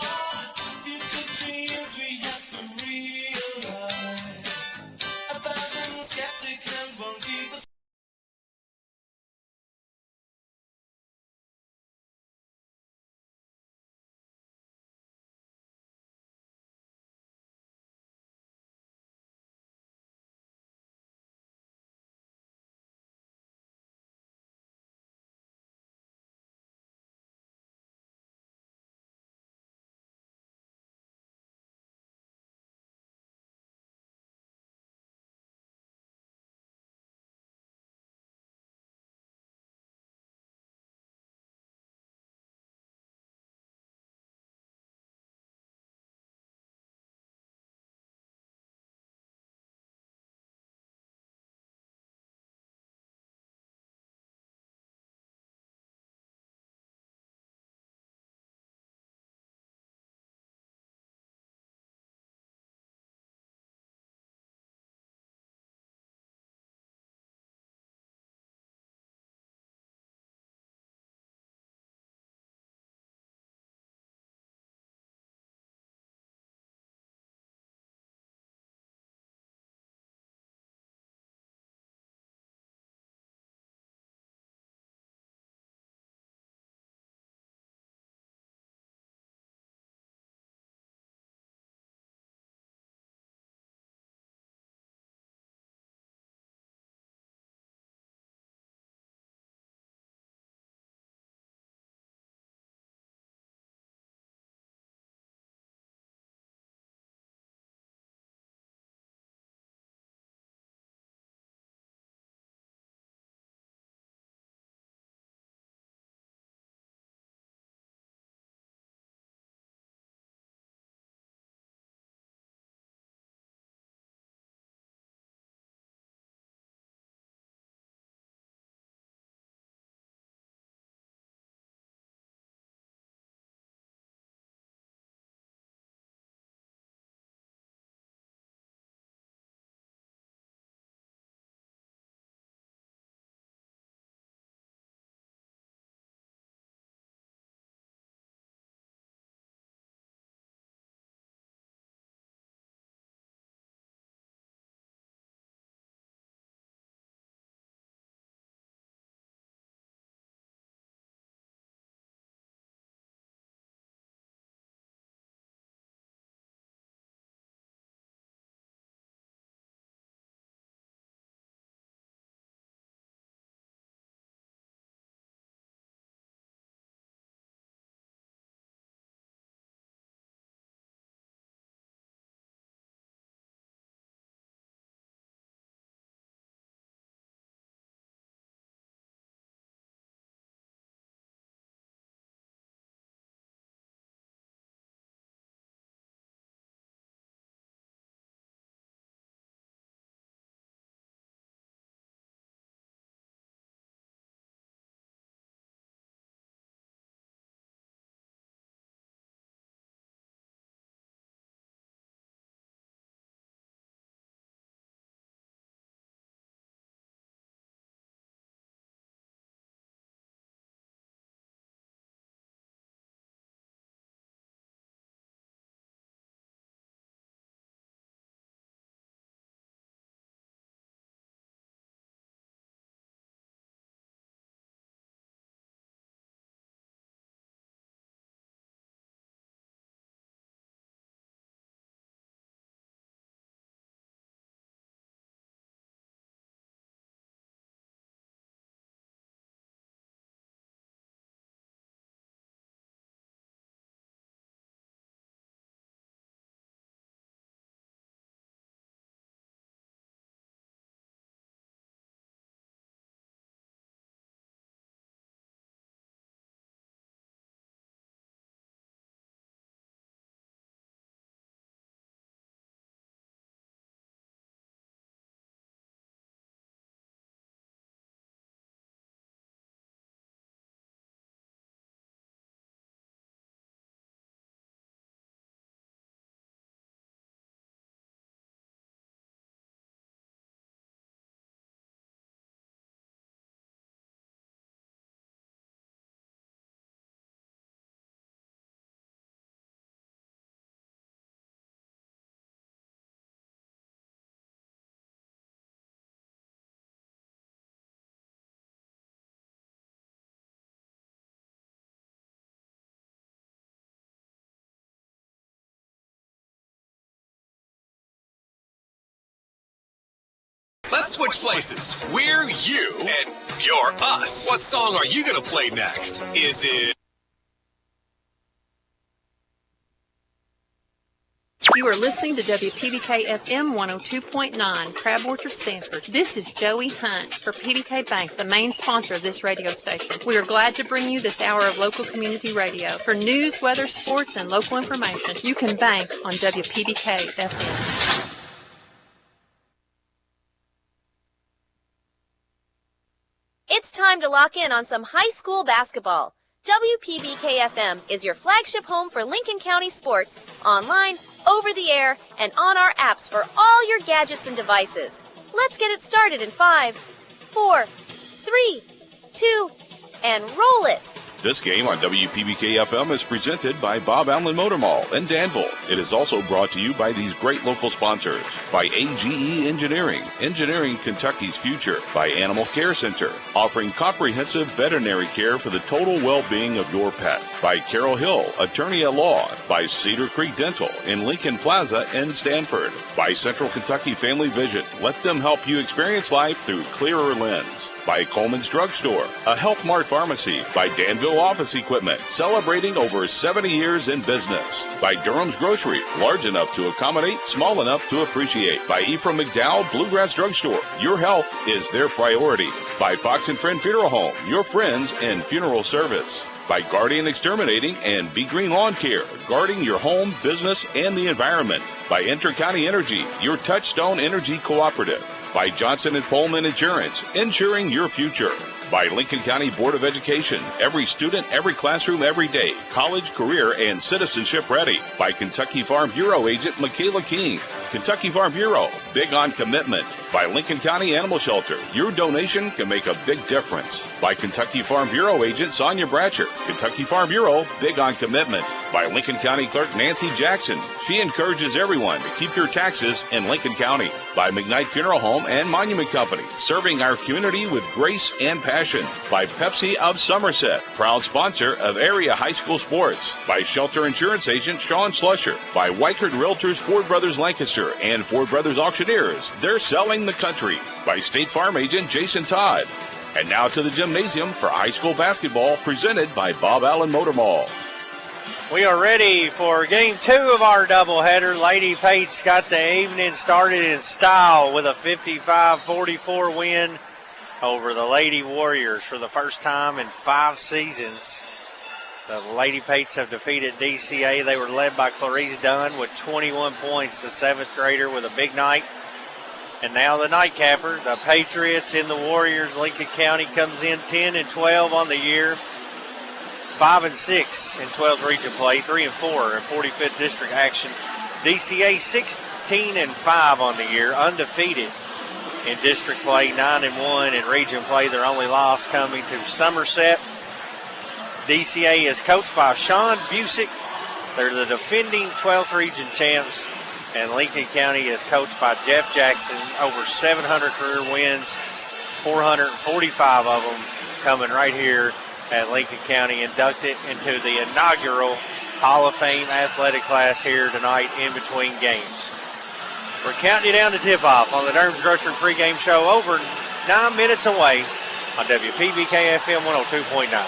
Let's switch places. We're you and you're us. What song are you going to play next? Is it... You are listening to WPBK FM 102.9, Crab Orchard, Stanford. This is Joey Hunt for PBK Bank, the main sponsor of this radio station. We are glad to bring you this hour of local community radio. For news, weather, sports, and local information, you can bank on WPBK FM. It's time to lock in on some high school basketball. WPBK-FM is your flagship home for Lincoln County sports, online, over the air, and on our apps for all your gadgets and devices. Let's get it started in 5, 4, 3, 2, and roll it. This game on WPBK-FM is presented by Bob Allen Motor Mall in Danville. It is also brought to you by these great local sponsors. By AGE Engineering, engineering Kentucky's future. By Animal Care Center, offering comprehensive veterinary care for the total well-being of your pet. By Carol Hill, attorney at law. By Cedar Creek Dental in Lincoln Plaza in Stanford. By Central Kentucky Family Vision. Let them help you experience life through clearer lens. By Coleman's Drugstore, a Health Mart pharmacy. By Danville Office Equipment, celebrating over 70 years in business. By Durham's Grocery, large enough to accommodate, small enough to appreciate. By Ephraim McDowell Bluegrass Drugstore, your health is their priority. By Fox and Friend Funeral Home, your friends in funeral service. By Guardian Exterminating and Be Green Lawn Care, guarding your home, business, and the environment. By Inter-County Energy, your Touchstone Energy Cooperative. By Johnson & Pullman Insurance, insuring your future. By Lincoln County Board of Education, every student, every classroom, every day, college, career, and citizenship ready. By Kentucky Farm Bureau agent Michaela King. Kentucky Farm Bureau, big on commitment. By Lincoln County Animal Shelter, your donation can make a big difference. By Kentucky Farm Bureau agent Sonia Bratcher. Kentucky Farm Bureau, big on commitment. By Lincoln County Clerk Nancy Jackson. She encourages everyone to keep your taxes in Lincoln County. By McKnight Funeral Home and Monument Company, serving our community with grace and passion. By Pepsi of Somerset, proud sponsor of area high school sports. By Shelter Insurance agent Sean Slusher. By Weichert Realtors Ford Brothers Lancaster and Ford Brothers Auctioneers, they're selling the country. By State Farm agent Jason Todd. And now to the gymnasium for high school basketball, presented by Bob Allen Motor Mall. We are ready for game 2 of our doubleheader. Lady Pates got the evening started in style with a 55-44 win over the Lady Warriors for the first time in 5 seasons. The Lady Pates have defeated DCA. They were led by Clarice Dunn with 21 points, the 7th grader with a big night. And now the nightcapper, the Patriots in the Warriors. Lincoln County comes in 10-12 on the year. 5-6 in 12th region play, 3-4 in 45th district action. DCA 16-5 on the year, undefeated in district play, 9-1 in region play. Their only loss coming to Somerset. DCA is coached by Sean Busick. They're the defending 12th region champs. And Lincoln County is coached by Jeff Jackson. Over 700 career wins, 445 of them coming right here at Lincoln County, inducted into the inaugural Hall of Fame athletic class here tonight in between games. We're counting you down to tip-off on the Durham's Grocery pregame show, over 9 minutes away on WPBK FM 102.9.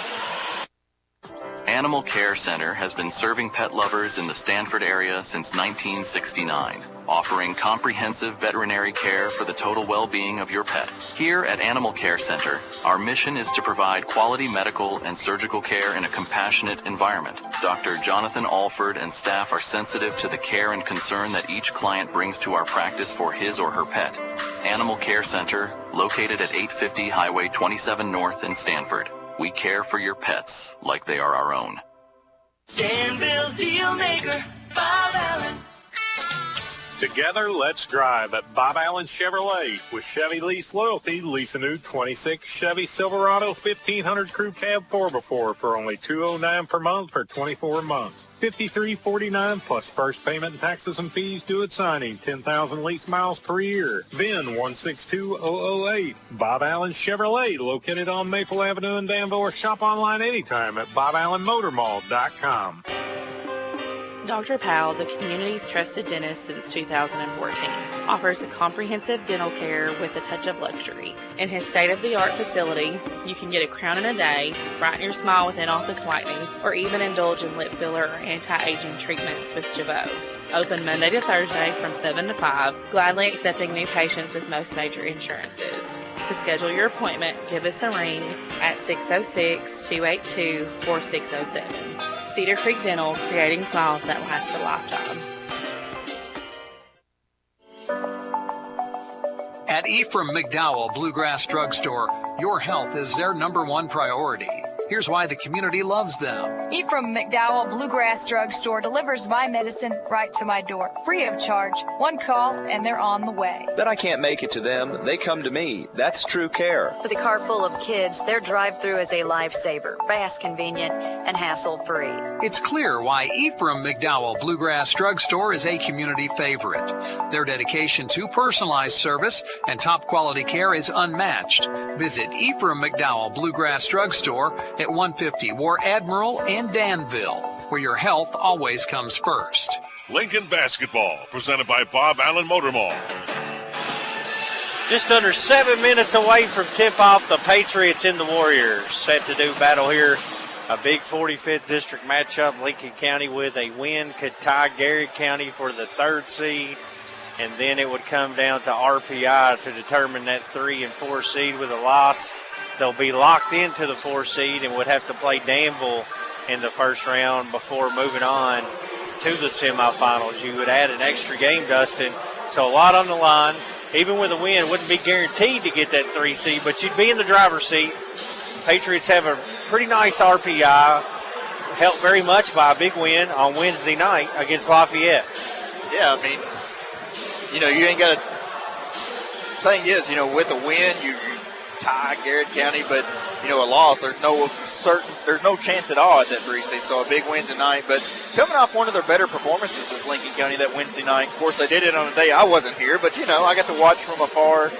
Animal Care Center has been serving pet lovers in the Stanford area since 1969, offering comprehensive veterinary care for the total well-being of your pet. Here at Animal Care Center, our mission is to provide quality medical and surgical care in a compassionate environment. Dr. Jonathan Alford and staff are sensitive to the care and concern that each client brings to our practice for his or her pet. Animal Care Center, located at 850 Highway 27 North in Stanford. We care for your pets like they are our own. Danville's Deal Maker, Bob Allen. Together, let's drive at Bob Allen Chevrolet. With Chevy Lease Loyalty, lease a new 26 Chevy Silverado 1500 Crew Cab 4x4 for only $209 per month for 24 months. $53.49 plus first payment and taxes and fees due at signing. 10,000 lease miles per year. VIN 162008. Bob Allen Chevrolet, located on Maple Avenue in Danville, or shop online anytime at BobAllenMotorMall.com. Dr. Powell, the community's trusted dentist since 2014, offers a comprehensive dental care with a touch of luxury. In his state-of-the-art facility, you can get a crown in a day, brighten your smile with in-office whitening, or even indulge in lip filler or anti-aging treatments with Jabot. Open Monday to Thursday from 7 to 5, gladly accepting new patients with most major insurances. To schedule your appointment, give us a ring at 606-282-4607. Cedar Creek Dental, creating smiles that last a lifetime. At Ephraim McDowell Bluegrass Drugstore, your health is their #1 priority. Here's why the community loves them. Ephraim McDowell Bluegrass Drugstore delivers my medicine right to my door, free of charge. One call and they're on the way. Bet I can't make it to them. They come to me. That's true care. With a car full of kids, their drive-through is a lifesaver, fast, convenient, and hassle-free. It's clear why Ephraim McDowell Bluegrass Drugstore is a community favorite. Their dedication to personalized service and top quality care is unmatched. Visit Ephraim McDowell Bluegrass Drugstore at 150 War Admiral and Danville, where your health always comes first. Lincoln Basketball, presented by Bob Allen Motor Mall. Just under 7 minutes away from tip-off, the Patriots and the Warriors set to do battle here. A big 45th District matchup. Lincoln County with a win could tie Garrett County for the 3rd seed, and then it would come down to RPI to determine that 3 and 4 seed. With a loss, they'll be locked into the 4 seed and would have to play Danville in the first round before moving on to the semifinals. You would add an extra game, Dustin, so a lot on the line. Even with a win, wouldn't be guaranteed to get that 3 seed, but you'd be in the driver's seat. Patriots have a pretty nice RPI, helped very much by a big win on Wednesday night against Lafayette. Yeah, I mean, you ain't got to. Thing is, with a win, you tie Garrett County, but a loss, there's no chance at all at that 3 seed. So a big win tonight, but coming off one of their better performances is Lincoln County that Wednesday night. Of course, they did it on a day I wasn't here, but I got to watch from afar,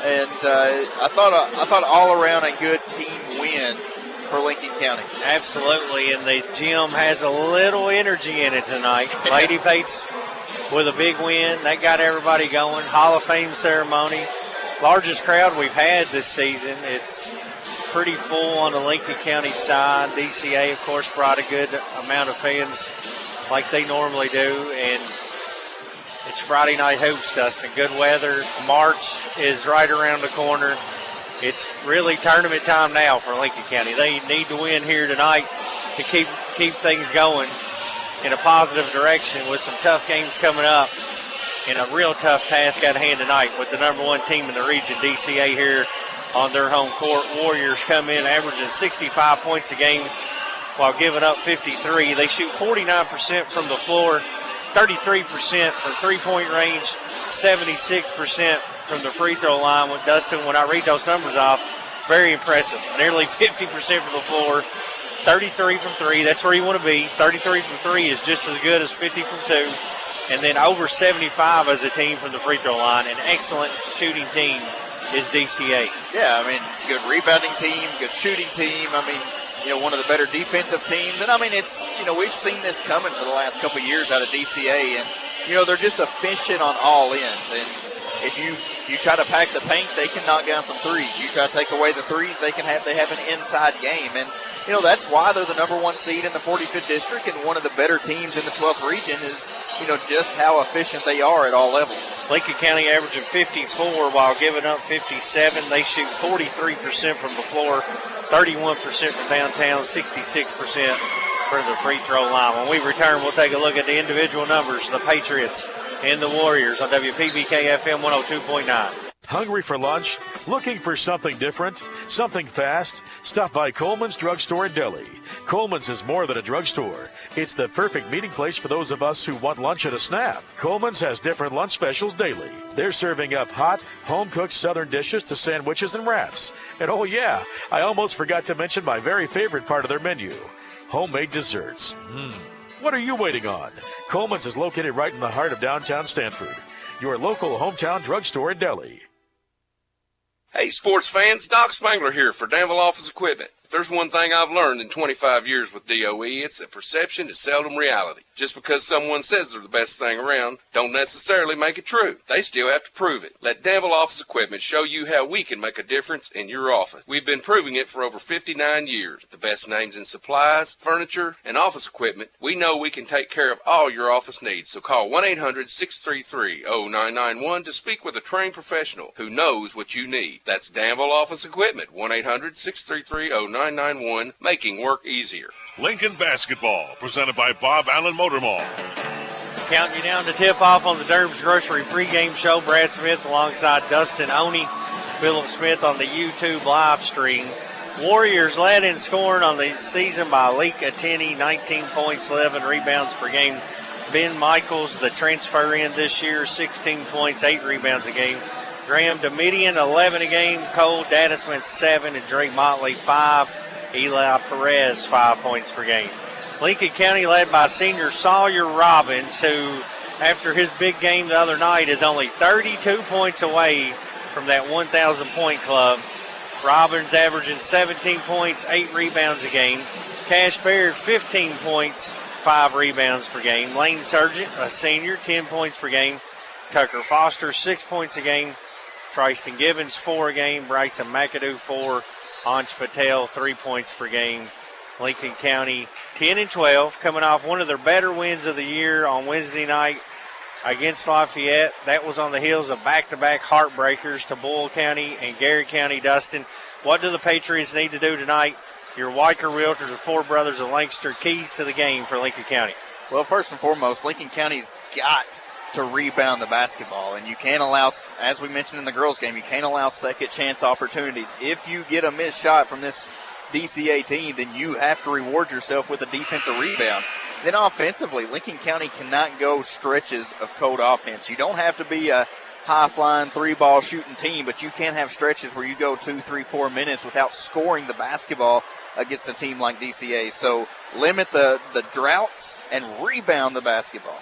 and I thought all around a good team win for Lincoln County. Absolutely, and the gym has a little energy in it tonight. Lady Fates with a big win, that got everybody going. Hall of Fame ceremony. Largest crowd we've had this season. It's pretty full on the Lincoln County side. DCA, of course, brought a good amount of fans like they normally do. And it's Friday night hoops, Dustin. Good weather. March is right around the corner. It's really tournament time now for Lincoln County. They need to win here tonight to keep things going in a positive direction with some tough games coming up. And a real tough task at hand tonight with the #1 team in the region, DCA, here on their home court. Warriors come in averaging 65 points a game while giving up 53. They shoot 49% from the floor, 33% from three-point range, 76% from the free throw line. With Dustin, when I read those numbers off, very impressive. Nearly 50% from the floor, 33 from 3. That's where you want to be. 33 from 3 is just as good as 50 from 2. And then over 75 as a team from the free throw line. An excellent shooting team is DCA. Yeah, I mean, good rebounding team, good shooting team. I mean, one of the better defensive teams. And, I mean, it's, we've seen this coming for the last couple of years out of DCA. And, they're just efficient on all ends. And if you try to pack the paint, they can knock down some threes. You try to take away the threes, they have an inside game. And, that's why they're the #1 seed in the 45th District and one of the better teams in the 12th region is, just how efficient they are at all levels. Lincoln County averaging 54 while giving up 57. They shoot 43% from the floor, 31% from downtown, 66% from the free throw line. When we return, we'll take a look at the individual numbers of the Patriots and the Warriors on WPBK-FM 102.9. Hungry for lunch? Looking for something different? Something fast? Stop by Coleman's Drugstore in Delhi. Coleman's is more than a drugstore. It's the perfect meeting place for those of us who want lunch at a snap. Coleman's has different lunch specials daily. They're serving up hot, home-cooked southern dishes to sandwiches and wraps. And oh yeah, I almost forgot to mention my very favorite part of their menu, homemade desserts. What are you waiting on? Coleman's is located right in the heart of downtown Stanford. Your local hometown drugstore in Delhi. Hey, sports fans, Doc Spangler here for Danville Office Equipment. If there's one thing I've learned in 25 years with DOE, it's that perception is seldom reality. Just because someone says they're the best thing around, don't necessarily make it true. They still have to prove it. Let Danville Office Equipment show you how we can make a difference in your office. We've been proving it for over 59 years. The best names in supplies, furniture, and office equipment. We know we can take care of all your office needs. So call 1-800-633-0991 to speak with a trained professional who knows what you need. That's Danville Office Equipment, 1-800-633-0991, making work easier. Lincoln Basketball, presented by Bob Allen Motor Mall. Counting you down to tip off on the Durb's Grocery pregame show. Brad Smith alongside Dustin Oney, Philip Smith on the YouTube live stream. Warriors led in scoring on the season by Leek Attinney, 19 points, 11 rebounds per game. Ben Michaels, the transfer in this year, 16 points, 8 rebounds a game. Graham Domitian, 11 a game. Cole Dadisman, 7, and Drake Motley, 5. Eli Perez, 5 points per game. Lincoln County led by senior Sawyer Robbins, who, after his big game the other night, is only 32 points away from that 1,000-point club. Robbins averaging 17 points, 8 rebounds a game. Cash Baird, 15 points, 5 rebounds per game. Lane Sargent, a senior, 10 points per game. Tucker Foster, 6 points a game. Tristan Givens, 4 a game. Bryson McAdoo, 4. Anj Patel, 3 points per game. Lincoln County 10-12, coming off one of their better wins of the year on Wednesday night against Lafayette. That was on the heels of back-to-back heartbreakers to Boyle County and Gary County. Dustin, what do the Patriots need to do tonight? Your Weicker Realtors of Four Brothers of Lancaster, keys to the game for Lincoln County. Well, first and foremost, Lincoln County's got to rebound the basketball, and you can't allow, as we mentioned in the girls game, you can't allow second chance opportunities. If you get a missed shot from this DCA team, then you have to reward yourself with a defensive rebound. Then offensively, Lincoln County cannot go stretches of cold offense. You don't have to be a high-flying three-ball shooting team, but you can have stretches where you go 2, 3, 4 minutes without scoring the basketball against a team like DCA. So limit the droughts and rebound the basketball.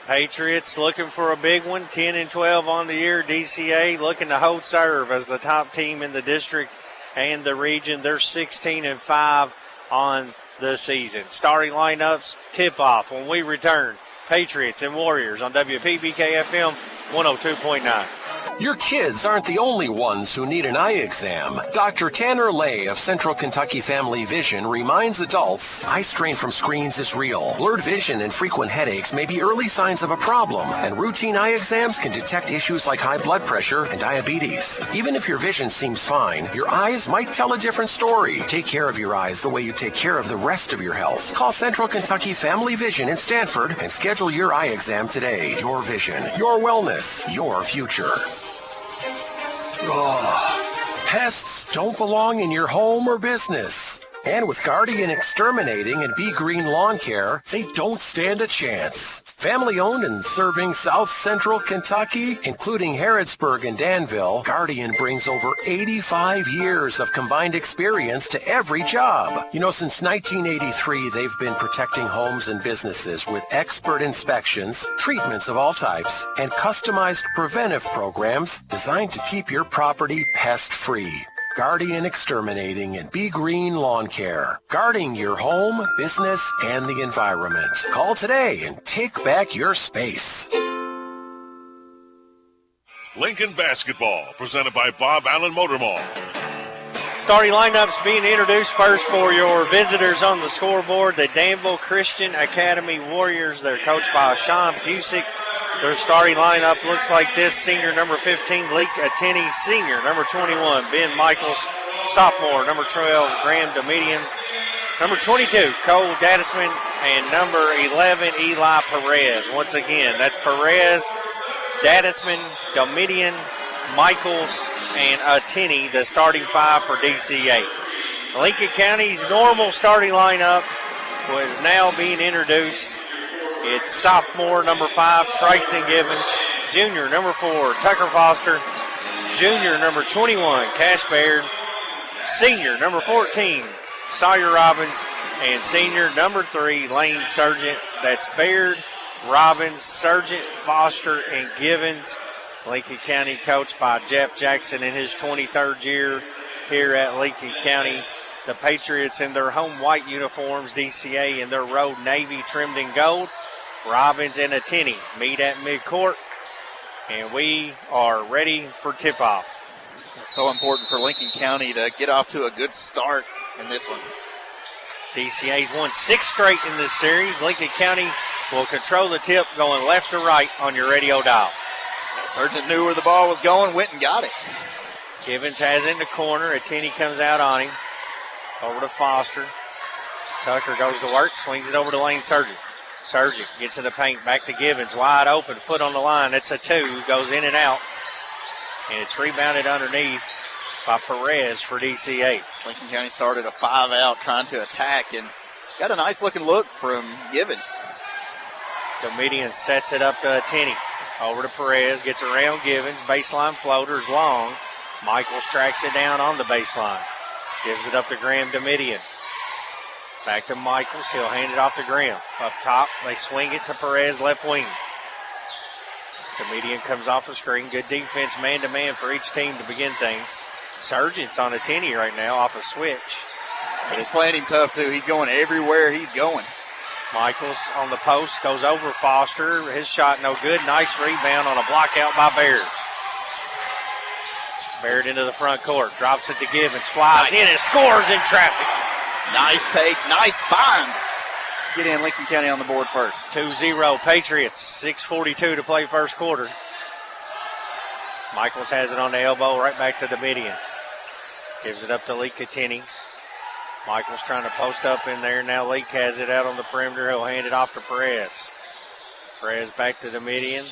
Patriots looking for a big one, 10-12 on the year. DCA looking to hold serve as the top team in the district and the region. They're 16-5 on the season. Starting lineups, tip-off when we return. Patriots and Warriors on WPBK-FM 102.9. Your kids aren't the only ones who need an eye exam. Dr. Tanner Lay of Central Kentucky Family Vision reminds adults eye strain from screens is real. Blurred vision and frequent headaches may be early signs of a problem, and routine eye exams can detect issues like high blood pressure and diabetes. Even if your vision seems fine, your eyes might tell a different story. Take care of your eyes the way you take care of the rest of your health. Call Central Kentucky Family Vision in Stanford and schedule your eye exam today. Your vision, your wellness, your future. Oh, pests don't belong in your home or business. And with Guardian Exterminating and Be Green Lawn Care, they don't stand a chance. Family owned and serving South Central Kentucky, including Harrodsburg and Danville, Guardian brings over 85 years of combined experience to every job. You know, since 1983, they've been protecting homes and businesses with expert inspections, treatments of all types, and customized preventive programs designed to keep your property pest-free. Guardian Exterminating and Be Green Lawn Care. Guarding your home, business, and the environment. Call today and take back your space. Lincoln Basketball, presented by Bob Allen Motor Mall. Starting lineups being introduced first for your visitors on the scoreboard. The Danville Christian Academy Warriors. They're coached by Sean Busick. Their starting lineup looks like this. Senior number 15, Leek Attinney. Senior number 21, Ben Michaels. Sophomore number 12, Graham Domitian. Number 22, Cole Dadisman. And number 11, Eli Perez. Once again, that's Perez, Dadisman, Domitian, Michaels, and Attinney, the starting five for DCA. Lincoln County's normal starting lineup was now being introduced. It's sophomore number 5, Tristan Givens. Junior number 4, Tucker Foster. Junior number 21, Cash Baird. Senior number 14, Sawyer Robbins. And senior number 3, Lane Sargent. That's Baird, Robbins, Sargent, Foster, and Givens. Lincoln County coached by Jeff Jackson in his 23rd year here at Lincoln County. The Patriots in their home white uniforms, DCA in their road navy trimmed in gold. Robbins and Attinney meet at midcourt, and we are ready for tip-off. It's so important for Lincoln County to get off to a good start in this one. DCA's won 6 straight in this series. Lincoln County will control the tip going left to right on your radio dial. Sargent knew where the ball was going, went and got it. Givens has it in the corner. Attinney comes out on him. Over to Foster. Tucker goes to work, swings it over to Lane Sargent. Sargent gets in the paint, back to Givens, wide open, foot on the line. It's a 2, goes in and out. And it's rebounded underneath by Perez for DCA. Lincoln County started a 5-out trying to attack and got a nice looking look from Givens. Comedian sets it up to Attinney. Over to Perez, gets around Givens. Baseline floater's long. Michaels tracks it down on the baseline. Gives it up to Graham Domitian. Back to Michaels. He'll hand it off to Graham. Up top, they swing it to Perez, left wing. Domitian comes off the screen. Good defense, man-to-man for each team to begin things. Sargent's on Attinney right now off a switch. He's playing him tough, too. He's going everywhere he's going. Michaels on the post, goes over Foster. His shot no good. Nice rebound on a block out by Baird. Baird into the front court, drops it to Givens, flies in and scores in traffic. Nice take, nice find. Get in, Lincoln County on the board first. 2-0 Patriots, 6:42 to play first quarter. Michaels has it on the elbow, right back to Domitian. Gives it up to Leak Attinney. Michaels trying to post up in there. Now Leak has it out on the perimeter. He'll hand it off to Perez. Perez back to Domitian.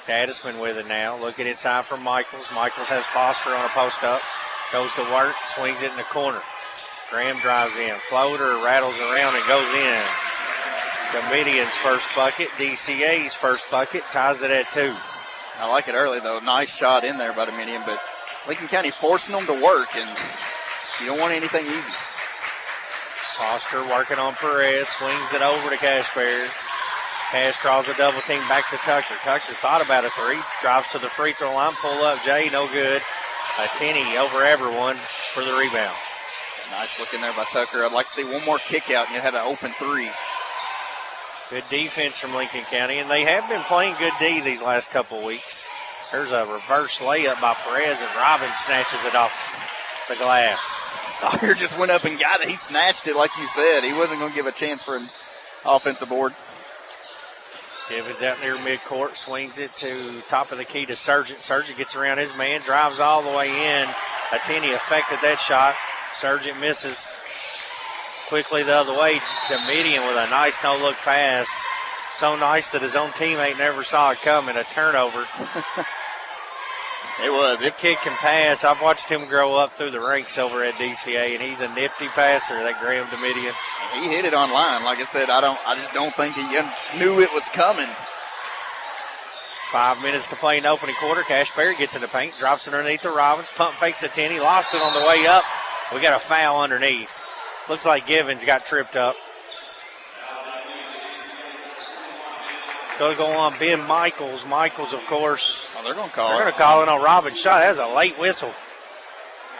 Dadisman with it now. Looking inside for Michaels. Michaels has Foster on a post up. Goes to work. Swings it in the corner. Graham drives in. Floater rattles around and goes in. Domitian's first bucket. DCA's first bucket. Ties it at 2. I like it early, though. Nice shot in there by Domitian, but Lincoln County forcing them to work, and you don't want anything easy. Foster working on Perez. Swings it over to Cashbear. Cash draws a double team back to Tucker. Tucker thought about a 3. Drives to the free throw line. Pull up. Jay, no good. Attinney over everyone for the rebound. Nice look in there by Tucker. I'd like to see one more kick out and you have an open 3. Good defense from Lincoln County, and they have been playing good D these last couple weeks. There's a reverse layup by Perez, and Robbins snatches it off the glass. Sawyer just went up and got it. He snatched it like you said. He wasn't going to give a chance for an offensive board. Givens out near midcourt, swings it to top of the key to Sargent. Sargent gets around his man, drives all the way in. Attinney affected that shot. Sargent misses. Quickly the other way, Domitian with a nice no-look pass. So nice that his own teammate never saw it coming. A turnover. It was. Good kick and pass. I've watched him grow up through the ranks over at DCA, and he's a nifty passer, that Graham Domitian. He hit it on line. Like I said, I just don't think he knew it was coming. 5 minutes to play in the opening quarter. Cashberry gets in the paint, drops it underneath the Robbins. Pump fakes Attinney, lost it on the way up. We got a foul underneath. Looks like Givens got tripped up. Going to go on Ben Michaels. Michaels, of course. Oh, they're going to call it. They're going to call it on Robbins' shot. That was a late whistle.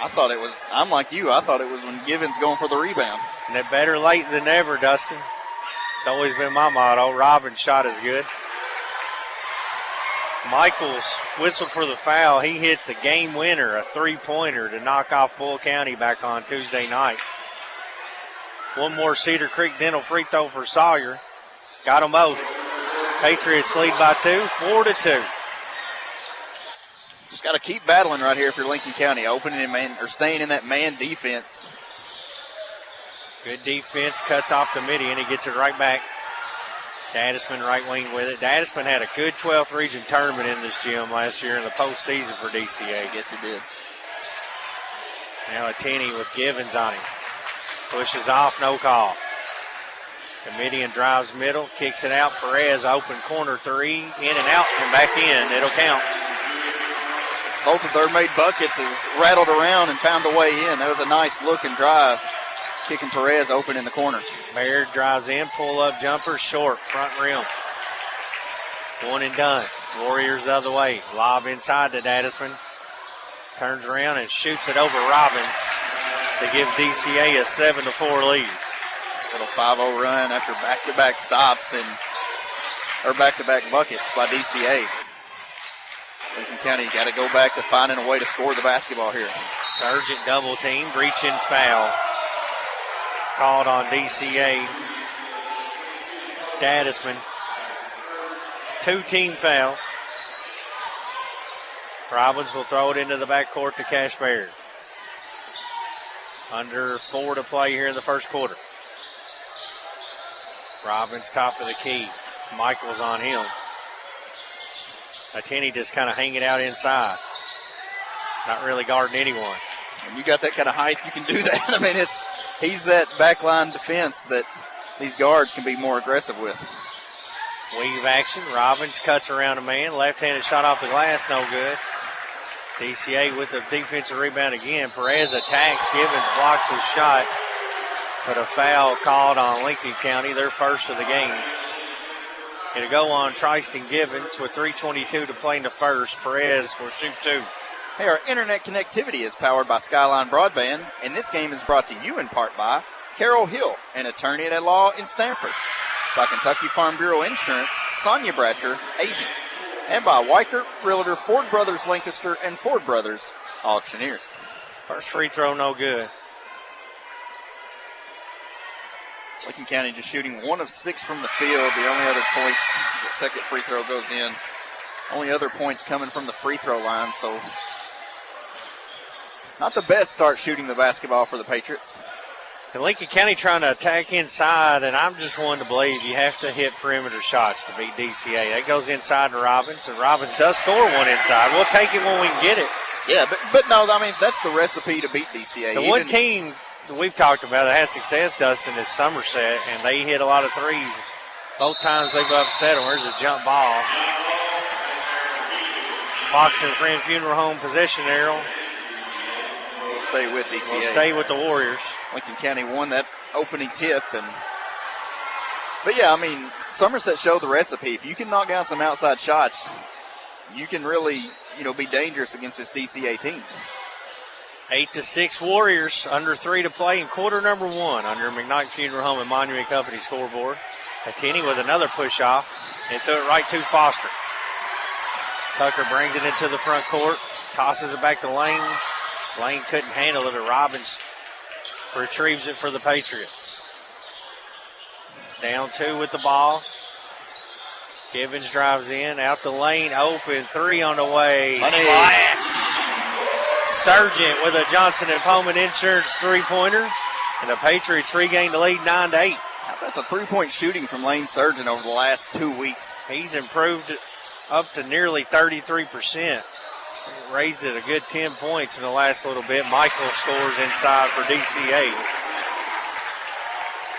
I thought it was, I'm like you, I thought it was when Givens going for the rebound. And they're better late than never, Dustin. It's always been my motto. Robbins' shot is good. Michaels whistled for the foul. He hit the game winner, a three-pointer to knock off Bull County back on Tuesday night. One more Cedar Creek Dental free throw for Sawyer. Got them both. Patriots lead by 2, 4-2. Just got to keep battling right here for Lincoln County, opening in man or staying in that man defense. Good defense, cuts off the midi, and he gets it right back. Dadisman right wing with it. Dadisman had a good 12th region tournament in this gym last year in the postseason for DCA. Yes, he did. Now Attinney with Givens on him. Pushes off, no call. Domitian drives middle, kicks it out. Perez, open corner 3, in and out, and back in. It'll count. Both of their made buckets has rattled around and found a way in. That was a nice look and drive. Kicking Perez open in the corner. Baird drives in, pull-up jumper, short, front rim. One and done. Warriors the other way. Lob inside to Dadisman. Turns around and shoots it over Robbins to give DCA a 7-4 lead. Little 5-0 run after back-to-back stops or back-to-back buckets by DCA. Lincoln County got to go back to finding a way to score the basketball here. Sargent double team, reaching foul. Called on DCA. Dadisman. 2 team fouls. Robbins will throw it into the backcourt to Cash Baird. Under 4 to play here in the first quarter. Robbins top of the key. Michaels on him. Attinney just kind of hanging out inside. Not really guarding anyone. When you got that kind of height, you can do that. I mean, he's that backline defense that these guards can be more aggressive with. Weave action. Robbins cuts around a man. Left-handed shot off the glass, no good. DCA with the defensive rebound again. Perez attacks. Givens blocks his shot. But a foul called on Lincoln County, their first of the game. It'll go on Tristan Givens with 3:22 to play in the first. Perez will shoot 2. Hey, our internet connectivity is powered by Skyline Broadband, and this game is brought to you in part by Carol Hill, an attorney at law in Stanford, by Kentucky Farm Bureau Insurance, Sonia Bratcher, agent, and by Weichert Realtor, Ford Brothers Lancaster, and Ford Brothers Auctioneers. First free throw, no good. Lincoln County just shooting 1 of 6 from the field. The only other points, the second free throw goes in. Only other points coming from the free throw line, so not the best start shooting the basketball for the Patriots. And Lincoln County trying to attack inside, and I'm just one to believe you have to hit perimeter shots to beat DCA. That goes inside to Robbins, and Robbins does score one inside. We'll take it when we can get it. Yeah, but no, I mean, that's the recipe to beat DCA. The one team that we've talked about that had success, Dustin, is Somerset, and they hit a lot of threes. Both times they've upset them. There's a jump ball. Fox and Friend Funeral Home possession arrow. We'll stay with DCA. We'll stay with the Warriors. Lincoln County won that opening tip. But yeah, I mean, Somerset showed the recipe. If you can knock down some outside shots, you can really, be dangerous against this DCA team. 8-6 Warriors, under 3 to play in quarter number 1 under McKnight Funeral Home and Monument Company scoreboard. Attinney with another push off and threw it right to Foster. Tucker brings it into the front court, tosses it back to Lane. Lane couldn't handle it, but Robbins retrieves it for the Patriots. Down 2 with the ball. Givens drives in, out the lane, open, 3 on the way. Splash! Sargent with a Johnson & Pullman Insurance three-pointer, and the Patriots regain the lead 9-8. How about the three-point shooting from Lane Sargent over the last 2 weeks? He's improved up to nearly 33%. Raised it a good 10 points in the last little bit. Michael scores inside for DCA.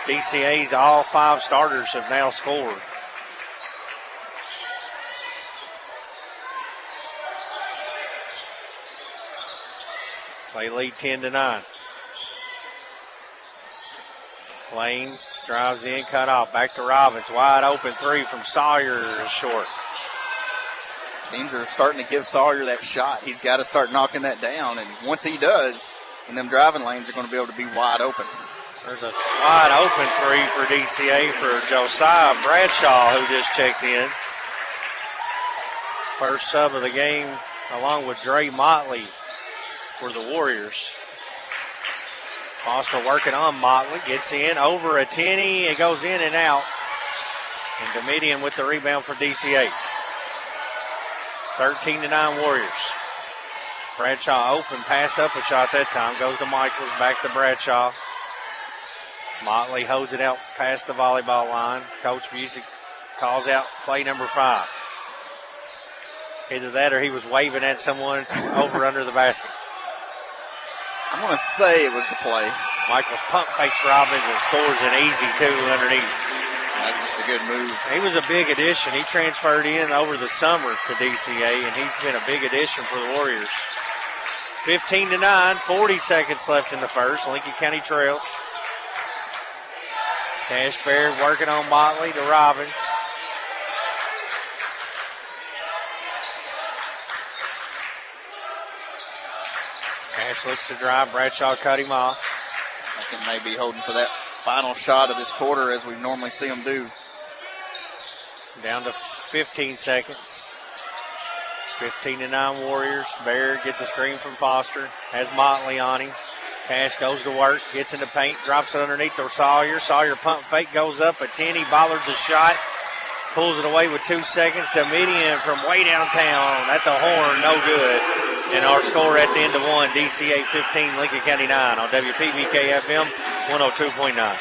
DCA's all 5 starters have now scored. They lead 10-9. Lane drives in, cut off, back to Robbins. Wide open 3 from Sawyer is short. Teams are starting to give Sawyer that shot. He's got to start knocking that down, and once he does, and them driving lanes are going to be able to be wide open. There's a wide open 3 for DCA for Josiah Bradshaw, who just checked in. First sub of the game, along with Dre Motley for the Warriors. Foster working on Motley, gets in over Attinney, it goes in and out. And Domitian with the rebound for DCA. 13-9 Warriors. Bradshaw open, passed up a shot that time, goes to Michaels, back to Bradshaw. Motley holds it out past the volleyball line. Coach Music calls out play number 5. Either that or he was waving at someone over under the basket. I'm going to say it was the play. Michaels pump fakes Robbins and scores an easy 2 underneath. That's just a good move. He was a big addition. He transferred in over the summer to DCA, and he's been a big addition for the Warriors. 15-9, 40 seconds left in the first. Lincoln County trails. Cash Baird working on Motley to Robbins. Cash looks to drive. Bradshaw cut him off. Lincoln may be holding for that final shot of this quarter as we normally see them do. Down to 15 seconds. 15-9 Warriors. Baird gets a screen from Foster. Has Motley on him. Cash goes to work. Gets in the paint. Drops it underneath to Sawyer. Sawyer pump fake. Goes up. Attini bothered the shot. Pulls it away with 2 seconds. Domitian from way downtown at the horn. No good. And our score at the end of one. DCA 15, Lincoln County 9 on WPBK FM 102.9.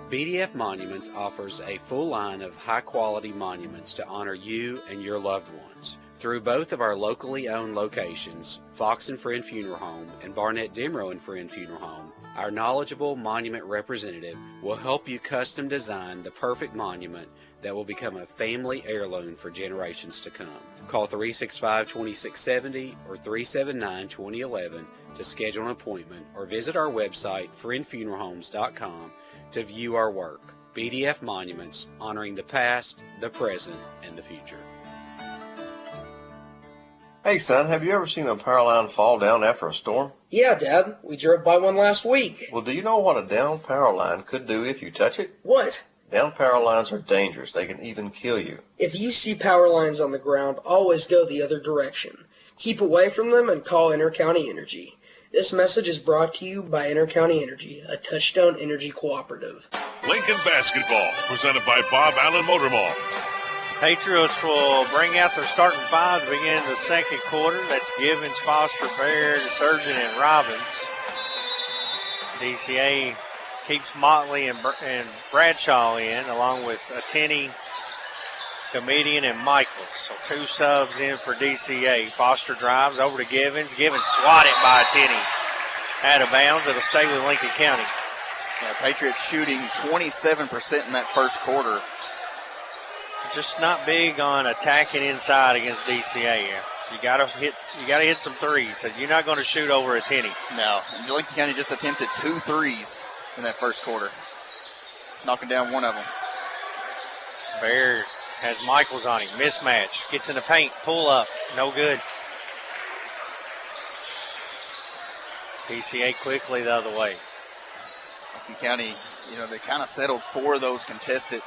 BDF Monuments offers a full line of high-quality monuments to honor you and your loved ones. Through both of our locally owned locations, Fox and Friend Funeral Home and Barnett Demrow and Friend Funeral Home, our knowledgeable monument representative will help you custom design the perfect monument that will become a family heirloom for generations to come. Call 365-2670 or 379-2011 to schedule an appointment or visit our website, friendfuneralhomes.com, to view our work. BDF Monuments, honoring the past, the present, and the future. Hey son, have you ever seen a power line fall down after a storm? Yeah, Dad. We drove by one last week. Well, do you know what a down power line could do if you touch it? What? Down power lines are dangerous. They can even kill you. If you see power lines on the ground, always go the other direction. Keep away from them and call Intercounty Energy. This message is brought to you by Intercounty Energy, a Touchstone Energy cooperative. Lincoln basketball, presented by Bob Allen Motor Mall. Patriots will bring out their starting five to begin the second quarter. That's Givens, Foster, Baird, Surgeon, and Robbins. DCA keeps Motley and Bradshaw in, along with Attini, Comedian, and Michaels. So 2 subs in for DCA. Foster drives over to Givens. Givens swatted by Attini. Out of bounds. It'll stay with Lincoln County. Yeah, Patriots shooting 27% in that first quarter. Just not big on attacking inside against DCA. You gotta hit some threes. So you're not going to shoot over Attini. No, and Lincoln County just attempted 2 threes in that first quarter, knocking down one of them. Baird has Michaels on him. Mismatch. Gets in the paint. Pull up. No good. DCA quickly the other way. Lincoln County, they kind of settled for those contested,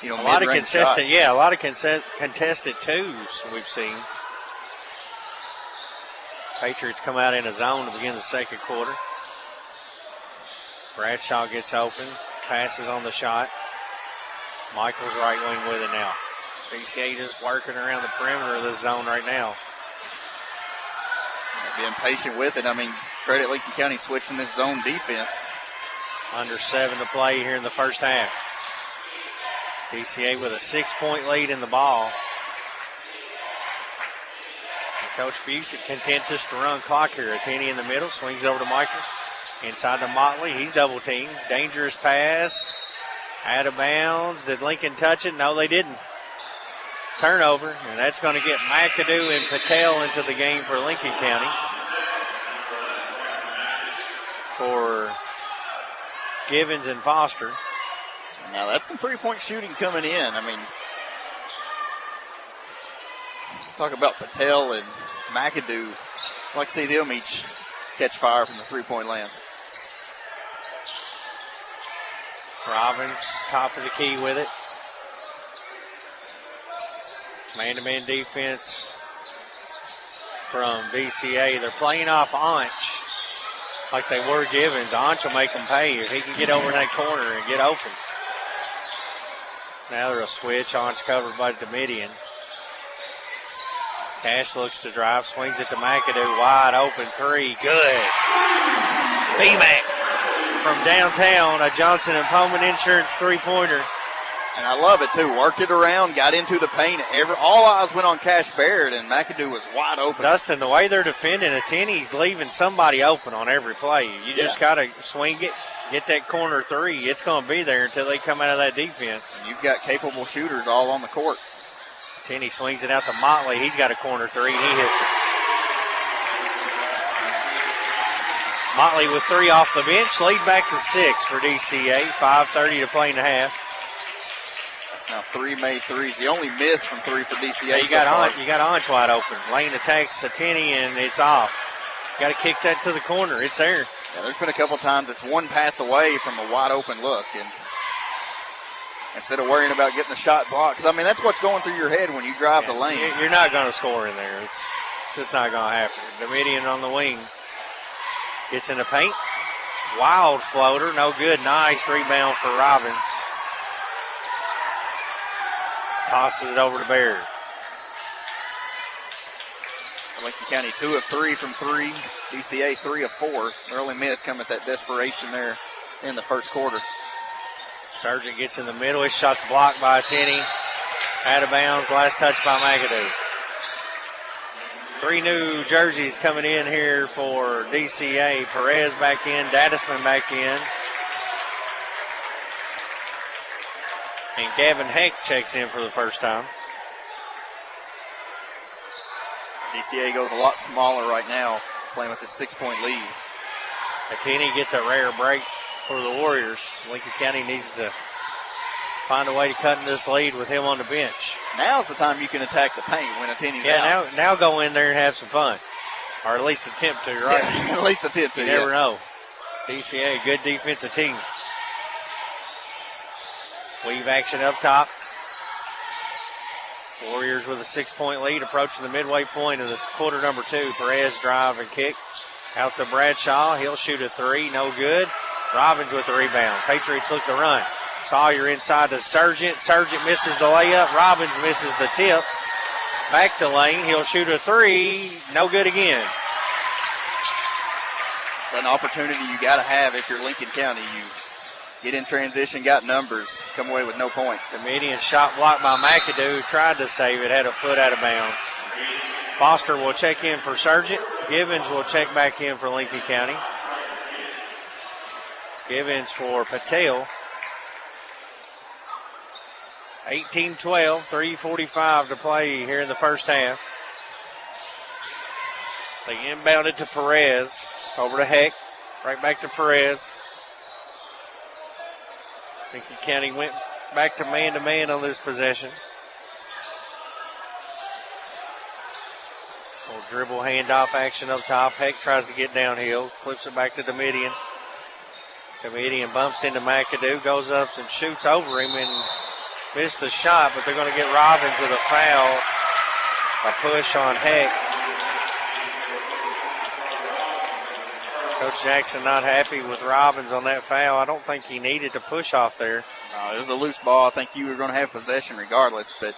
a lot of contested shots. Yeah, a lot of contested twos we've seen. Patriots come out in a zone to begin the second quarter. Bradshaw gets open. Passes on the shot. Michaels right wing with it now. DCA just working around the perimeter of the zone right now. Being patient with it. Credit Lincoln County switching this zone defense. Under 7 to play here in the first half. DCA with a 6-point lead in the ball. And Coach Busick content just to run clock here. Attini in the middle, swings over to Michaels. Inside to Motley, he's double teamed. Dangerous pass. Out of bounds. Did Lincoln touch it? No, they didn't. Turnover, and that's going to get McAdoo and Patel into the game for Lincoln County. For Givens and Foster. Now that's some three-point shooting coming in. Talk about Patel and McAdoo. I'd like to see them each catch fire from the three-point land. Robbins, top of the key with it. Man-to-man defense from DCA. They're playing off Anch like they were Givens. Anch will make them pay if he can get over in that corner and get open. Now they're a switch. Anch covered by Domitian. Cash looks to drive, swings it to McAdoo. Wide open three. Good. B-Mac from downtown, a Johnson & Pullman Insurance three-pointer. And I love it, too. Worked it around, got into the paint. All eyes went on Cash Baird, and McAdoo was wide open. Dustin, the way they're defending Attini's leaving somebody open on every play. You just got to swing it, get that corner three. It's going to be there until they come out of that defense. You've got capable shooters all on the court. Attini swings it out to Motley. He's got a corner three, and he hits it. Motley with 3 off the bench. Lead back to 6 for DCA. 5:30 to play in the half. Now 3 made threes. The only miss from 3 for DCA. Yeah, you got Onch wide open. Lane attacks Satini, and it's off. Got to kick that to the corner. It's there. Yeah, there's been a couple times it's one pass away from a wide open look, and instead of worrying about getting the shot blocked, because I mean that's what's going through your head when you drive the lane. You're not going to score in there. It's just not going to happen. Dominion on the wing gets in the paint. Wild floater, no good. Nice rebound for Robbins. Tosses it over to Baird. Lincoln County 2 of 3 from 3. DCA 3 of 4. Early miss coming at that desperation there in the first quarter. Sargent gets in the middle. His shot's blocked by Tenney. Out of bounds. Last touch by McAdoo. 3 new jerseys coming in here for DCA. Perez back in. Dadisman back in. And Gavin Heck checks in for the first time. DCA goes a lot smaller right now, playing with a 6-point lead. Atini gets a rare break for the Warriors. Lincoln County needs to find a way to cut in this lead with him on the bench. Now's the time you can attack the paint when Atini's out. Now go in there and have some fun. Or at least attempt to, right? Yeah, at least attempt to, You never know. DCA, good defensive team. Weave action up top. Warriors with a 6-point lead approaching the midway point of this quarter number 2. Perez drive and kick out to Bradshaw. He'll shoot a 3. No good. Robbins with the rebound. Patriots look to run. Sawyer inside to Sargent. Sargent misses the layup. Robbins misses the tip. Back to Lane. He'll shoot a 3. No good again. It's an opportunity you got to have if you're Lincoln County. You get in transition, got numbers, come away with no points. The median shot blocked by McAdoo, tried to save it, had a foot out of bounds. Foster will check in for Sargent. Givens will check back in for Lincoln County. Givens for Patel. 18-12, 3:45 to play here in the first half. They inbound it to Perez, over to Heck, right back to Perez. Lincoln County went back to man on this possession. Little dribble handoff action up top. Heck tries to get downhill, flips it back to Domitian. Domitian bumps into McAdoo, goes up and shoots over him and missed the shot, but they're going to get Robbins with a foul. A push on Heck. Coach Jackson not happy with Robbins on that foul. I don't think he needed to push off there. It was a loose ball. I think you were going to have possession regardless, but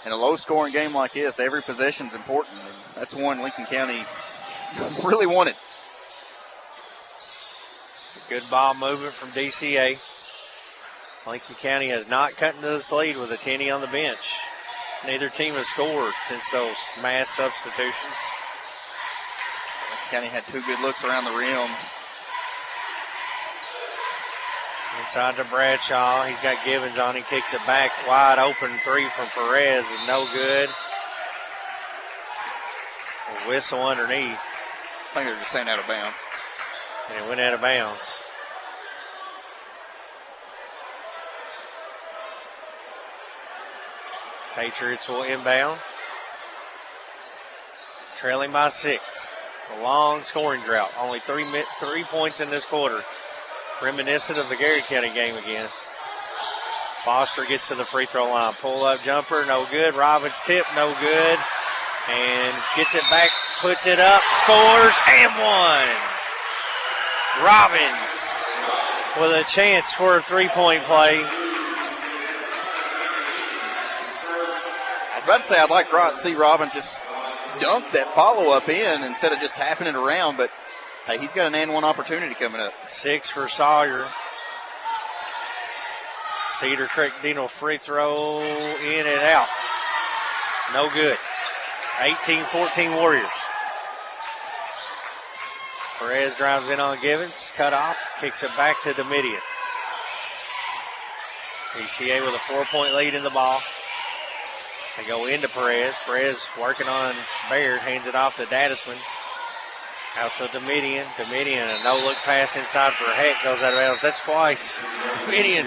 in a low-scoring game like this, every possession's important, and that's one Lincoln County really wanted. Good ball movement from DCA. Lincoln County has not cut into this lead with a Tenney on the bench. Neither team has scored since those mass substitutions. County had 2 good looks around the rim. Inside to Bradshaw. He's got Givens on. He kicks it back. Wide open 3 from Perez is no good. A whistle underneath. I think they're just saying out of bounds. And it went out of bounds. Patriots will inbound. Trailing by 6. A long scoring drought. Only 3 points in this quarter. Reminiscent of the Gary County game again. Foster gets to the free throw line. Pull up jumper, no good. Robbins tip, no good. And gets it back, puts it up, scores, and one. Robbins with a chance for a 3-point play. I was about to say I'd like to see Robbins just dunk that follow-up in instead of just tapping it around, but hey, he's got an and one opportunity coming up. 6 for Sawyer. Cedar Creek Dino free throw in and out. No good. 18-14 Warriors. Perez drives in on Givens, cut off, kicks it back to Domitian. DCA with a 4-point lead in the ball. They go into Perez. Perez working on Baird, hands it off to Dadisman. Out to Domitian. Domitian, a no-look pass inside for Heck, goes out of bounds. That's twice. Domitian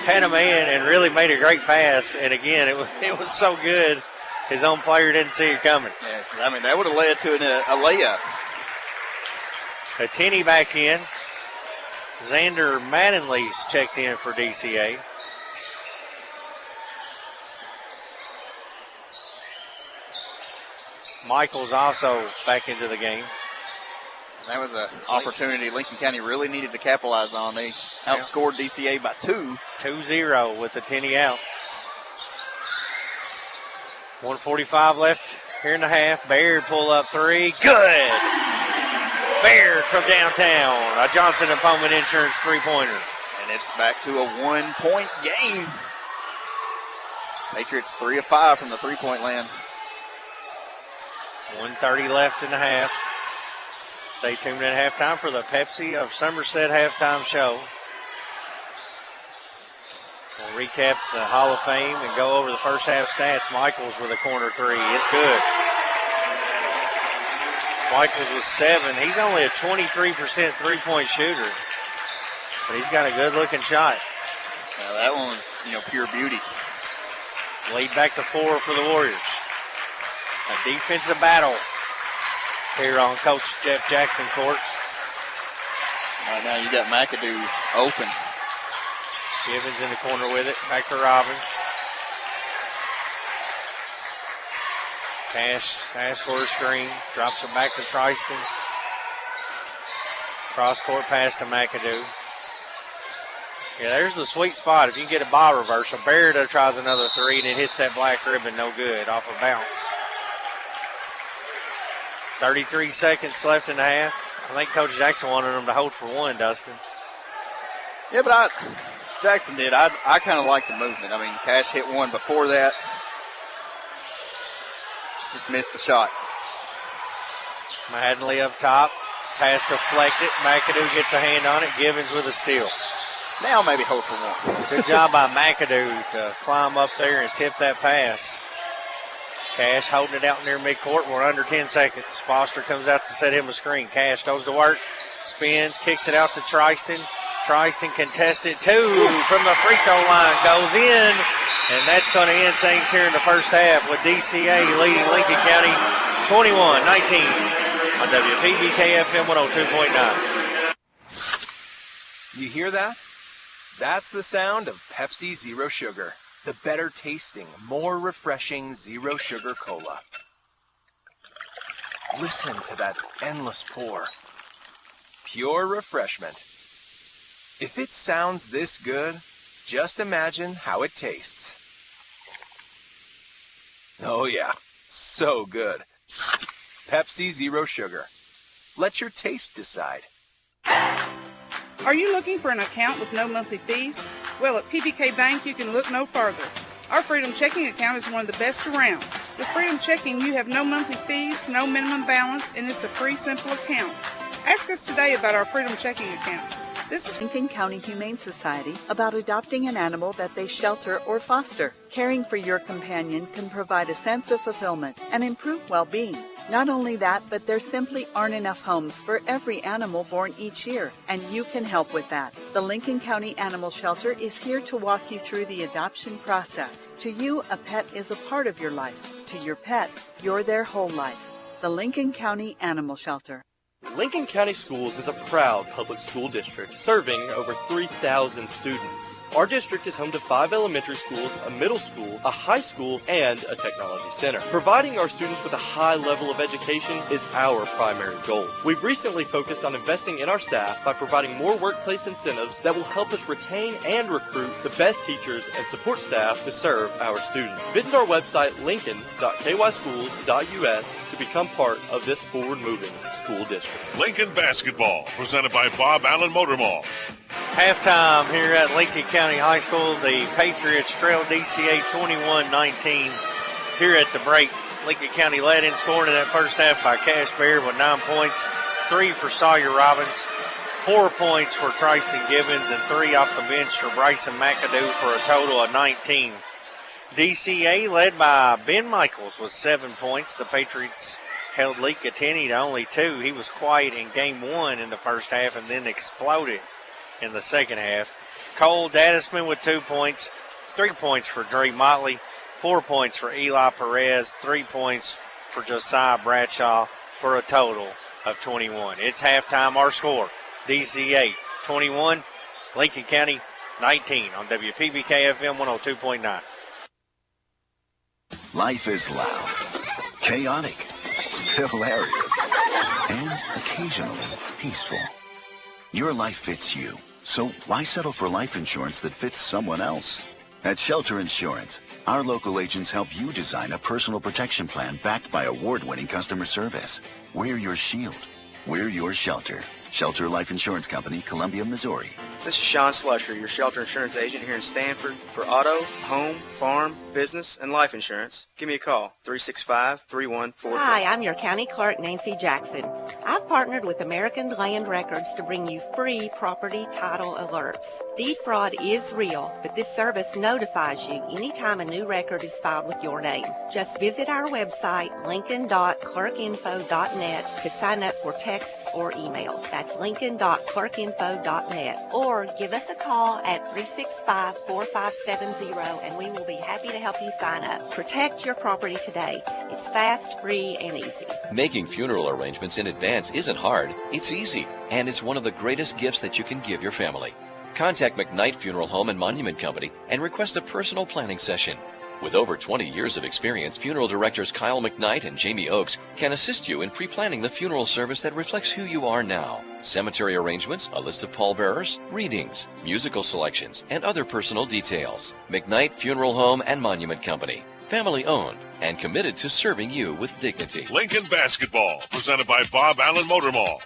had a man and really made a great pass. And again, it was so good, his own player didn't see it coming. Yeah, I mean, that would have led to a layup. Attini back in. Xander Mattingly's checked in for DCA. Michaels also back into the game. That was an opportunity Lincoln County really needed to capitalize on. They outscored DCA by 2. 2-0 with Attini out. 1:45 left here in the half. Baird pull up 3. Good! Baird from downtown. A Johnson & Pullman Insurance three-pointer. And it's back to a 1-point game. Patriots 3 of 5 from the three-point land. 1:30 left in the half. Stay tuned at halftime for the Pepsi of Somerset halftime show. We'll recap the Hall of Fame and go over the first half stats. Michaels with a corner 3. It's good. Michaels was 7. He's only a 23% three-point shooter, but he's got a good-looking shot. That one was, pure beauty. Lead back to 4 for the Warriors. A defensive battle here on Coach Jeff Jackson court. Right now you got McAdoo open. Givens in the corner with it. Back to Robbins. Cash asks for a screen. Drops it back to Tristan. Cross-court pass to McAdoo. Yeah, there's the sweet spot. If you can get a ball reversal, Baird tries another 3 and it hits that black ribbon, no good, off a bounce. 33 seconds left in the half. I think Coach Jackson wanted them to hold for 1, Dustin. Yeah, but Jackson did. I kind of like the movement. I mean, Cash hit 1 before that. Just missed the shot. Madley up top. Pass deflected. McAdoo gets a hand on it. Givens with a steal. Now maybe hold for 1. Good job by McAdoo to climb up there and tip that pass. Cash holding it out near midcourt. We're under 10 seconds. Foster comes out to set him a screen. Cash goes to work, spins, kicks it out to Tristan. Tristan contested 2 from the free throw line. Goes in, and that's going to end things here in the first half with DCA leading Lincoln County 21-19 on WPBK FM 102.9. You hear that? That's the sound of Pepsi Zero Sugar. The better tasting, more refreshing Zero Sugar Cola. Listen to that endless pour. Pure refreshment. If it sounds this good, just imagine how it tastes. Oh yeah, so good. Pepsi Zero Sugar. Let your taste decide. Are you looking for an account with no monthly fees? Well, at PBK Bank, you can look no further. Our Freedom Checking account is one of the best around. With Freedom Checking, you have no monthly fees, no minimum balance, and it's a free, simple account. Ask us today about our Freedom Checking account. This is Lincoln County Humane Society about adopting an animal that they shelter or foster. Caring for your companion can provide a sense of fulfillment and improve well-being. Not only that, but there simply aren't enough homes for every animal born each year, and you can help with that. The Lincoln County Animal Shelter is here to walk you through the adoption process. To you, a pet is a part of your life. To your pet, you're their whole life. The Lincoln County Animal Shelter. Lincoln County Schools is a proud public school district serving over 3,000 students. Our district is home to 5 elementary schools, a middle school, a high school, and a technology center. Providing our students with a high level of education is our primary goal. We've recently focused on investing in our staff by providing more workplace incentives that will help us retain and recruit the best teachers and support staff to serve our students. Visit our website, lincoln.kyschools.us, to become part of this forward-moving school district. Lincoln basketball, presented by Bob Allen Motor Mall. Halftime here at Lincoln County High School. The Patriots trail DCA 21-19 here at the break. Lincoln County led in scoring in that first half by Cash Baird with 9 points, 3 for Sawyer Robbins, 4 points for Tristan Gibbons, and 3 off the bench for Bryson McAdoo for a total of 19. DCA led by Ben Michaels with 7 points. The Patriots held Lee Catini to only 2. He was quiet in game 1 in the first half and then exploded in the second half. Cole Dadisman with 2 points, 3 points for Dre Motley, 4 points for Eli Perez, 3 points for Josiah Bradshaw for a total of 21. It's halftime. Our score, DCA 21, Lincoln County 19 on WPBK FM 102.9. Life is loud, chaotic, hilarious, and occasionally peaceful. Your life fits you, so why settle for life insurance that fits someone else? At Shelter Insurance, our local agents help you design a personal protection plan backed by award-winning customer service. We're your shield. We're your shelter. Shelter Life Insurance Company, Columbia, Missouri. This is Sean Slusher, your shelter insurance agent here in Stanford for auto, home, farm, business, and life insurance. Give me a call, 365-3143. Hi, I'm your county clerk, Nancy Jackson. I've partnered with American Land Records to bring you free property title alerts. Deed fraud is real, but this service notifies you anytime a new record is filed with your name. Just visit our website, lincoln.clerkinfo.net, to sign up for texts or emails. That's lincoln.clerkinfo.net. Or give us a call at 365-4570 and we will be happy to help you sign up. Protect your property today. It's fast, free, and easy. Making funeral arrangements in advance isn't hard. It's easy, and it's one of the greatest gifts that you can give your family. Contact McKnight Funeral Home and Monument Company and request a personal planning session. With over 20 years of experience, funeral directors Kyle McKnight and Jamie Oakes can assist you in pre-planning the funeral service that reflects who you are now. Cemetery arrangements, a list of pallbearers, readings, musical selections, and other personal details. McKnight Funeral Home and Monument Company. Family owned and committed to serving you with dignity. Lincoln Basketball, presented by Bob Allen Motor Mall.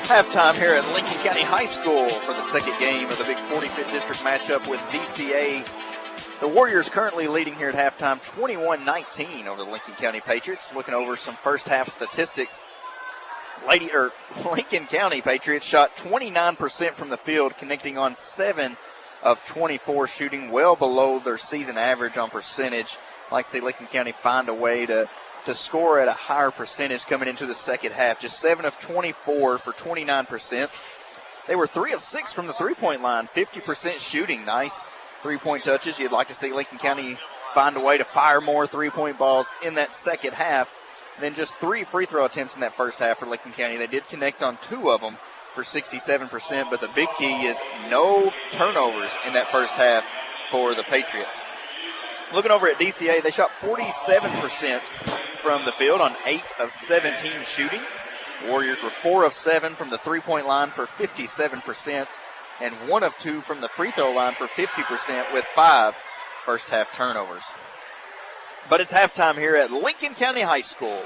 Halftime here at Lincoln County High School for the second game of the big 45th District matchup with DCA. The Warriors currently leading here at halftime 21-19 over the Lincoln County Patriots. Looking over some first half statistics. Lincoln County Patriots shot 29% from the field, connecting on 7 of 24 shooting, well below their season average on percentage. I'd like to see Lincoln County find a way to score at a higher percentage coming into the second half. Just 7 of 24 for 29%. They were 3 of 6 from the three-point line, 50% shooting. Nice three-point touches. You'd like to see Lincoln County find a way to fire more three-point balls in that second half. And then just 3 free throw attempts in that first half for Lincoln County. They did connect on 2 of them for 67%, but the big key is no turnovers in that first half for the Patriots. Looking over at DCA, they shot 47% from the field on 8 of 17 shooting. Warriors were 4 of 7 from the three-point line for 57%, and 1 of 2 from the free throw line for 50% with 5 first-half turnovers. But it's halftime here at Lincoln County High School,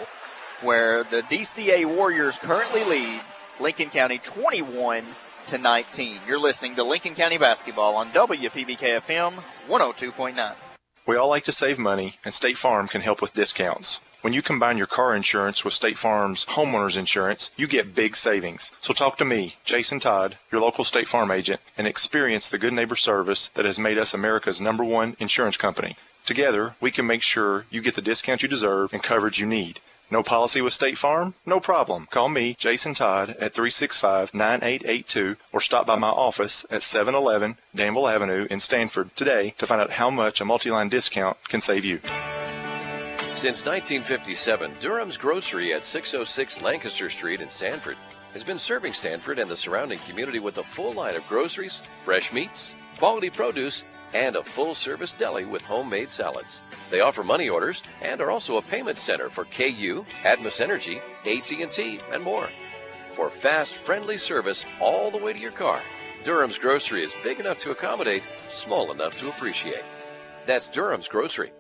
where the DCA Warriors currently lead Lincoln County 21-19. You're listening to Lincoln County Basketball on WPBK FM 102.9. We all like to save money, and State Farm can help with discounts. When you combine your car insurance with State Farm's homeowner's insurance, you get big savings. So talk to me, Jason Todd, your local State Farm agent, and experience the good neighbor service that has made us America's #1 insurance company. Together, we can make sure you get the discount you deserve and coverage you need. No policy with State Farm? No problem. Call me, Jason Todd, at 365-9882 or stop by my office at 711 Danville Avenue in Stanford today to find out how much a multi-line discount can save you. Since 1957, Durham's Grocery at 606 Lancaster Street in Stanford has been serving Stanford and the surrounding community with a full line of groceries, fresh meats, quality produce, and a full-service deli with homemade salads. They offer money orders and are also a payment center for KU, Atmos Energy, AT&T, and more. For fast, friendly service all the way to your car, Durham's Grocery is big enough to accommodate, small enough to appreciate. That's Durham's Grocery.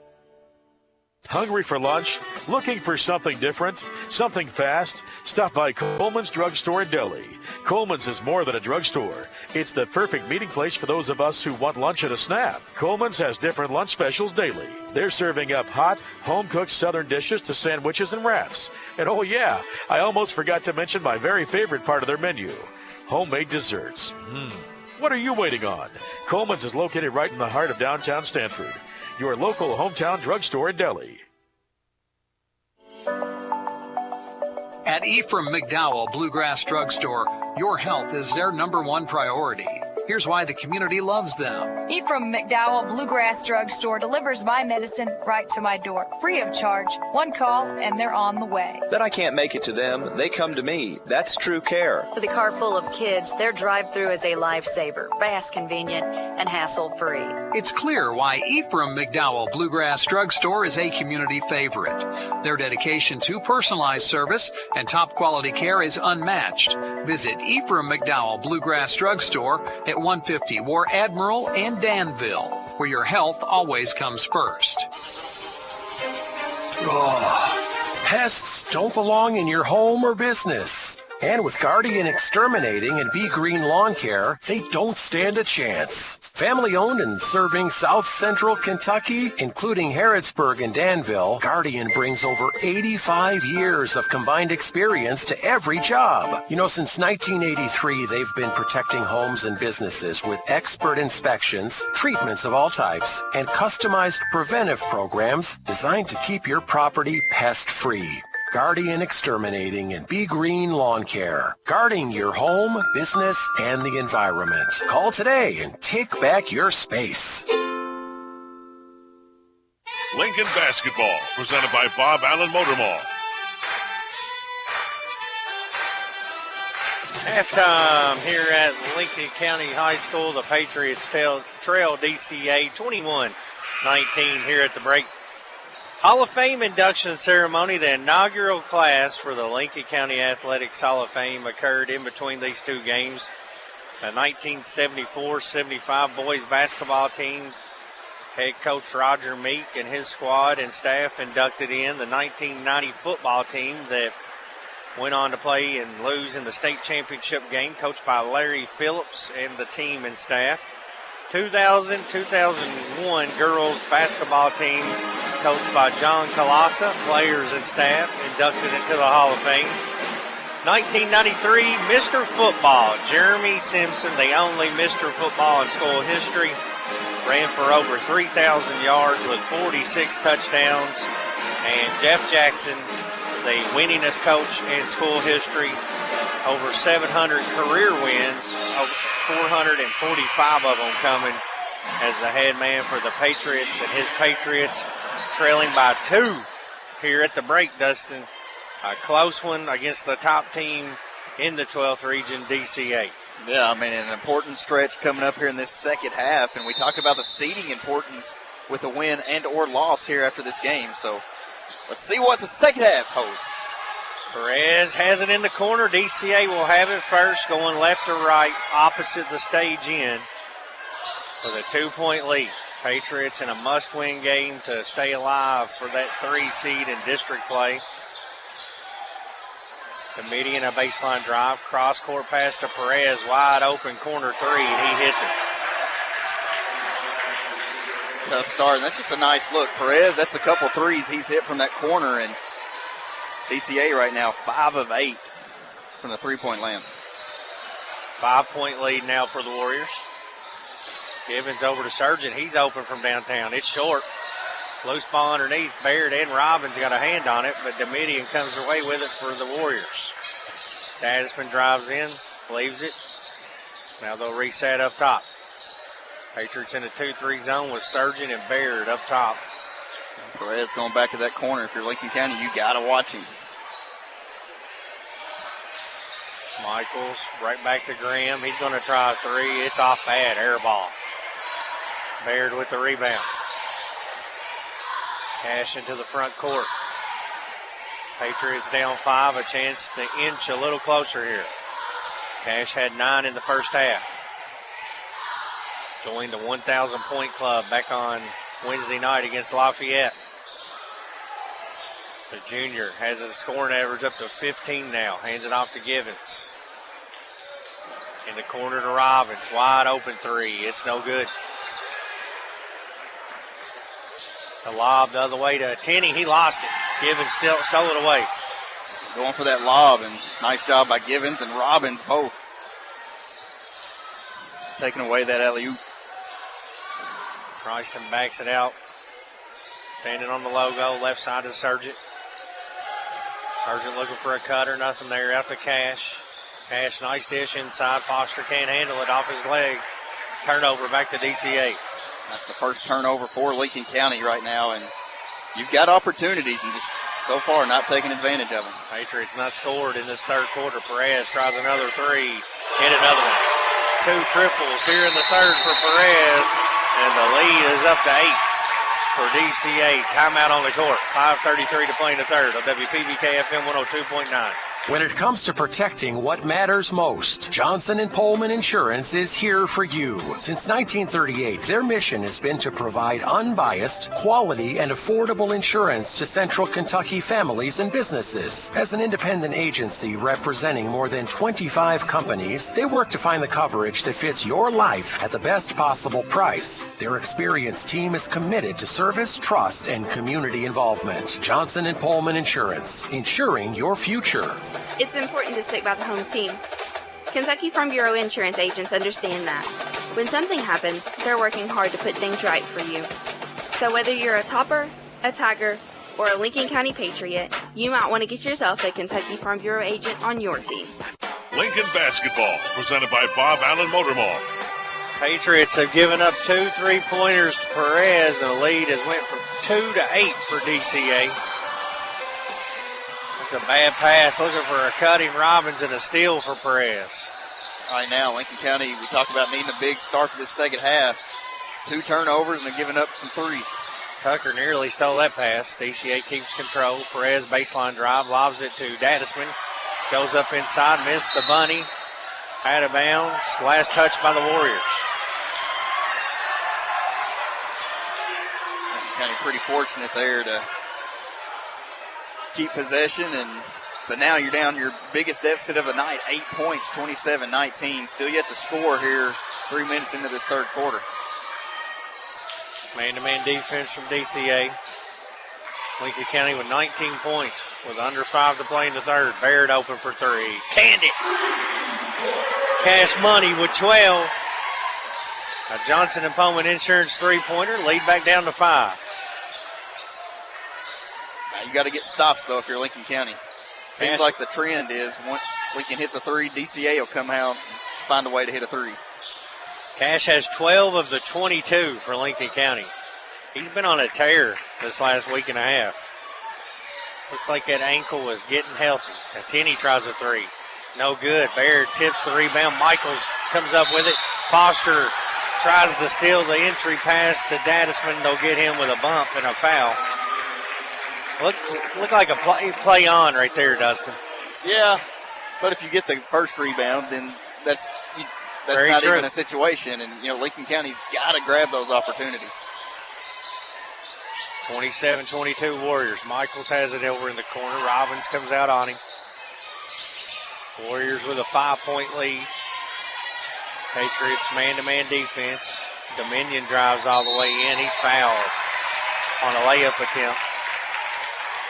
Hungry for lunch? Looking for something different? Something fast? Stop by Coleman's Drugstore and Deli. Coleman's is more than a drugstore. It's the perfect meeting place for those of us who want lunch at a snap. Coleman's has different lunch specials daily. They're serving up hot, home-cooked southern dishes to sandwiches and wraps. And oh yeah, I almost forgot to mention my very favorite part of their menu, homemade desserts. What are you waiting on? Coleman's is located right in the heart of downtown Stanford. Your local hometown drugstore and deli. At Ephraim McDowell Bluegrass Drugstore, your health is their #1 priority. Here's why the community loves them. Ephraim McDowell Bluegrass Drugstore delivers my medicine right to my door, free of charge. One call and they're on the way. But I can't make it to them. They come to me. That's true care. With a car full of kids, their drive-through is a lifesaver, fast, convenient, and hassle-free. It's clear why Ephraim McDowell Bluegrass Drugstore is a community favorite. Their dedication to personalized service and top-quality care is unmatched. Visit Ephraim McDowell Bluegrass Drugstore at 150 War Admiral and Danville, where your health always comes first. Oh, pests don't belong in your home or business. And with Guardian Exterminating and Be Green Lawn Care, they don't stand a chance. Family owned and serving South Central Kentucky, including Harrodsburg and Danville, Guardian brings over 85 years of combined experience to every job. You know, since 1983, they've been protecting homes and businesses with expert inspections, treatments of all types, and customized preventive programs designed to keep your property pest-free. Guardian Exterminating and Be Green Lawn Care. Guarding your home, business, and the environment. Call today and take back your space. Lincoln Basketball, presented by Bob Allen Motor Mall. Halftime here at Lincoln County High School. The Patriots trail DCA 21-19 here at the break. Hall of Fame induction ceremony, the inaugural class for the Lincoln County Athletics Hall of Fame occurred in between these two games. The 1974-75 boys basketball team, head coach Roger Meek and his squad and staff inducted in. The 1990 football team that went on to play and lose in the state championship game, coached by Larry Phillips and the team and staff. 2000-2001 girls basketball team, coached by John Kalasa, players and staff inducted into the Hall of Fame. 1993 Mr. Football, Jeremy Simpson, the only Mr. Football in school history, ran for over 3,000 yards with 46 touchdowns. And Jeff Jackson, the winningest coach in school history, over 700 career wins, over 445 of them coming as the head man for the Patriots, and his Patriots trailing by 2 here at the break, Dustin. A close one against the top team in the 12th region, DCA. Yeah, I mean, an important stretch coming up here in this second half, and we talked about the seeding importance with a win and or loss here after this game. So let's see what the second half holds. Perez has it in the corner. DCA will have it first, going left to right, opposite the stage in with a 2-point lead. Patriots in a must-win game to stay alive for that 3 seed in district play. The median, a baseline drive, cross-court pass to Perez, wide open corner 3, and he hits it. Tough start, and that's just a nice look. Perez, that's a couple threes he's hit from that corner, and DCA right now 5 of 8 from the 3-point land. 5-point lead now for the Warriors. Givens over to Surgeon. He's open from downtown. It's short. Loose ball underneath. Baird and Robbins got a hand on it, but Domitian comes away with it for the Warriors. Dadsman drives in, leaves it. Now they'll reset up top. Patriots in a 2-3 zone with Surgeon and Baird up top. Perez going back to that corner. If you're Lincoln County, you got to watch him. Michaels right back to Graham. He's going to try a 3. It's off bad. Air ball. Baird with the rebound. Cash into the front court. Patriots down 5. A chance to inch a little closer here. Cash had 9 in the first half. Joined the 1,000-point club back on Wednesday night against Lafayette. The junior has a scoring average up to 15 now. Hands it off to Givens. In the corner to Robbins. Wide open 3. It's no good. The lob the other way to Tenney. He lost it. Givens still stole it away. Going for that lob, and nice job by Givens and Robbins both. Taking away that alley-oop. Christon backs it out. Standing on the logo, left side of the Surgeon. Sargent looking for a cutter, nothing there, out to Cash. Cash, nice dish inside. Foster can't handle it off his leg. Turnover back to DCA. That's the first turnover for Lincoln County right now, and you've got opportunities and just so far not taking advantage of them. Patriots not scored in this third quarter. Perez tries another three. Hit another one. 2 triples here in the third for Perez, and the lead is up to 8 for DCA. Timeout on the court. 5:33 to play in the third on WPBK FM 102.9. When it comes to protecting what matters most, Johnson & Pullman Insurance is here for you. Since 1938, their mission has been to provide unbiased, quality, and affordable insurance to Central Kentucky families and businesses. As an independent agency representing more than 25 companies, they work to find the coverage that fits your life at the best possible price. Their experienced team is committed to service, trust, and community involvement. Johnson & Pullman Insurance, insuring your future. It's important to stick by the home team. Kentucky Farm Bureau insurance agents understand that. When something happens, they're working hard to put things right for you. So whether you're a topper, a tiger, or a Lincoln County Patriot, you might want to get yourself a Kentucky Farm Bureau agent on your team. Lincoln Basketball, presented by Bob Allen Motor Mall. Patriots have given up 2 3-pointers to Perez, and the lead has went from 2 to 8 for DCA. A bad pass, looking for a cutting Robbins and a steal for Perez. Right now, Lincoln County, we talked about needing a big start for this second half. 2 turnovers and they're giving up some threes. Tucker nearly stole that pass. DCA keeps control. Perez baseline drive, lobs it to Dadisman. Goes up inside, missed the bunny. Out of bounds. Last touch by the Warriors. Lincoln County pretty fortunate there to keep possession, but now you're down your biggest deficit of the night, 8 points, 27-19. Still yet to score here 3 minutes into this third quarter. Man-to-man defense from DCA. Lincoln County with 19 points with under 5 to play in the third. Barrett open for 3. Canned it. Cash Money with 12. A Johnson & Pullman Insurance 3-pointer. Lead back down to 5. You got to get stops, though, if you're Lincoln County. Seems like the trend is once Lincoln hits a 3, DCA will come out and find a way to hit a 3. Cash has 12 of the 22 for Lincoln County. He's been on a tear this last week and a half. Looks like that ankle is getting healthy. Tenney tries a 3. No good. Baird tips the rebound. Michaels comes up with it. Foster tries to steal the entry pass to Dadisman. They'll get him with a bump and a foul. Look like a play on right there, Dustin. Yeah, but if you get the first rebound, then that's not even a situation. And, Lincoln County's got to grab those opportunities. 27-22 Warriors. Michaels has it over in the corner. Robbins comes out on him. Warriors with a 5-point lead. Patriots man-to-man defense. Dominion drives all the way in. He's fouled on a layup attempt.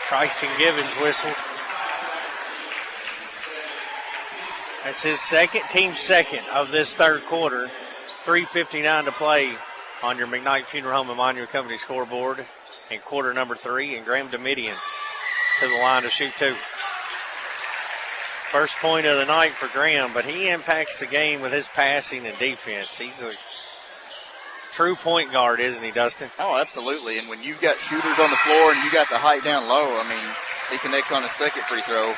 Tristan Givens whistled. That's his second, team second of this third quarter. 3:59 to play on your McKnight Funeral Home and Monument Company scoreboard in quarter number 3. And Graham Domitian to the line to shoot 2. First point of the night for Graham, but he impacts the game with his passing and defense. He's a true point guard, isn't he, Dustin? Oh, absolutely. And when you've got shooters on the floor and you got the height down low, he connects on his second free throw.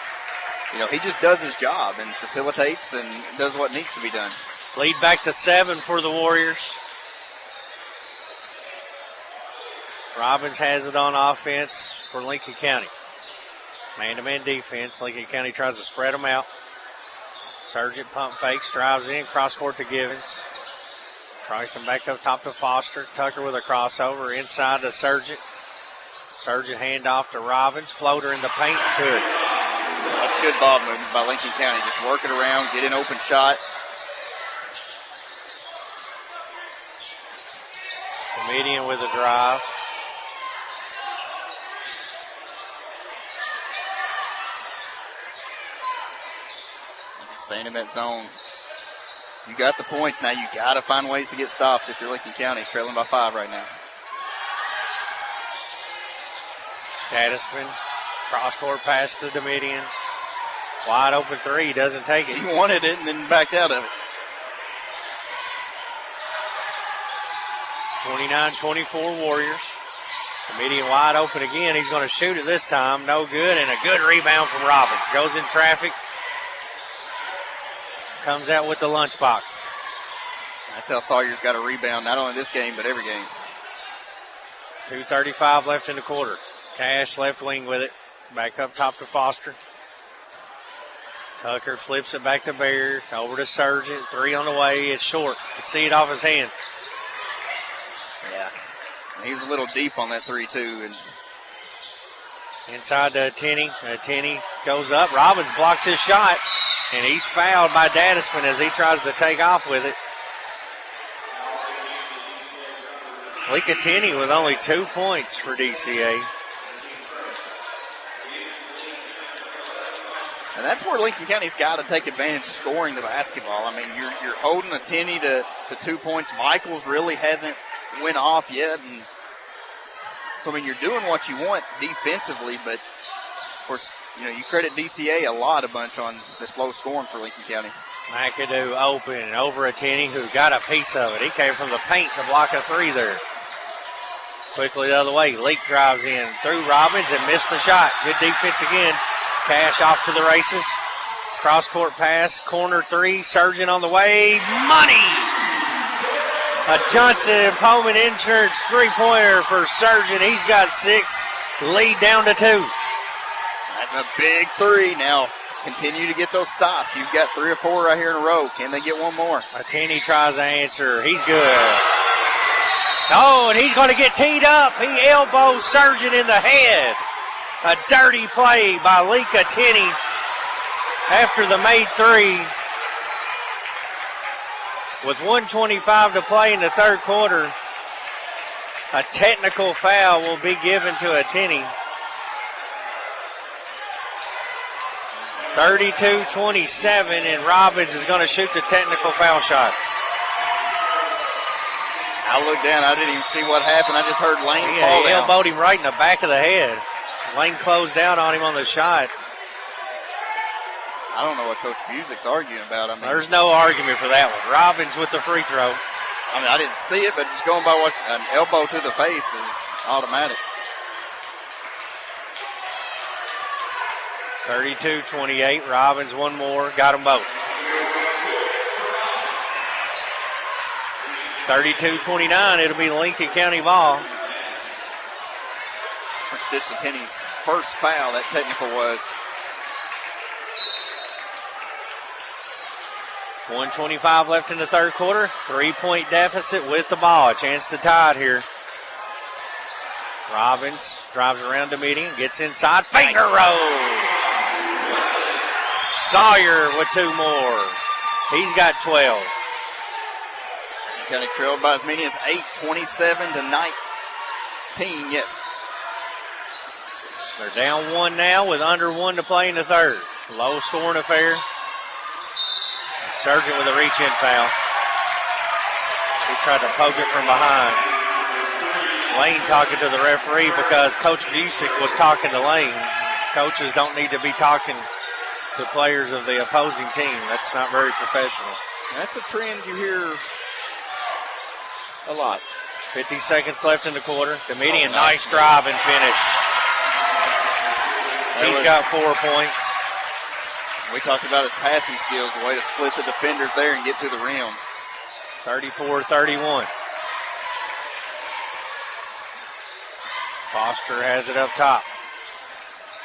He just does his job and facilitates and does what needs to be done. Lead back to 7 for the Warriors. Robbins has it on offense for Lincoln County. Man-to-man defense. Lincoln County tries to spread them out. Sargent pump fakes, drives in, cross-court to Givens. Tristan back up top to Foster. Tucker with a crossover inside to Sargent. Sargent handoff to Robbins. Floater in the paint. Good. That's good ball movement by Lincoln County. Just work it around, get an open shot. Comedian with a drive. Staying in that zone. You got the points now. You got to find ways to get stops if you're Lincoln County. It's trailing by 5 right now. Dadisman Cross-court pass to Domitian. Wide open three, doesn't take it. He wanted it and then backed out of it. 29-24 Warriors. Domitian wide open again. He's going to shoot it this time. No good, and a good rebound from Robbins. Goes in traffic. Comes out with the lunchbox. That's how Sawyer's got a rebound, not only this game, but every game. 2:35 left in the quarter. Cash left wing with it. Back up top to Foster. Tucker flips it back to Baird. Over to Sargent. Three on the way. It's short. You can see it off his hand. Yeah. He was a little deep on that 3-2. And inside to Tenney. Tenney goes up. Robbins blocks his shot. And he's fouled by Dadisman as he tries to take off with it. Lika Tenney with only 2 points for DCA. And that's where Lincoln County's got to take advantage of scoring the basketball. I mean, you're holding a Tenney to 2 points. Michaels really hasn't went off yet. And so, I mean, you're doing what you want defensively, but, of course, you know, you credit DCA a bunch on the slow scoring for Lincoln County. McAdoo open and over a Tenney who got a piece of it. He came from the paint to block a three there. Quickly the other way. Leak drives in through Robbins and missed the shot. Good defense again. Cash off to the races. Cross-court pass. Corner three. Sargent on the way. Money! A Johnson & Pullman Insurance three-pointer for Sargent. He's got 6. Lead down to 2. That's a big three. Now continue to get those stops. You've got 3 or 4 right here in a row. Can they get one more? Tenney tries to answer. He's good. Oh, and he's going to get teed up. He elbows Sargent in the head. A dirty play by Lika Tenney after the made three. With 1:25 to play in the third quarter, a technical foul will be given to a Tenney. 32-27, and Robbins is going to shoot the technical foul shots. I looked down. I didn't even see what happened. I just heard Lane fall down. He elbowed him right in the back of the head. Lane closed down on him on the shot. I don't know what Coach Music's arguing about. I mean, there's no argument for that one. Robbins with the free throw. I mean, I didn't see it, but just going by what an elbow to the face is automatic. 32-28. Robbins one more. Got them both. 32-29. It'll be Lincoln County ball. It's just the Tenney's first foul. That technical was. 1:25 left in the third quarter. 3-point deficit with the ball. A chance to tie it here. Robbins drives around the median, gets inside. Finger roll. Sawyer with 2 more. He's got 12. County trailed by as many as 8, 27-19. Yes. They're down 1 now with under 1 to play in the third. Low scoring affair. Sargent with a reach-in foul. He tried to poke it from behind. Lane talking to the referee because Coach Busick was talking to Lane. Coaches don't need to be talking to players of the opposing team. That's not very professional. That's a trend you hear a lot. 50 seconds left in the quarter. The median, nice drive and finish. He's got 4 points. We talked about his passing skills, the way to split the defenders there and get to the rim. 34-31. Foster has it up top.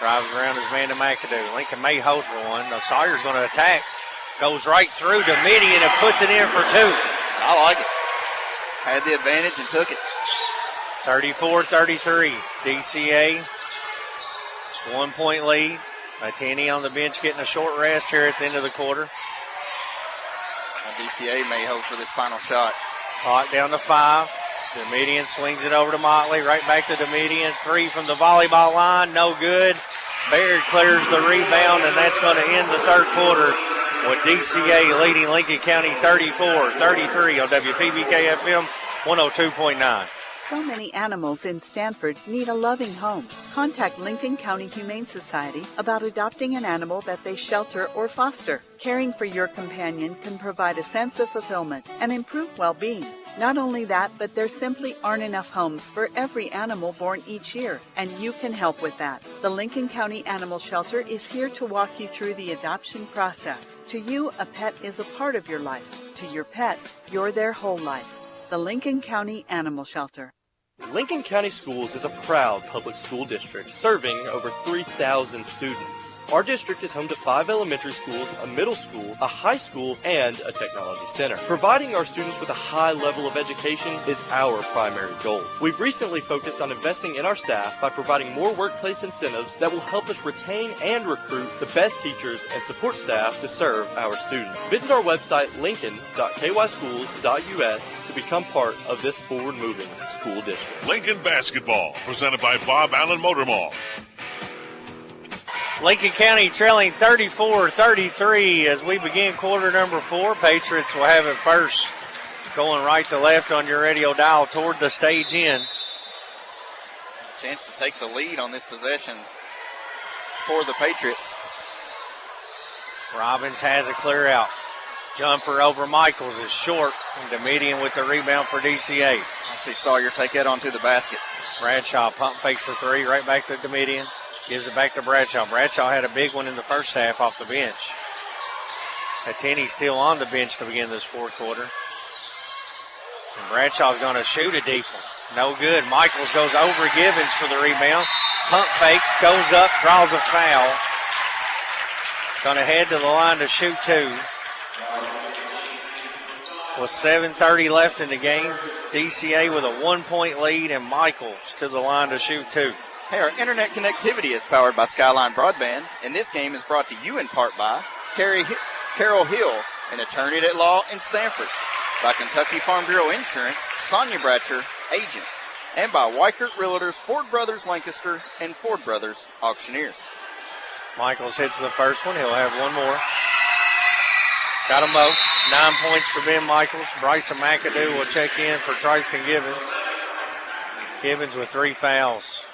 Drives around his man to McAdoo. Lincoln may hold for one. Now Sawyer's going to attack. Goes right through to Midian and puts it in for 2. I like it. Had the advantage and took it. 34-33. DCA. 1 point lead. Tenney on the bench getting a short rest here at the end of the quarter. DCA may hope for this final shot. Clock down to 5. Domitian swings it over to Motley. Right back to Domitian. 3 from the volleyball line. No good. Baird clears the rebound, and that's going to end the third quarter with DCA leading Lincoln County 34-33 on WPBK FM 102.9. So many animals in Stanford need a loving home. Contact Lincoln County Humane Society about adopting an animal that they shelter or foster. Caring for your companion can provide a sense of fulfillment and improve well-being. Not only that, but there simply aren't enough homes for every animal born each year, and you can help with that. The Lincoln County Animal Shelter is here to walk you through the adoption process. To you, a pet is a part of your life. To your pet, you're their whole life. The Lincoln County Animal Shelter. Lincoln County Schools is a proud public school district serving over 3,000 students. Our district is home to 5 elementary schools, a middle school, a high school, and a technology center. Providing our students with a high level of education is our primary goal. We've recently focused on investing in our staff by providing more workplace incentives that will help us retain and recruit the best teachers and support staff to serve our students. Visit our website, lincoln.kyschools.us, to become part of this forward-moving school district. Lincoln Basketball, presented by Bob Allen Motor Mall. Lincoln County trailing 34-33 as we begin quarter number 4. Patriots will have it first, going right to left on your radio dial toward the stage end. Chance to take the lead on this possession for the Patriots. Robbins has a clear out. Jumper over Michaels is short, and the median with the rebound for DCA. I see Sawyer take that onto the basket. Bradshaw pump fakes the three right back to the median. Gives it back to Bradshaw. Bradshaw had a big one in the first half off the bench. Attini's still on the bench to begin this fourth quarter. And Bradshaw's going to shoot a deep one. No good. Michaels goes over Gibbons for the rebound. Pump fakes, goes up, draws a foul. Going to head to the line to shoot two. With 7:30 left in the game, DCA with a 1-point lead, and Michaels to the line to shoot two. Hey, our internet connectivity is powered by Skyline Broadband, and this game is brought to you in part by Carol Hill, an attorney at law in Stanford, by Kentucky Farm Bureau Insurance, Sonia Bratcher, agent, and by Weichert Realtors, Ford Brothers Lancaster, and Ford Brothers Auctioneers. Michaels hits the first one. He'll have one more. Got them both. 9 points for Ben Michaels. Bryson McAdoo will check in for Tristan Gibbons. Gibbons with 3 fouls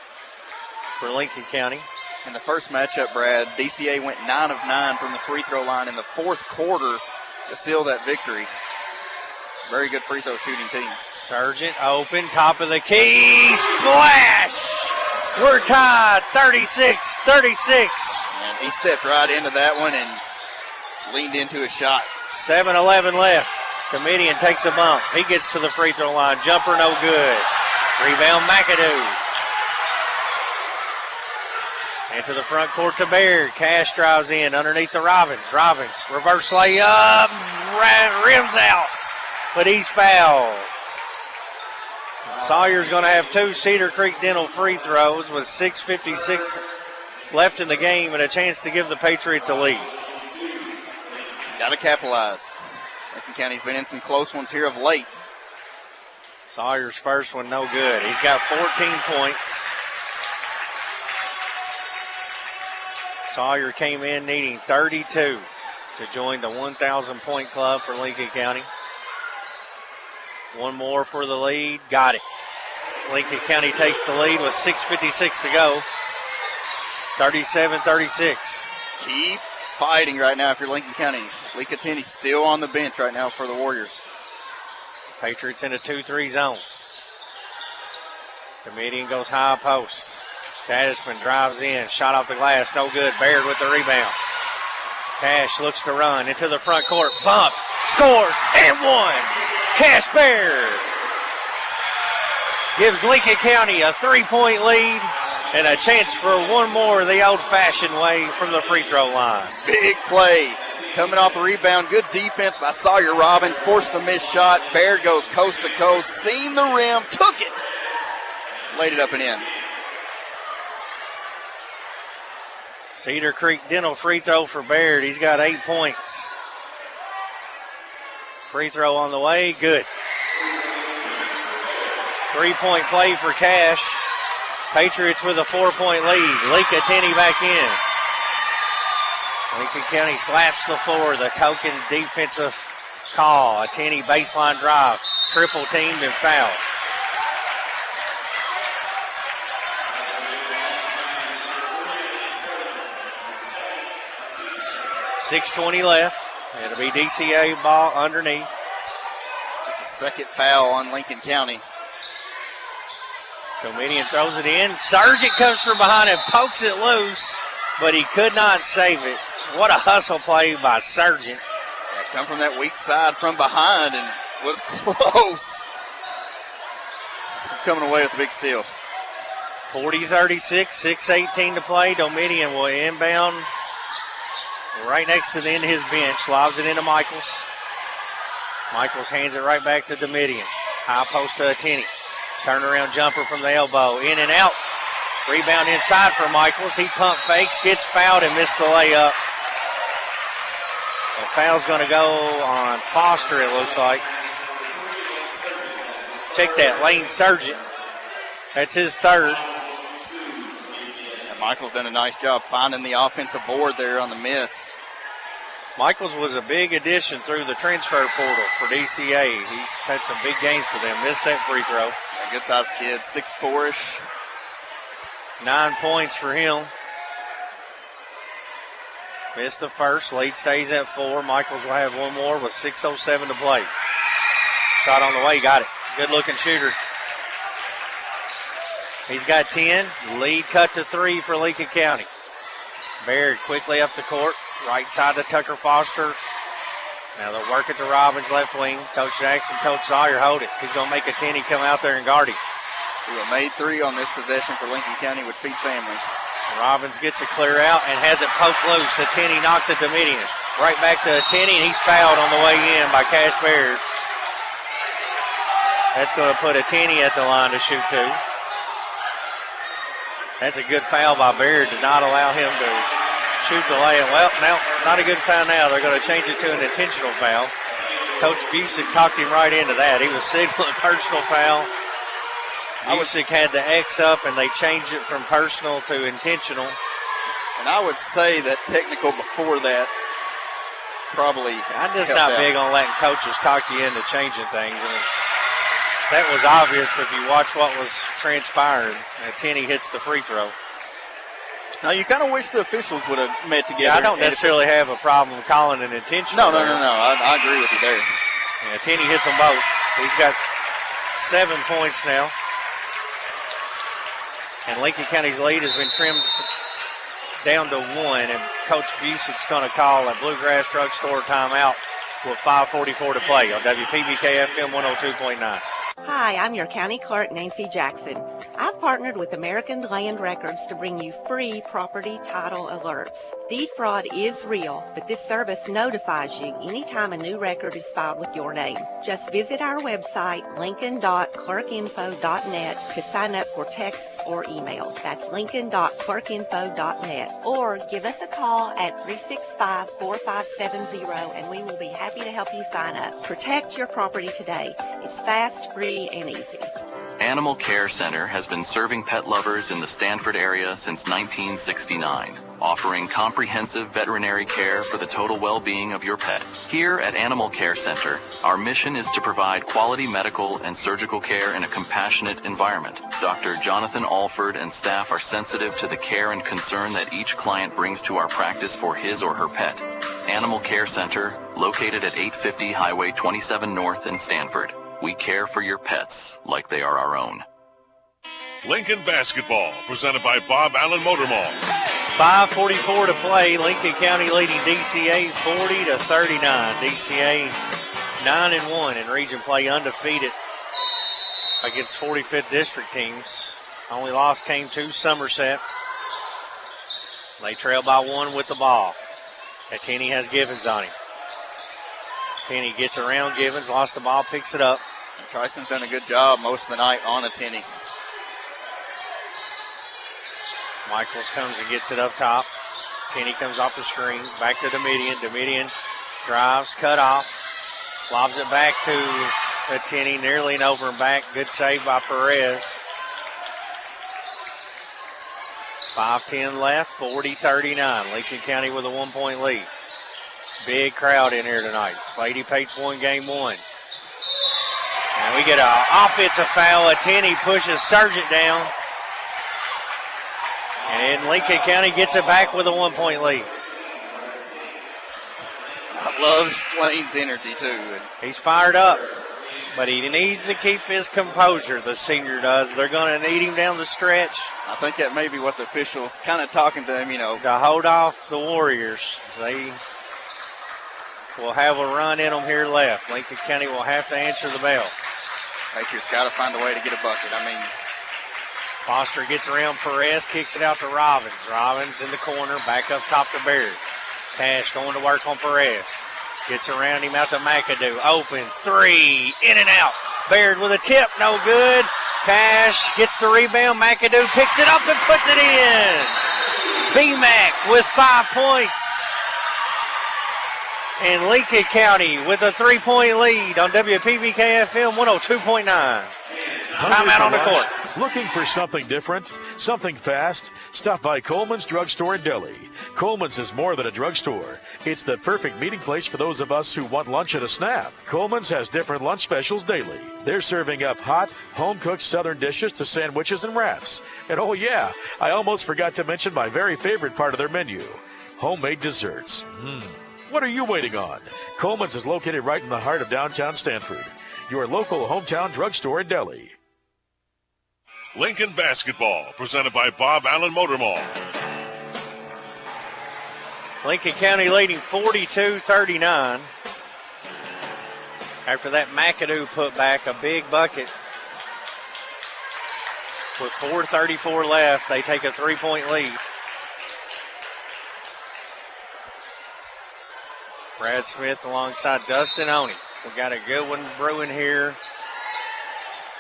for Lincoln County. In the first matchup, Brad, DCA went 9 of 9 from the free throw line in the fourth quarter to seal that victory. Very good free throw shooting team. Sargent open, top of the key, splash! We're tied, 36-36. And he stepped right into that one and leaned into a shot. 7:11 left. Comedian takes a bump. He gets to the free throw line. Jumper no good. Rebound McAdoo. Into the front court to Baird. Cash drives in underneath the Robbins. Robbins, reverse layup, rims out, but he's fouled. Sawyer's going to have 2 Cedar Creek Dental free throws with 6:56 left in the game and a chance to give the Patriots a lead. Got to capitalize. Lincoln County's been in some close ones here of late. Sawyer's first one no good. He's got 14 points. Sawyer came in needing 32 to join the 1,000-point club for Lincoln County. One more for the lead. Got it. Lincoln County takes the lead with 6:56 to go. 37-36. Keep fighting right now if you're Lincoln County. Lee Catini still on the bench right now for the Warriors. Patriots in a 2-3 zone. The median goes high post. Gaddisman drives in, shot off the glass, no good. Baird with the rebound. Cash looks to run into the front court, bump, scores, and one. Cash Baird gives Lincoln County a 3-point lead and a chance for one more the old-fashioned way from the free throw line. Big play coming off the rebound. Good defense by Sawyer Robbins. Forced the missed shot. Baird goes coast to coast, seen the rim, took it, laid it up and in. Cedar Creek Dental free throw for Baird. He's got 8 points. Free throw on the way, good. 3-point play for Cash. Patriots with a 4-point lead. Lee Catini back in. Lincoln County slaps the floor. The token defensive call. Attini baseline drive. Triple teamed and fouled. 6:20 left. It'll be DCA ball underneath. Just a second foul on Lincoln County. Dominion throws it in. Sargent comes from behind and pokes it loose, but he could not save it. What a hustle play by Sargent. Yeah, come from that weak side from behind and was close. Coming away with a big steal. 40-36, 6:18 to play. Dominion will inbound right next to the end of his bench. Lobs it into Michaels. Michaels hands it right back to Dominion. High post to Attinney. Turnaround jumper from the elbow. In and out. Rebound inside for Michaels. He pump fakes, gets fouled, and missed the layup. The foul's going to go on Foster, it looks like. Check that, Lane Sargent. That's his third. And Michaels done a nice job finding the offensive board there on the miss. Michaels was a big addition through the transfer portal for DCA. He's had some big games for them. Missed that free throw. A good-sized kid, 6'4"-ish. 9 points for him. Missed the first. Lead stays at 4. Michaels will have one more with 6:07 to play. Shot on the way. Got it. Good-looking shooter. He's got 10. Lead cut to 3 for Lincoln County. Baird quickly up the court. Right side to Tucker Foster. Now they'll work it to Robbins, left wing. Coach Jackson, Coach Sawyer, hold it. He's going to make Attinney come out there and guard him. We have made 3 on this possession for Lincoln County with Feed Families. Robbins gets a clear out and has it poked loose. Attinney knocks it to Dominion. Right back to Attinney, and he's fouled on the way in by Cash Baird. That's going to put Attinney at the line to shoot 2. That's a good foul by Baird to not allow him to shoot the layup. Well, now, not a good foul now. They're going to change it to an intentional foul. Coach Busick talked him right into that. He was signaling personal foul. Busick had the X up, and they changed it from personal to intentional. And I would say that technical before that probably. I'm just not big on letting coaches talk you into changing things. And that was obvious if you watch what was transpiring. Attinney hits the free throw. Now, you kind of wish the officials would have met together. Yeah, I don't necessarily have a problem calling an intentional. No. I agree with you there. Yeah, Attinney hits them both. He's got 7 points now. And Lincoln County's lead has been trimmed down to 1, and Coach Busick's going to call a Bluegrass Drugstore timeout with 5:44 to play on WPBK FM 102.9. Hi, I'm your County Clerk, Nancy Jackson. I've partnered with American Land Records to bring you free property title alerts. Deed fraud is real, but this service notifies you anytime a new record is filed with your name. Just visit our website, lincoln.clerkinfo.net, to sign up for texts or emails. That's lincoln.clerkinfo.net. Or give us a call at 365-4570, and we will be happy to help you sign up. Protect your property today. It's fast, free, and easy. Animal Care Center has been serving pet lovers in the Stanford area since 1969, offering comprehensive veterinary care for the total well-being of your pet. Here at Animal Care Center, our mission is to provide quality medical and surgical care in a compassionate environment. Dr. Jonathan Alford and staff are sensitive to the care and concern that each client brings to our practice for his or her pet. Animal Care Center, located at 850 Highway 27 North in Stanford. We care for your pets like they are our own. Lincoln basketball, presented by Bob Allen Motor Mall. 5:44 to play. Lincoln County leading DCA 40-39. DCA 9-1 in region play, undefeated against 45th district teams. Only loss came to Somerset. They trail by 1 with the ball. Attinney has Givens on him. Attinney gets around Givens, lost the ball, picks it up. And Tryson's done a good job most of the night on Attinney. Michaels comes and gets it up top. Attinney comes off the screen, back to Dominion. Dominion drives, cut off, lobs it back to Attinney, nearly an over and back. Good save by Perez. 5:10 left, 40-39. Lincoln County with a 1-point lead. Big crowd in here tonight. Lady Pates won game 1. And we get an offensive foul. Attinney pushes Sargent down. And Lincoln County gets it back with a 1-point lead. Loves Lane's energy, too. He's fired up, but he needs to keep his composure, the senior does. They're going to need him down the stretch. I think that may be what the officials kind of talking to him, To hold off the Warriors. They will have a run in them here left. Lincoln County will have to answer the bell. Patriots got to find a way to get a bucket. Foster gets around Perez, kicks it out to Robbins. Robbins in the corner, back up top to Baird. Cash going to work on Perez. Gets around him out to McAdoo. Open, three, in and out. Baird with a tip, no good. Cash gets the rebound. McAdoo picks it up and puts it in. B-Mac with 5 points. And Lincoln County with a 3-point lead on WPBK FM 102.9. Timeout on the court. Looking for something different, something fast? Stop by Coleman's Drugstore and Deli. Coleman's is more than a drugstore. It's the perfect meeting place for those of us who want lunch and a snap. Coleman's has different lunch specials daily. They're serving up hot, home-cooked southern dishes to sandwiches and wraps. And oh yeah, I almost forgot to mention my very favorite part of their menu, homemade desserts. What are you waiting on? Coleman's is located right in the heart of downtown Stanford. Your local hometown drugstore and deli. Lincoln Basketball, presented by Bob Allen Motor Mall. Lincoln County leading 42-39. After that McAdoo put back a big bucket. With 4:34 left, they take a 3-point lead. Brad Smith alongside Dustin Oney. We got a good one brewing here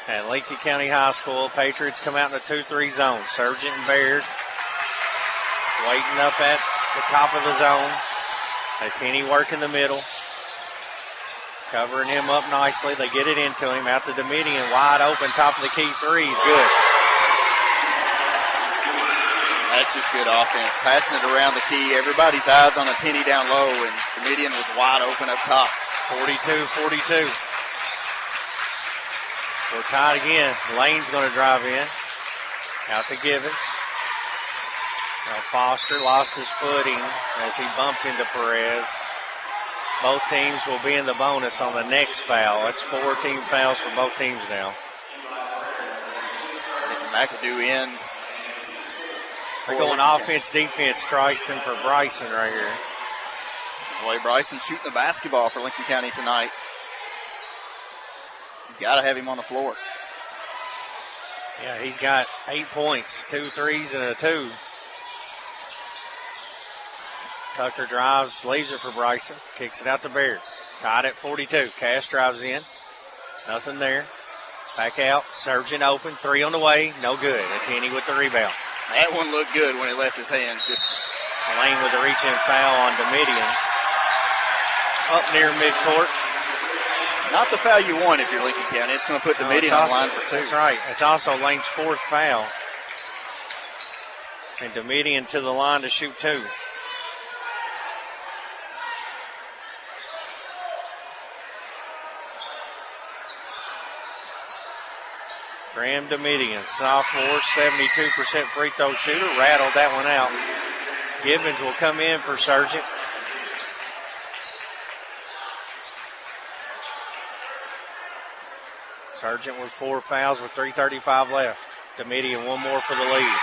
at Lincoln County High School. Patriots come out in a 2-3 zone. Sargent and Baird waiting up at the top of the zone. Kenny work in the middle. Covering him up nicely. They get it into him. Out to Domitian. Wide open. Top of the key three. He's good. That's just good offense. Passing it around the key. Everybody's eyes on a Tenney down low, and Domitian was wide open up top. 42-42. We're tied again. Lane's going to drive in. Out to Givens. Now Foster lost his footing as he bumped into Perez. Both teams will be in the bonus on the next foul. That's 4 team fouls for both teams now. McAdoo in. They're going offense, defense, Tristan for Bryson right here. Boy, Bryson shooting the basketball for Lincoln County tonight. You got to have him on the floor. Yeah, he's got 8 points, 2 threes and a 2. Tucker drives, leaves it for Bryson, kicks it out to Baird. Tied at 42. Cash drives in. Nothing there. Back out. Surgeon open. 3 on the way. No good. Kenny with the rebound. That one looked good when it left his hands. Just Lane with a reach-in foul on Domitian. Up near midcourt. Not the foul you want if you're Lincoln County. It's going to put Domitian on the line for 2. That's right. It's also Lane's 4th foul. And Domitian to the line to shoot 2. Graham Domitian, sophomore, 72% free throw shooter, rattled that one out. Gibbons will come in for Sargent. Sargent with 4 fouls with 3:35 left. Domitian, 1 more for the lead.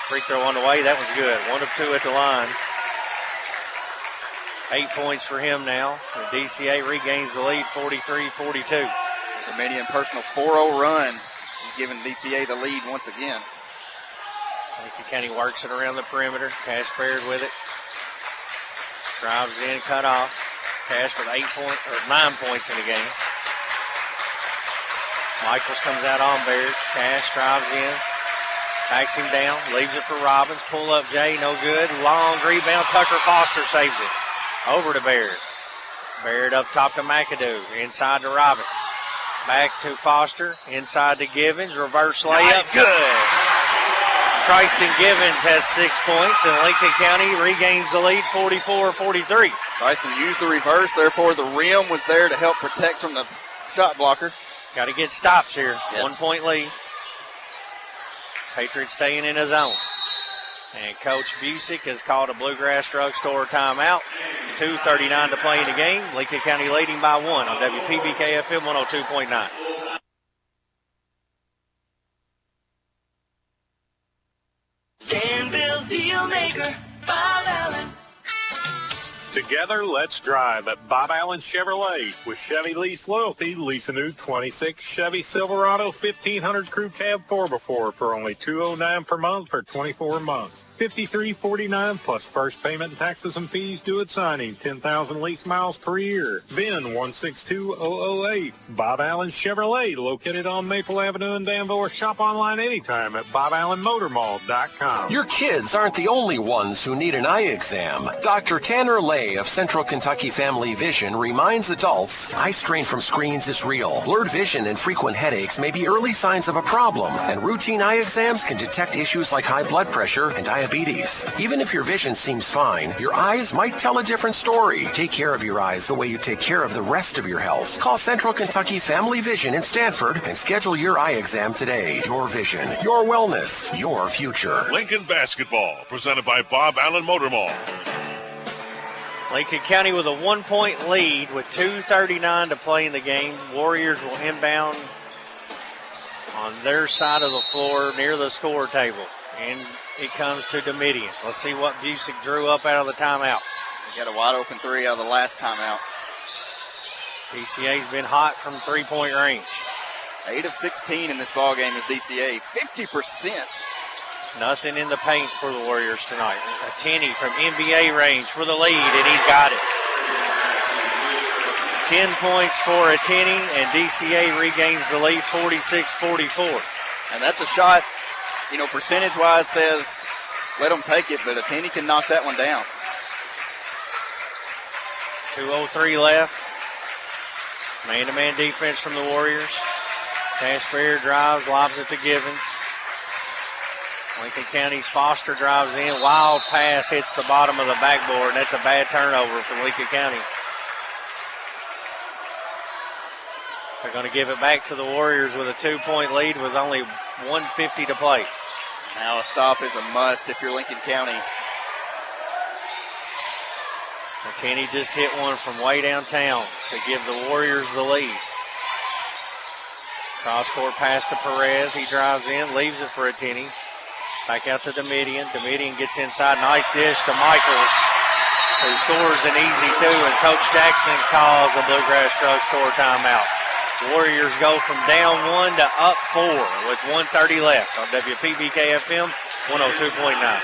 Free throw on the way, that was good. 1 of 2 at the line. 8 points for him now. The DCA regains the lead, 43-42. Domitian personal 4-0 run. He's giving DCA the lead once again. Lincoln County works it around the perimeter. Cash Baird with it. Drives in, cut off. Cash with 9 points in the game. Michaels comes out on Baird. Cash drives in. Backs him down. Leaves it for Robbins. Pull up Jay. No good. Long rebound. Tucker Foster saves it. Over to Baird. Baird up top to McAdoo. Inside to Robbins. Back to Foster. Inside to Givens. Reverse layup. Nice. Good. Tristan Givens has 6 points, and Lincoln County regains the lead 44-43. Tristan used the reverse. Therefore, the rim was there to help protect from the shot blocker. Got to get stops here. Yes. 1 point lead. Patriots staying in his zone. And Coach Busick has called a Bluegrass Drugstore timeout. 2:39 to play in the game. Lincoln County leading by 1 on WPBK FM 102.9. Danville's Deal Maker, Bob Allen. Together, let's drive at Bob Allen Chevrolet. With Chevy Lease Loyalty, lease a new 26 Chevy Silverado 1500 Crew Cab 4x4 for only $209 per month for 24 months. $53.49 plus first payment, taxes, and fees due at signing. 10,000 lease miles per year. VIN 162008. Bob Allen Chevrolet, located on Maple Avenue in Danville, or shop online anytime at BobAllenMotorMall.com. Your kids aren't the only ones who need an eye exam. Dr. Tanner Lay of Central Kentucky Family Vision reminds adults eye strain from screens is real. Blurred vision and frequent headaches may be early signs of a problem, and routine eye exams can detect issues like high blood pressure and diabetes. Even if your vision seems fine, your eyes might tell a different story. Take care of your eyes the way you take care of the rest of your health. Call Central Kentucky Family Vision in Stanford and schedule your eye exam today. Your vision, your wellness, your future. Lincoln basketball, presented by Bob Allen Motor Mall. Lincoln County with a 1-point lead with 2:39 to play in the game. Warriors will inbound on their side of the floor near the score table. And it comes to Domitian. Let's see what Busick drew up out of the timeout. He got a wide open three out of the last timeout. DCA's been hot from three-point range. 8 of 16 in this ball game is DCA. 50%. Nothing in the paint for the Warriors tonight. A Tenney from NBA range for the lead, and he's got it. 10 points for a Tenney, and DCA regains the lead 46-44. And that's a shot, percentage-wise says let them take it, but a Tenney can knock that one down. 2:03 left. Man-to-man defense from the Warriors. Tansberry drives, lobs it to Givens. Lincoln County's Foster drives in. Wild pass hits the bottom of the backboard, and that's a bad turnover for Lincoln County. They're going to give it back to the Warriors with a 2-point lead with only 1:50 to play. Now a stop is a must if you're Lincoln County. McKinney just hit one from way downtown to give the Warriors the lead. Cross-court pass to Perez. He drives in, leaves it for a Tenney. Back out to Domitian. Domitian gets inside. Nice dish to Michaels, who scores an easy two, and Coach Jackson calls a Bluegrass Drugstore timeout. Warriors go from down 1 to up 4 with 1:30 left on WPBK FM 102.9.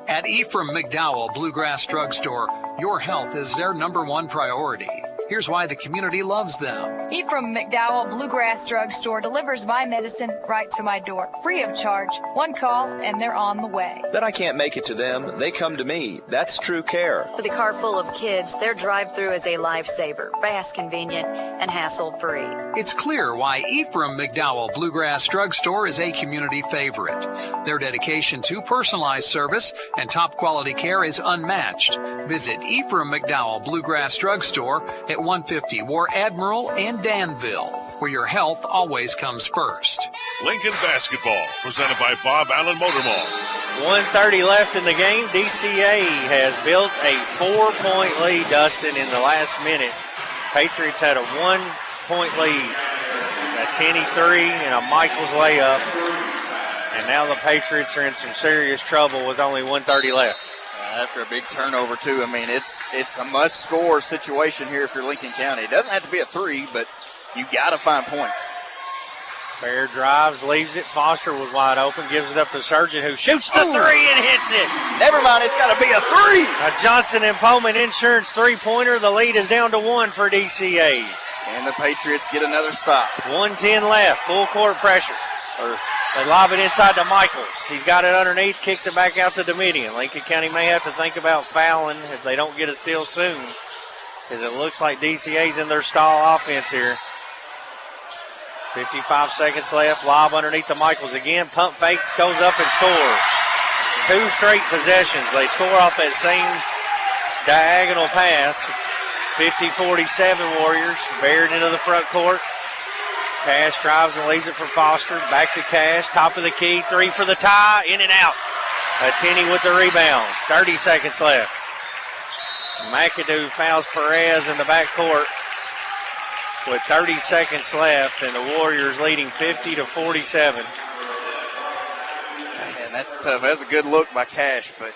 At Ephraim McDowell Bluegrass Drugstore, your health is their #1 priority. Here's why the community loves them. Ephraim McDowell Bluegrass Drugstore delivers my medicine right to my door, free of charge. One call, and they're on the way. Then I can't make it to them. They come to me. That's true care. With a car full of kids, their drive-through is a lifesaver, fast, convenient, and hassle-free. It's clear why Ephraim McDowell Bluegrass Drugstore is a community favorite. Their dedication to personalized service and top-quality care is unmatched. Visit Ephraim McDowell Bluegrass Drugstore at 150 War Admiral in Danville, where your health always comes first. Lincoln basketball, presented by Bob Allen Motor Mall. 1:30 left in the game. DCA has built a 4-point lead, Dustin, in the last minute. Patriots had a 1-point lead. A Tenney three and a Michaels layup. And now the Patriots are in some serious trouble with only 1:30 left. After a big turnover, too. I mean, it's a must-score situation here if you're Lincoln County. It doesn't have to be a three, but you got to find points. Bear drives, leaves it. Foster was wide open, gives it up to Surgeon, who shoots the three and hits it. Never mind, it's got to be a three. A Johnson and Pullman Insurance three-pointer. The lead is down to 1 for DCA. And the Patriots get another stop. 1:10 left, full court pressure. They lob it inside to Michaels. He's got it underneath, kicks it back out to Domitian. Lincoln County may have to think about fouling if they don't get a steal soon, because it looks like DCA's in their stall offense here. 55 seconds left. Lob underneath to Michaels again. Pump fakes, goes up and scores. 2 straight possessions. They score off that same diagonal pass. 50-47 Warriors. Baird into the front court. Cash drives and leaves it for Foster. Back to Cash. Top of the key. 3 for the tie. In and out. Attini with the rebound. 30 seconds left. McAdoo fouls Perez in the backcourt with 30 seconds left, and the Warriors leading 50-47. Man, that's tough. That's a good look by Cash, but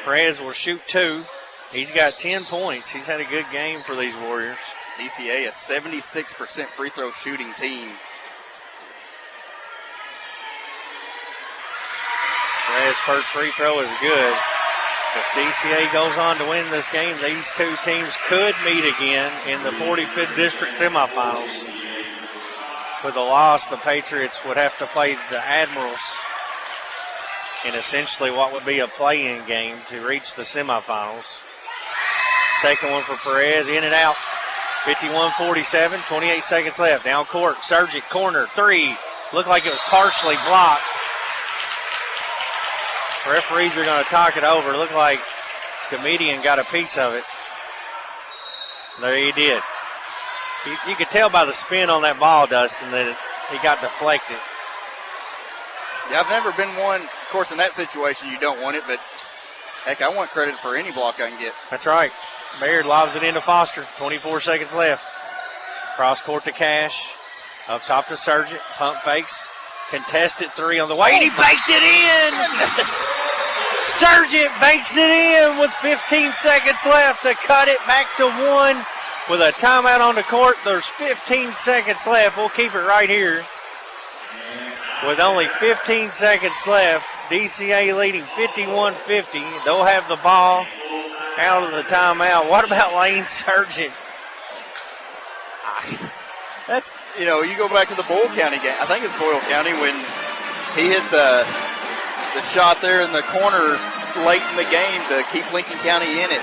Perez will shoot 2. He's got 10 points. He's had a good game for these Warriors. DCA, a 76% free throw shooting team. Perez's first free throw is good. If DCA goes on to win this game, these two teams could meet again in the 45th District semifinals. For the loss, the Patriots would have to play the Admirals in essentially what would be a play-in game to reach the semifinals. Second one for Perez, in and out. 51-47, 28 seconds left. Down court, Surgic, corner, 3. Looked like it was partially blocked. Referees are going to talk it over. Looked like Comedian got a piece of it. There he did. You could tell by the spin on that ball, Dustin, that he got deflected. Yeah, I've never been one. Of course, in that situation, you don't want it, but heck, I want credit for any block I can get. That's right. Baird lobs it into Foster. 24 seconds left. Cross court to Cash. Up top to Surgeon. Pump fakes. Contested 3 on the way. And he banked it in! Surgeon banks it in with 15 seconds left to cut it back to 1 with a timeout on the court. There's 15 seconds left. We'll keep it right here. With only 15 seconds left, DCA leading 51-50. They'll have the ball out of the timeout. What about Lane Surgeon? That's, you go back to the Boyle County game. I think it's Boyle County when he hit the shot there in the corner late in the game to keep Lincoln County in it.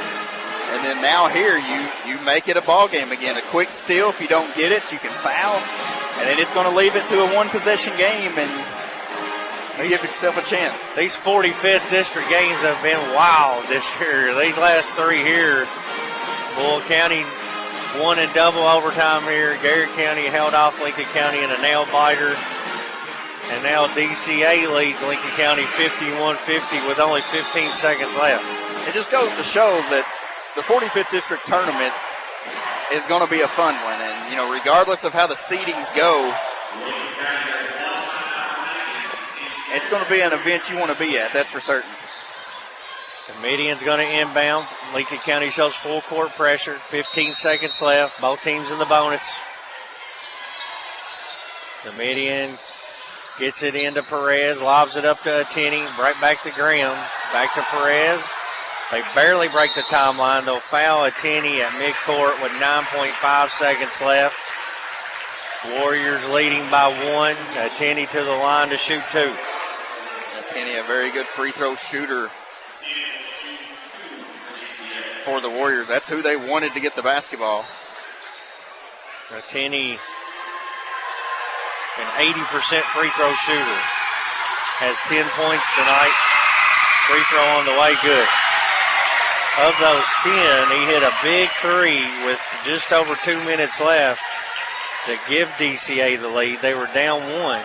And then now here you make it a ball game again. A quick steal. If you don't get it, you can foul. And then it's going to leave it to a one-possession game, and you give yourself a chance. These 45th District games have been wild this year. These last 3 here, Boyle County won in double overtime here. Garrett County held off Lincoln County in a nail-biter. And now DCA leads Lincoln County 51-50 with only 15 seconds left. It just goes to show that the 45th District tournament is going to be a fun one. And, regardless of how the seedings go, it's going to be an event you want to be at, that's for certain. The median's going to inbound. Lincoln County shows full court pressure. 15 seconds left. Both teams in the bonus. The median gets it into Perez, lobs it up to Attini, right back to Graham. Back to Perez. They barely break the timeline. They'll foul Attini at midcourt with 9.5 seconds left. Warriors leading by 1. Attini to the line to shoot 2. Attini, a very good free throw shooter for the Warriors. That's who they wanted to get the basketball. Attini, an 80% free throw shooter, has 10 points tonight. Free throw on the way, good. Of those 10, he hit a big 3 with just over 2 minutes left to give DCA the lead. They were down 1.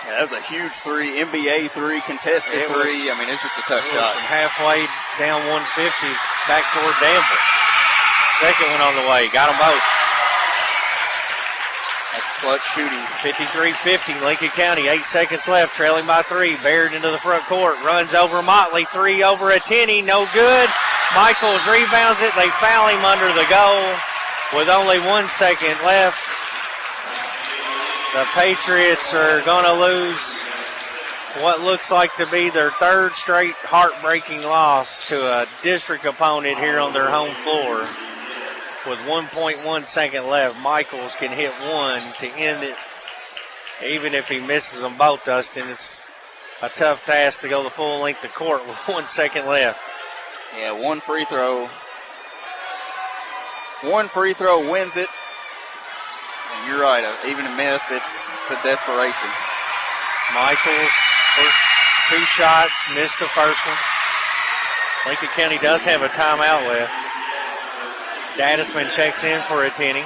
Yeah, that was a huge 3, NBA 3, contested 3. I mean, it's just a tough shot. From halfway down 150 back toward Danville. Second one on the way, got them both. That's clutch shooting. 53-50, Lincoln County, 8 seconds left, trailing by 3. Baird into the front court, runs over Motley, 3 over Attini, no good. Michaels rebounds it, they foul him under the goal with only 1 second left. The Patriots are going to lose what looks like to be their 3rd straight heartbreaking loss to a district opponent here on their home floor. With 1.1 second left, Michaels can hit 1 to end it. Even if he misses them both, Dustin, it's a tough task to go the full length of court with 1 second left. Yeah, 1 free throw. 1 free throw wins it. And you're right, even a miss, it's a desperation. Michaels, 2 shots, missed the first one. Lincoln County does have a timeout left. Dadisman checks in for a 10.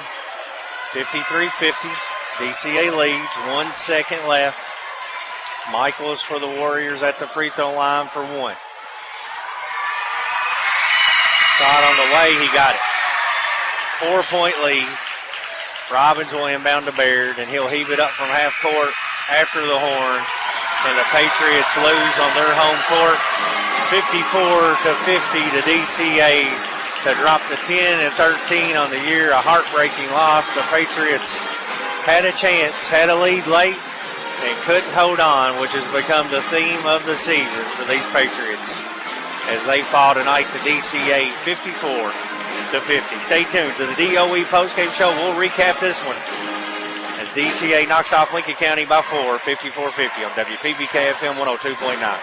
53-50. DCA leads. 1 second left. Michaels for the Warriors at the free throw line for one. Shot on the way. He got it. 4-point lead. Robbins will inbound to Baird, and he'll heave it up from half court after the horn. And the Patriots lose on their home court, 54-50 to DCA to drop to 10-13 on the year. A heartbreaking loss. The Patriots had a chance, had a lead late, and couldn't hold on, which has become the theme of the season for these Patriots as they fall tonight to DCA 54-50. Stay tuned to the DOE postgame show. We'll recap this one as DCA knocks off Lincoln County by 4, 54-50 on WPBK FM 102.9.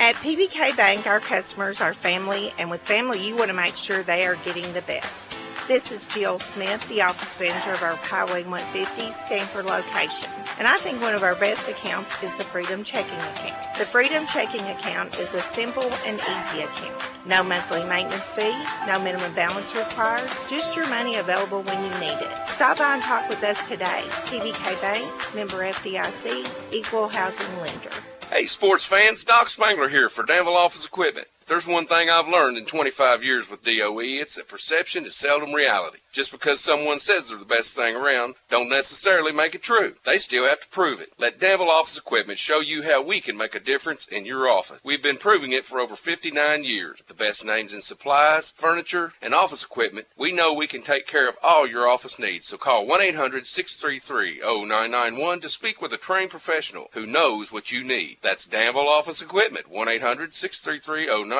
At PBK Bank, our customers are family, and with family, you want to make sure they are getting the best. This is Jill Smith, the office manager of our Highway 150 Stanford location. And I think one of our best accounts is the Freedom Checking Account. The Freedom Checking Account is a simple and easy account. No monthly maintenance fee, no minimum balance required, just your money available when you need it. Stop by and talk with us today. PBK Bank, member FDIC, equal housing lender. Hey sports fans, Doc Spangler here for Danville Office Equipment. If there's one thing I've learned in 25 years with DOE, it's that perception is seldom reality. Just because someone says they're the best thing around, don't necessarily make it true. They still have to prove it. Let Danville Office Equipment show you how we can make a difference in your office. We've been proving it for over 59 years. With the best names in supplies, furniture, and office equipment, we know we can take care of all your office needs. So call 1-800-633-0991 to speak with a trained professional who knows what you need. That's Danville Office Equipment, 1-800-633-0991,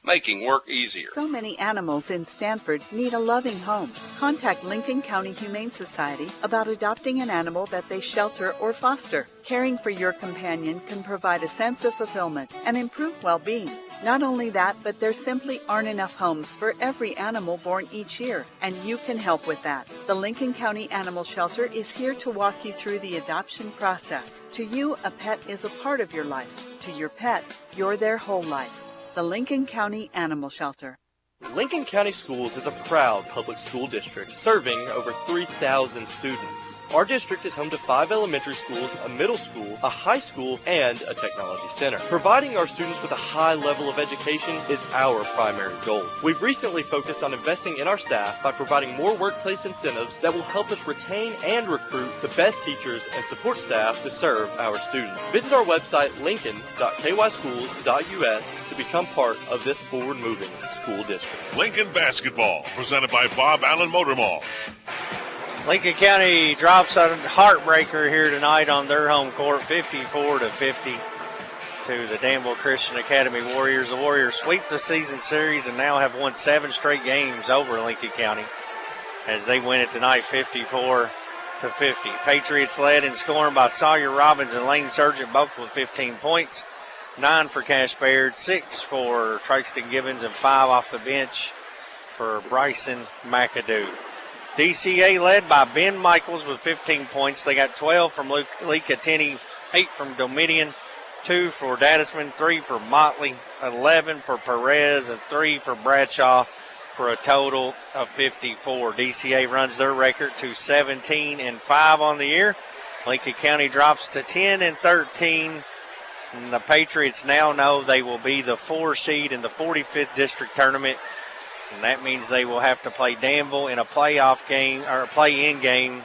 making work easier. So many animals in Stanford need a loving home. Contact Lincoln County Humane Society about adopting an animal that they shelter or foster. Caring for your companion can provide a sense of fulfillment and improve well-being. Not only that, but there simply aren't enough homes for every animal born each year, and you can help with that. The Lincoln County Animal Shelter is here to walk you through the adoption process. To you, a pet is a part of your life. To your pet, you're their whole life. The Lincoln County Animal Shelter. Lincoln County Schools is a proud public school district serving over 3,000 students. Our district is home to 5 elementary schools, a middle school, a high school, and a technology center. Providing our students with a high level of education is our primary goal. We've recently focused on investing in our staff by providing more workplace incentives that will help us retain and recruit the best teachers and support staff to serve our students. Visit our website, lincoln.kyschools.us, to become part of this forward-moving school district. Lincoln basketball, presented by Bob Allen Motor Mall. Lincoln County drops a heartbreaker here tonight on their home court, 54-50 to the Danville Christian Academy Warriors. The Warriors sweep the season series and now have won 7 straight games over Lincoln County as they win it tonight, 54-50. Patriots led in scoring by Sawyer Robbins and Lane Sargent, both with 15 points. 9 for Cash Baird, 6 for Trixton Gibbons, and 5 off the bench for Bryson McAdoo. DCA led by Ben Michaels with 15 points. They got 12 from Lee Catini, 8 from Dominion, 2 for Dadisman, 3 for Motley, 11 for Perez, and 3 for Bradshaw for a total of 54. DCA runs their record to 17-5 on the year. Lincoln County drops to 10-13. And the Patriots now know they will be the 4 seed in the 45th district tournament. And that means they will have to play Danville in a playoff game or a play-in game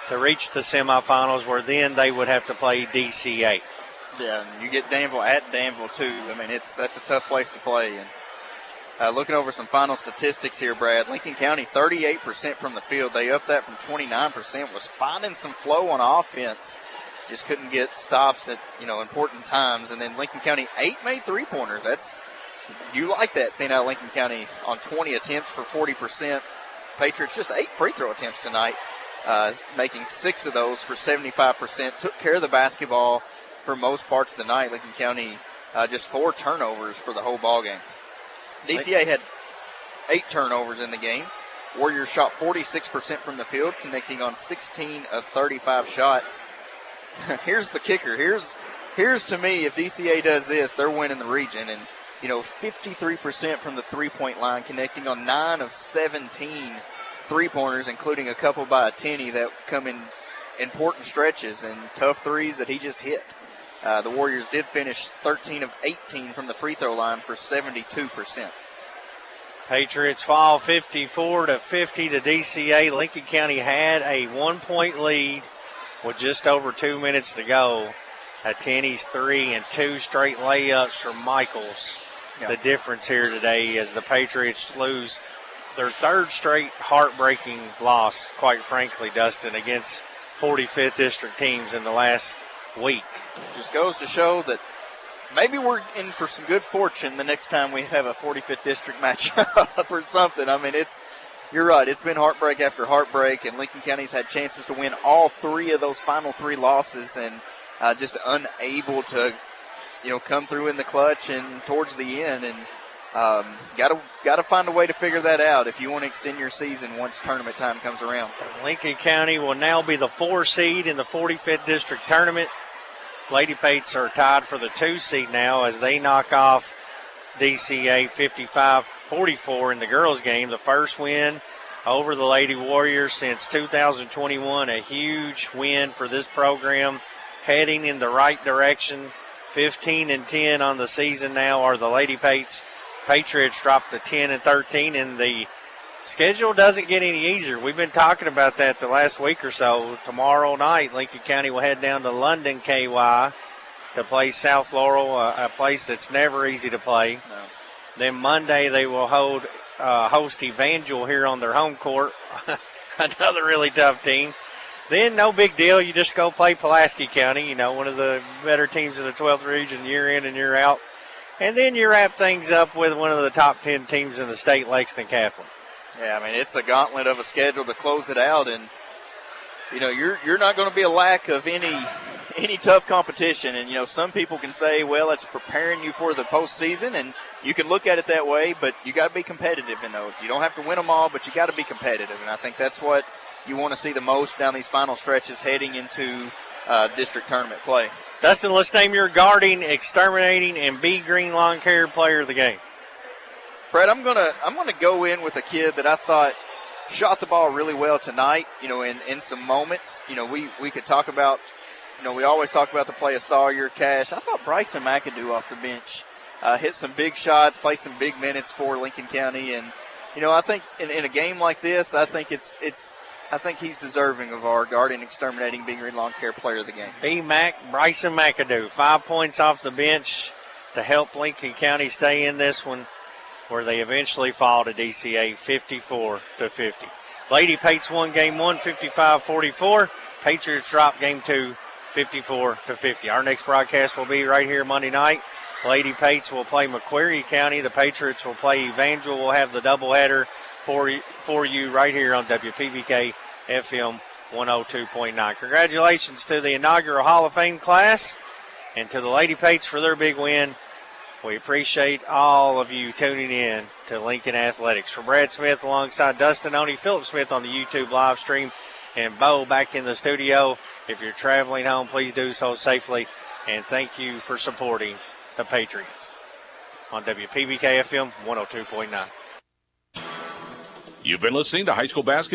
to reach the semifinals, where then they would have to play DCA. Yeah, and you get Danville at Danville too. I mean, that's a tough place to play. And looking over some final statistics here, Brad, Lincoln County 38% from the field. They upped that from 29%. Was finding some flow on offense. Just couldn't get stops at important times. And then Lincoln County 8 made 3-pointers. You like that, seeing out Lincoln County on 20 attempts for 40%. Patriots just 8 free throw attempts tonight, making 6 of those for 75%. Took care of the basketball for most parts of the night. Lincoln County just 4 turnovers for the whole ball game. DCA had 8 turnovers in the game. Warriors shot 46% from the field, connecting on 16 of 35 shots. Here's the kicker. Here's to me, if DCA does this, they're winning the region. And 53% from the three-point line, connecting on 9 of 17 three-pointers, including a couple by Ateni that come in important stretches and tough threes that he just hit. The Warriors did finish 13 of 18 from the free throw line for 72%. Patriots fall 54-50 to DCA. Lincoln County had a 1-point lead with just over 2 minutes to go. Ateni's 3 and 2 straight layups from Michaels. Yeah. The difference here today as the Patriots lose their third straight heartbreaking loss, quite frankly, Dustin, against 45th District teams in the last week. Just goes to show that maybe we're in for some good fortune the next time we have a 45th District matchup or something. I mean, you're right. It's been heartbreak after heartbreak, and Lincoln County's had chances to win all 3 of those final 3 losses and just unable to, come through in the clutch and towards the end. And got to find a way to figure that out if you want to extend your season once tournament time comes around. Lincoln County will now be the 4 seed in the 45th District tournament. Lady Pates are tied for the 2 seed now as they knock off DCA 55-44 in the girls game. The first win over the Lady Warriors since 2021. A huge win for this program, heading in the right direction. 15-10 on the season now are the Lady Pates. Patriots dropped to 10-13, and the schedule doesn't get any easier. We've been talking about that the last week or so. Tomorrow night, Lincoln County will head down to London, KY, to play South Laurel, a place that's never easy to play. No. Then Monday they will host Evangel here on their home court, another really tough team. Then no big deal. You just go play Pulaski County, one of the better teams in the 12th region year in and year out. And then you wrap things up with one of the top 10 teams in the state, Lexington Catholic. Yeah, I mean, it's a gauntlet of a schedule to close it out, and you're not going to be a lack of any tough competition. And some people can say, well, it's preparing you for the postseason, and you can look at it that way, but you got to be competitive in those. You don't have to win them all, but you got to be competitive, and I think that's what you want to see the most down these final stretches heading into district tournament play. Dustin, let's name your guarding, exterminating, and Be Green Lawn Care player of the game. Brett, I'm gonna go in with a kid that I thought shot the ball really well tonight. In some moments, we could talk about. We always talk about the play of Sawyer, Cash. I thought Bryson McAdoo off the bench hit some big shots, played some big minutes for Lincoln County, and I think in a game like this, I think I think he's deserving of our guardian exterminating Big Green Lawn Care player of the game. Bryson McAdoo, 5 points off the bench to help Lincoln County stay in this one, where they eventually fall to DCA 54-50. Lady Pates won game 1, 55-44. Patriots dropped game 2, 54-50. Our next broadcast will be right here Monday night. Lady Pates will play Macquarie County. The Patriots will play Evangel. We'll have the doubleheader for you right here on WPBK FM 102.9. Congratulations to the inaugural Hall of Fame class and to the Lady Pates for their big win. We appreciate all of you tuning in to Lincoln Athletics. For Brad Smith alongside Dustin Oney, Philip Smith on the YouTube live stream, and Bo back in the studio. If you're traveling home, please do so safely. And thank you for supporting the Patriots on WPBK FM 102.9. You've been listening to high school basketball.